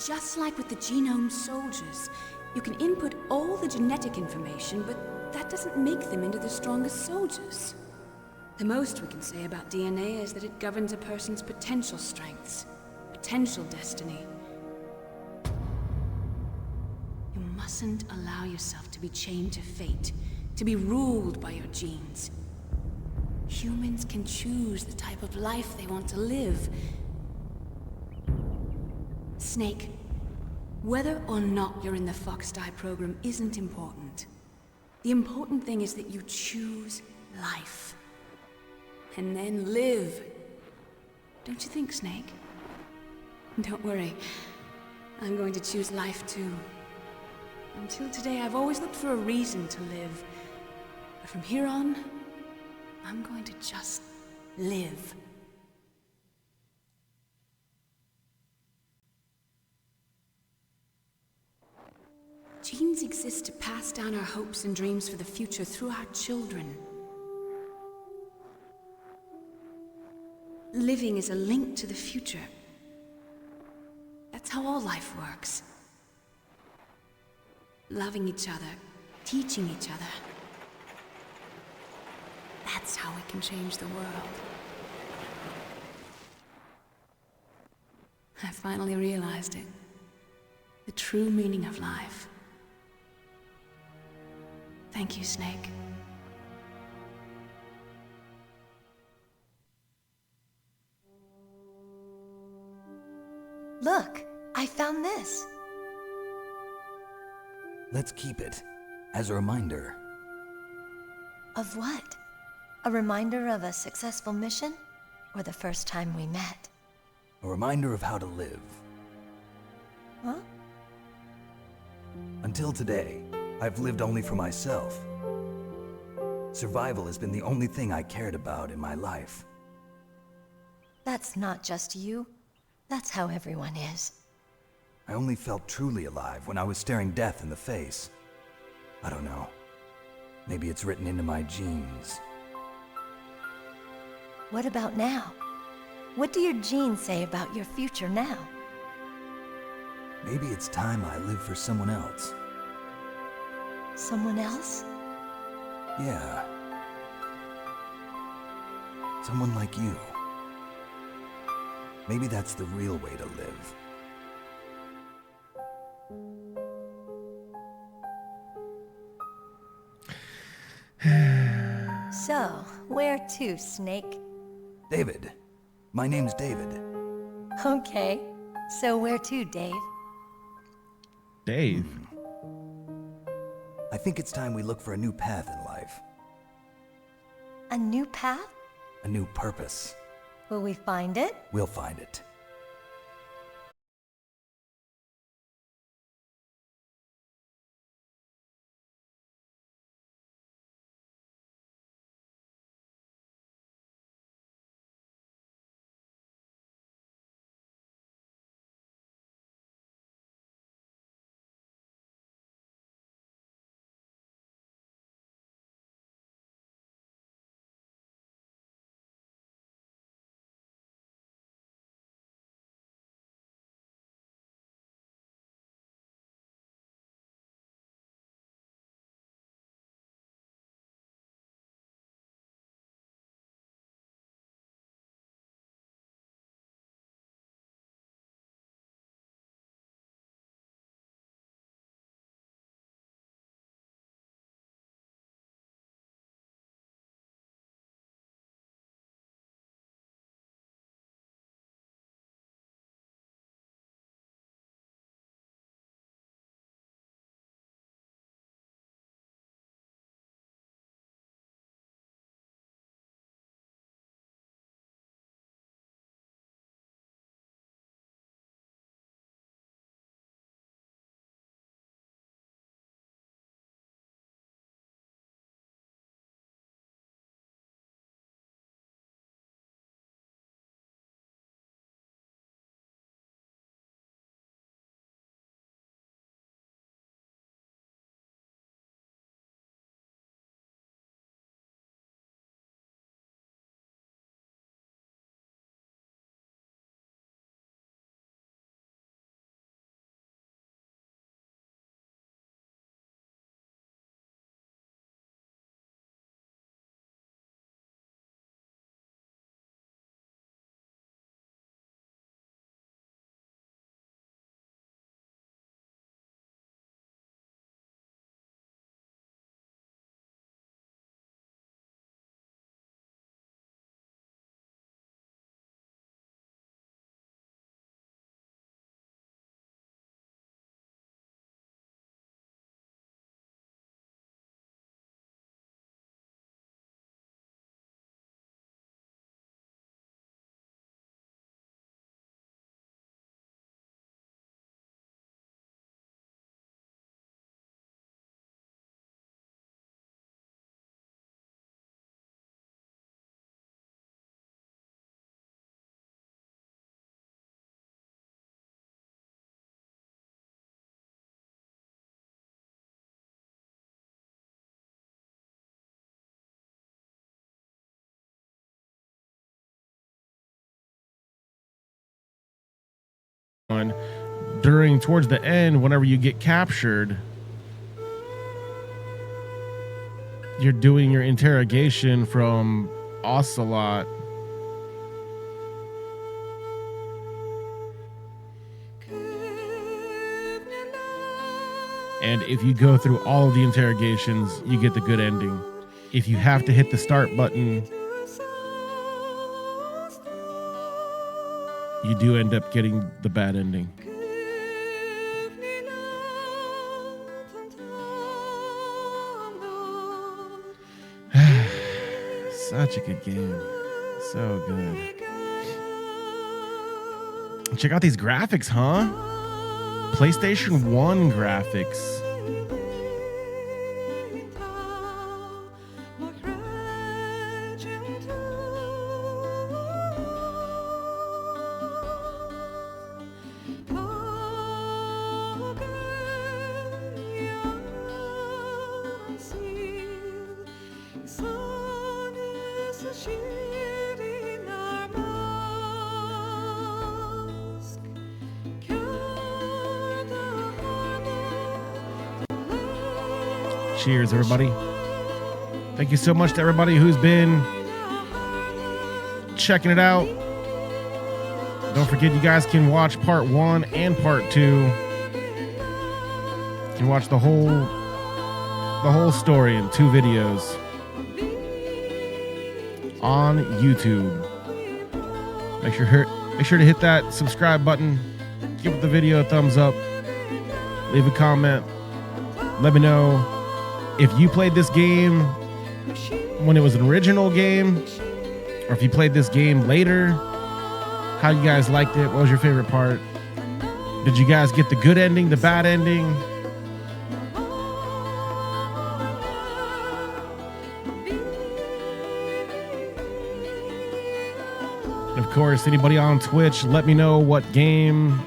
Just like with the genome soldiers, you can input all the genetic information, but that doesn't make them into the strongest soldiers. The most we can say about DNA is that it governs a person's potential strengths, potential destiny. You mustn't allow yourself to be chained to fate, to be ruled by your genes. Humans can choose the type of life they want to live. Snake, whether or not you're in the Fox-Die program isn't important. The important thing is that you choose life. And then live. Don't you think, Snake? Don't worry. I'm going to choose life too. Until today, I've always looked for a reason to live. But from here on, I'm going to just live. Genes exist to pass down our hopes and dreams for the future through our children. Living is a link to the future. That's how all life works. Loving each other, teaching each other. That's how we can change the world. I finally realized it. The true meaning of life. Thank you, Snake. Look, I found this. Let's keep it as a reminder. Of what? A reminder of a successful mission? Or the first time we met? A reminder of how to live. Huh? Until today, I've lived only for myself. Survival has been the only thing I cared about in my life. That's not just you. That's how everyone is. I only felt truly alive when I was staring death in the face. I don't know. Maybe it's written into my genes. What about now? What do your genes say about your future now? Maybe it's time I live for someone else. Someone else? Yeah. Someone like you. Maybe that's the real way to live. So, where to, Snake? David. My name's David. Okay. So where to, Dave? Dave? I think it's time we look for a new path in life. A new path? A new purpose. Will we find it? We'll find it. towards the end, whenever you get captured, you're doing your interrogation from Ocelot. And if you go through all of the interrogations, you get the good ending. If you have to hit the start button, you do end up getting the bad ending. Such a good game. So good. Check out these graphics, huh? PlayStation 1 graphics. Cheers, everybody. Thank you so much to everybody who's been checking it out. Don't forget, you guys can watch part 1 and part 2. You can watch the whole story in 2 videos on YouTube. Make sure to hit that subscribe button. Give the video a thumbs up. Leave a comment. Let me know if you played this game when it was an original game, or if you played this game later, how you guys liked it. What was your favorite part? Did you guys get the good ending, the bad ending? And of course, anybody on Twitch, let me know what game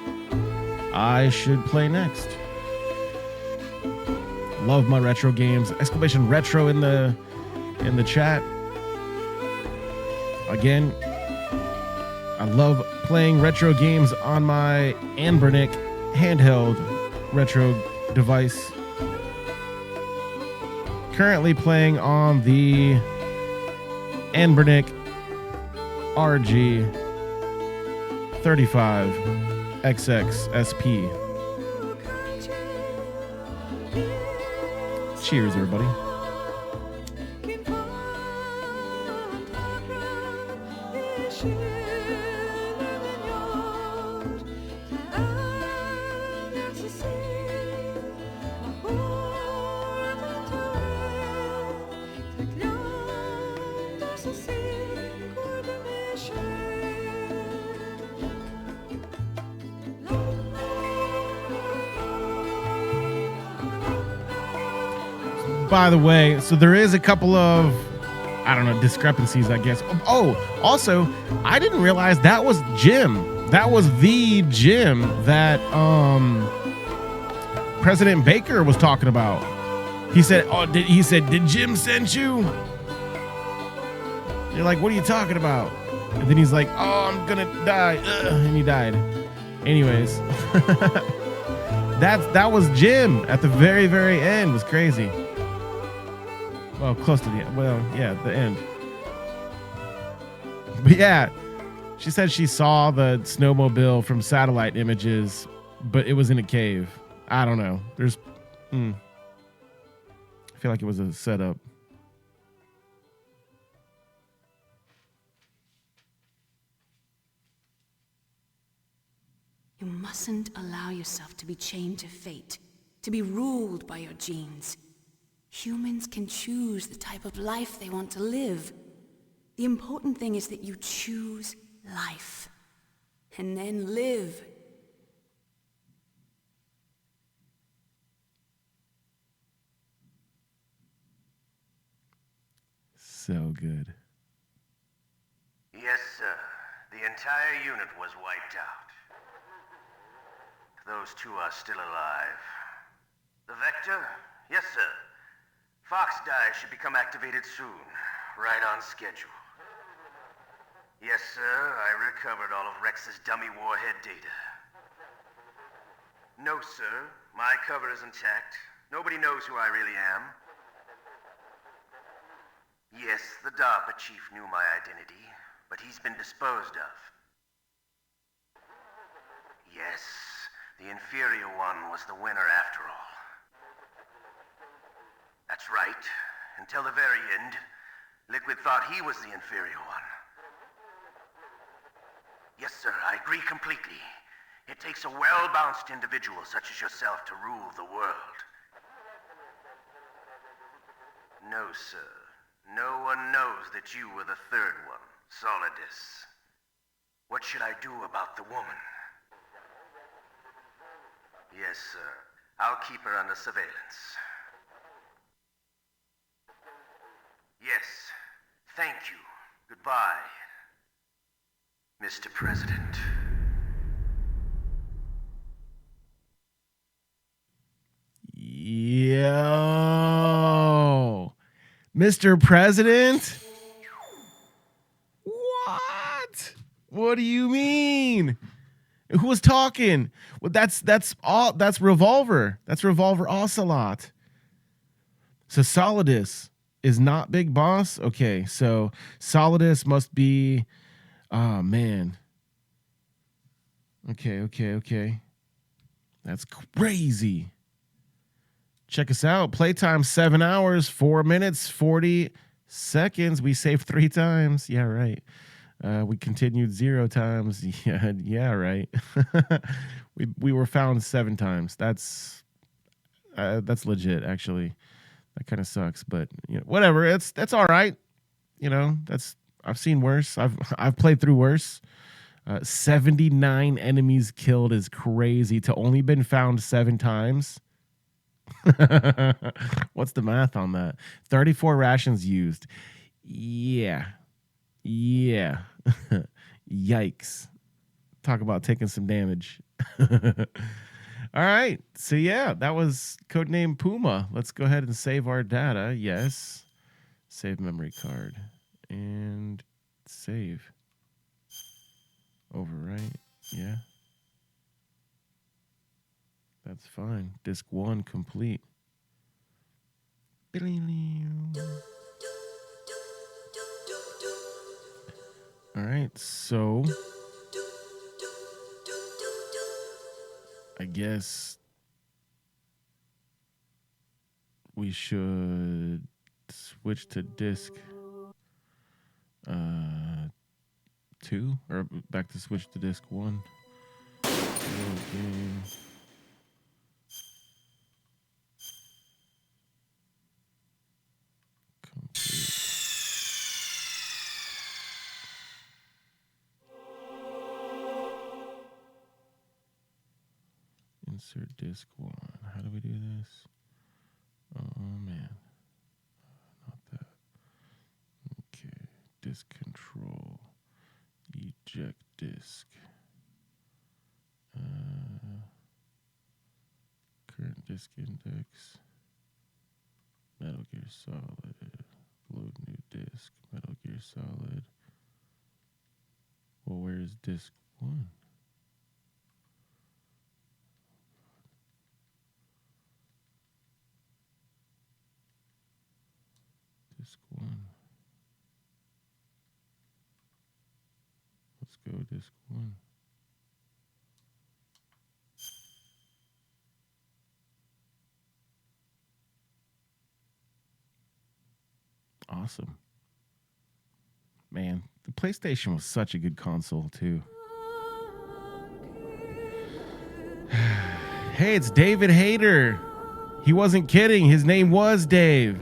I should play next. Love my retro games. Exclamation retro in the chat. Again, I love playing retro games on my Anbernic handheld retro device. Currently playing on the Anbernic RG 35XX SP. Cheers, everybody. By the way, so there is a couple of, I don't know, discrepancies, I guess. Oh, also, I didn't realize that was Jim. That was the Jim that President Baker was talking about. He said, did Jim send you? You're like, what are you talking about? And then he's like, oh, I'm gonna die. And he died. Anyways, that was Jim at the very, very end. It was crazy. Well, close to the end. Well, yeah, the end. But yeah, she said she saw the snowmobile from satellite images, but it was in a cave. I don't know. I feel like it was a setup. You mustn't allow yourself to be chained to fate, to be ruled by your genes. Humans can choose the type of life they want to live. The important thing is that you choose life, and then live. So good. Yes, sir. The entire unit was wiped out. Those 2 are still alive. The Vector? Yes, sir. Fox Die should become activated soon, right on schedule. Yes, sir, I recovered all of Rex's dummy warhead data. No, sir. My cover is intact. Nobody knows who I really am. Yes, the DARPA chief knew my identity, but he's been disposed of. Yes, the inferior one was the winner after all. That's right. Until the very end, Liquid thought he was the inferior one. Yes, sir, I agree completely. It takes a well-balanced individual such as yourself to rule the world. No, sir. No one knows that you were the third one, Solidus. What should I do about the woman? Yes, sir. I'll keep her under surveillance. Yes. Thank you. Goodbye, Mr. President. Yo, Mr. President? What? What do you mean? Who was talking? Well, that's Revolver. That's Revolver Ocelot. So Solidus is not Big Boss? Okay, so Solidus must be... Oh, man. Okay. That's crazy. Check us out. Playtime 7 hours, 4 minutes, 40 seconds. We saved 3 times. Yeah, right. We continued 0 times. Yeah, right. we were found 7 times. That's legit, actually. That kind of sucks, but you know, whatever. That's all right. You know, I've seen worse. I've played through worse. 79 enemies killed is crazy. To only been found 7 times. What's the math on that? 34 rations used. Yeah. Yikes. Talk about taking some damage. All right. So yeah, that was Codename Puma. Let's go ahead and save our data. Yes. Save memory card. And save. Overwrite. Yeah. That's fine. Disc 1 complete. All right, so I guess we should switch to disc 2 or back to switch to disc 1. Okay. Insert disc 1. How do we do this? Oh man. Not that. Okay. Disk control. Eject disk. Current disk index. Metal Gear Solid. Load new disk. Metal Gear Solid. Well, where's disk 1? Disc 1. Let's go disc 1. Awesome. Man, the PlayStation was such a good console too. Hey, it's David Hayter. He wasn't kidding. His name was Dave.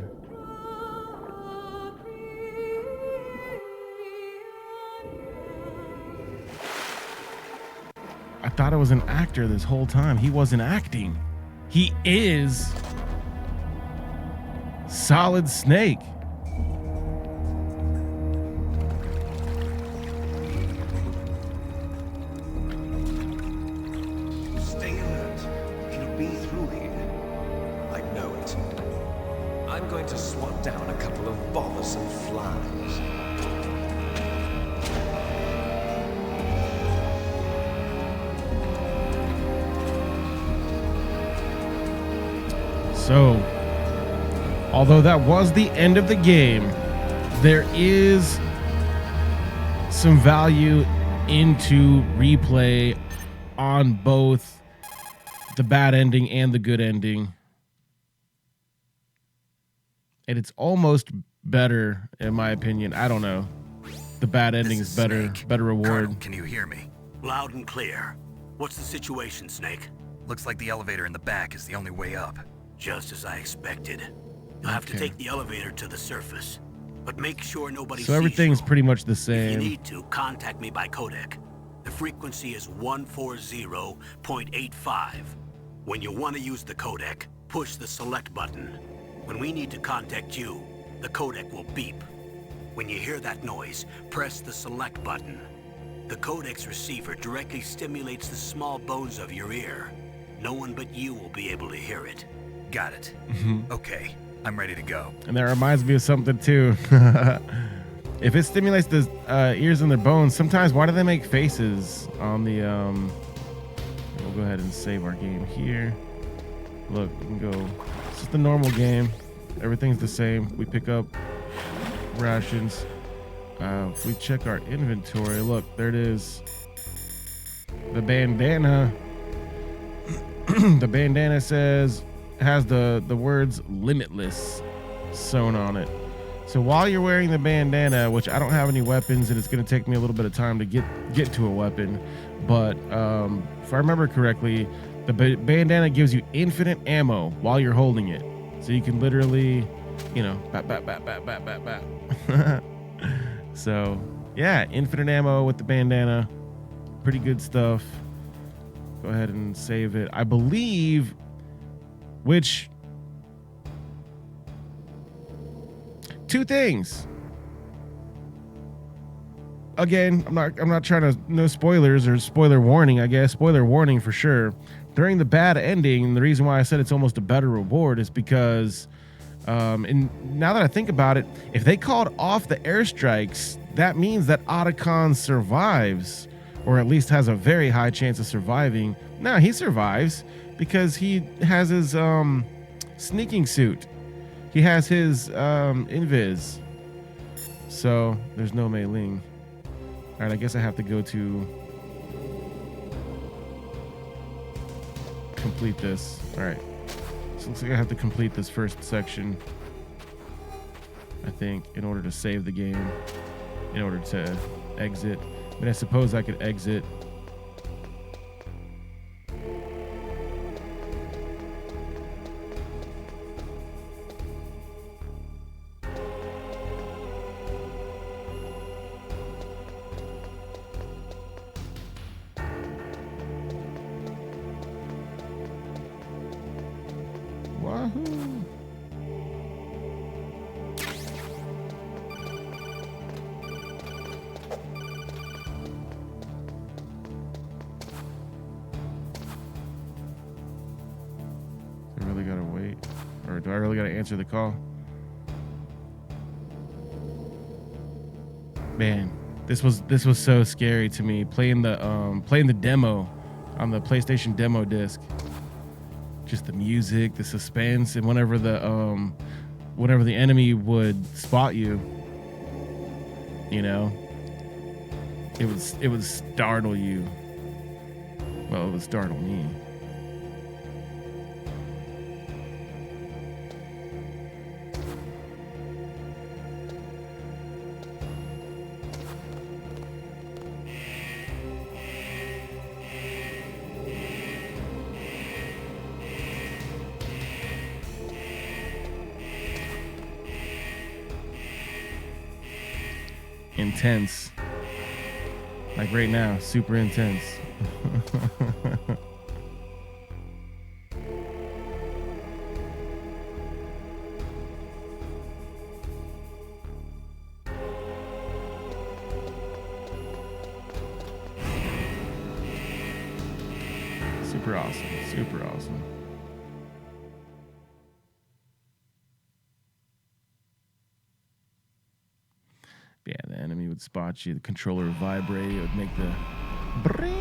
I thought I was an actor this whole time. He wasn't acting. He is Solid Snake. Stay alert. He'll be through here. I know it. I'm going to swat down a couple of bothersome flies. So, although that was the end of the game, there is some value into replay on both the bad ending and the good ending. And it's almost better, in my opinion. I don't know. The bad ending is better, better reward. Colonel, can you hear me? Loud and clear. What's the situation, Snake? Looks like the elevator in the back is the only way up. Just as I expected. You'll have to take the elevator to the surface, but make sure nobody So everything's pretty much the If you same. need to, contact me by codec. The frequency is 140.85. When you want to use the codec, push the select button. When we need to contact you, the codec will beep. When you hear that noise, press the select button. The codec's receiver directly stimulates the small bones of your ear. No one but you will be able to hear it. Got it. Okay, I'm ready to go. And that reminds me of something too. If it stimulates the ears and their bones, sometimes why do they make faces on the we'll go ahead and save our game here. Look, we can go. It's just a normal game. Everything's the same. We pick up rations. If we check our inventory, look, there it is. The bandana. The bandana has the words limitless sewn on it. So while you're wearing the bandana, which I don't have any weapons and it's going to take me a little bit of time to get to a weapon, but if I remember correctly, the bandana gives you infinite ammo while you're holding it. So you can literally, you know, bat. So yeah, infinite ammo with the bandana. Pretty good stuff. Go ahead and save it. I believe, which, two things. Again, I'm not trying to, no spoilers or spoiler warning, I guess. Spoiler warning for sure. During the bad ending, the reason why I said it's almost a better reward is because and now that I think about it, if they called off the airstrikes, that means that Otacon survives, or at least has a very high chance of surviving. No, he survives because he has his sneaking suit. He has his invis. So there's no Mei Ling. All right, I guess I have to go to complete this. All right. So it looks like I have to complete this first section, I think, in order to save the game, in order to exit. I mean, I suppose I could exit. Wahoo! I really gotta wait, or do I really gotta answer the call? Man, this was so scary to me playing the demo on the PlayStation demo disc. Just the music, the suspense, and whenever the enemy would spot you, you know, it would startle you. Well, it would startle me. Intense. Like right now, super intense. Super awesome. Super awesome. Yeah, the enemy would spot you, the controller would vibrate, it would make the bring.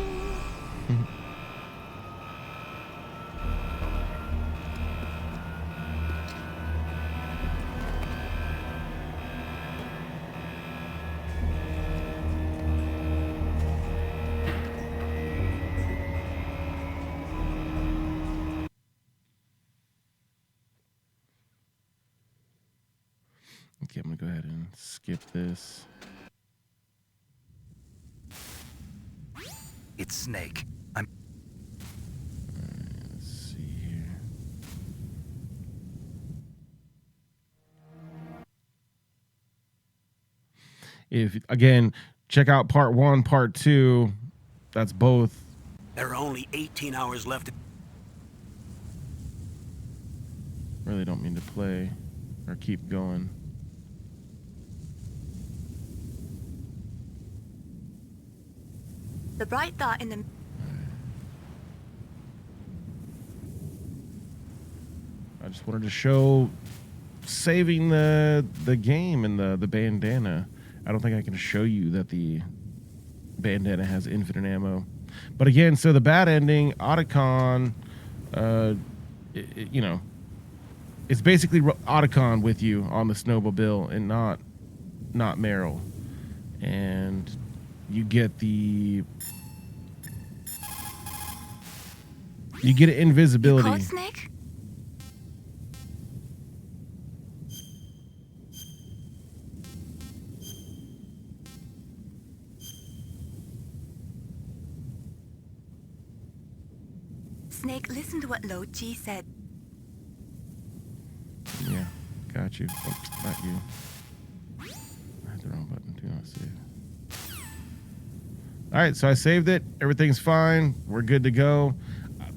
Okay, I'm gonna go ahead and skip this. It's Snake. Let's see here. If again, check out part 1, part 2. That's both. There are only 18 hours left. Really don't mean to play or keep going. The bright thought in the... I just wanted to show saving the game and the bandana. I don't think I can show you that the bandana has infinite ammo. But again, so the bad ending, Otacon, you know, it's basically Otacon with you on the snowmobile and not Meryl. And you get invisibility. You called Snake? Snake, listen to what Lo Chi said. Yeah, got you. Oops, not you. I hit the wrong button. Do not save. All right, so I saved it. Everything's fine. We're good to go.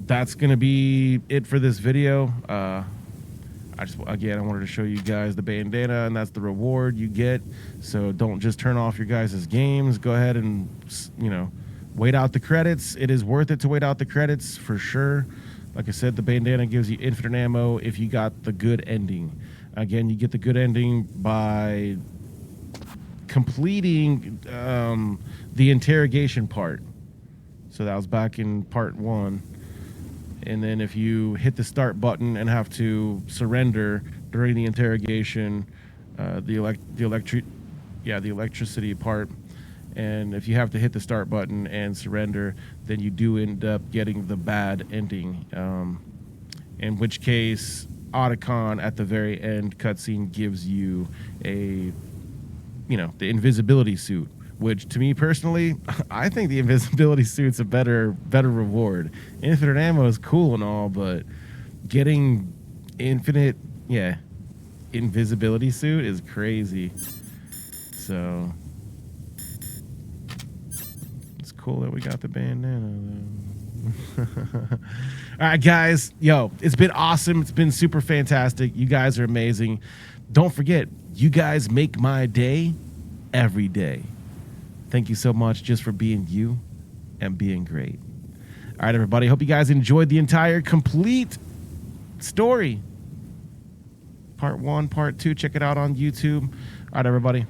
That's gonna be it for this video. I wanted to show you guys the bandana, and that's the reward you get. So don't just turn off your guys' games. Go ahead and, you know, wait out the credits. It is worth it to wait out the credits for sure. Like I said, the bandana gives you infinite ammo if you got the good ending. Again, you get the good ending by completing the interrogation part. So that was back in part 1. And then if you hit the start button and have to surrender during the interrogation, the electricity part, and if you have to hit the start button and surrender, then you do end up getting the bad ending. In which case, Otacon at the very end cutscene gives you the invisibility suit, which to me personally, I think the invisibility suit's a better reward. Infinite ammo is cool and all, but getting invisibility suit is crazy. So it's cool that we got the bandana though. All right, guys. Yo, it's been awesome. It's been super fantastic. You guys are amazing. Don't forget, you guys make my day every day. Thank you so much just for being you and being great. All right, everybody. Hope you guys enjoyed the entire complete story. Part 1, part 2. Check it out on YouTube. All right, everybody.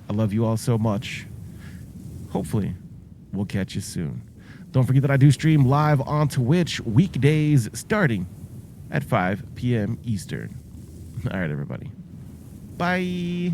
I love you all so much. Hopefully, we'll catch you soon. Don't forget that I do stream live on Twitch weekdays starting at 5 p.m. Eastern. All right, everybody. Bye.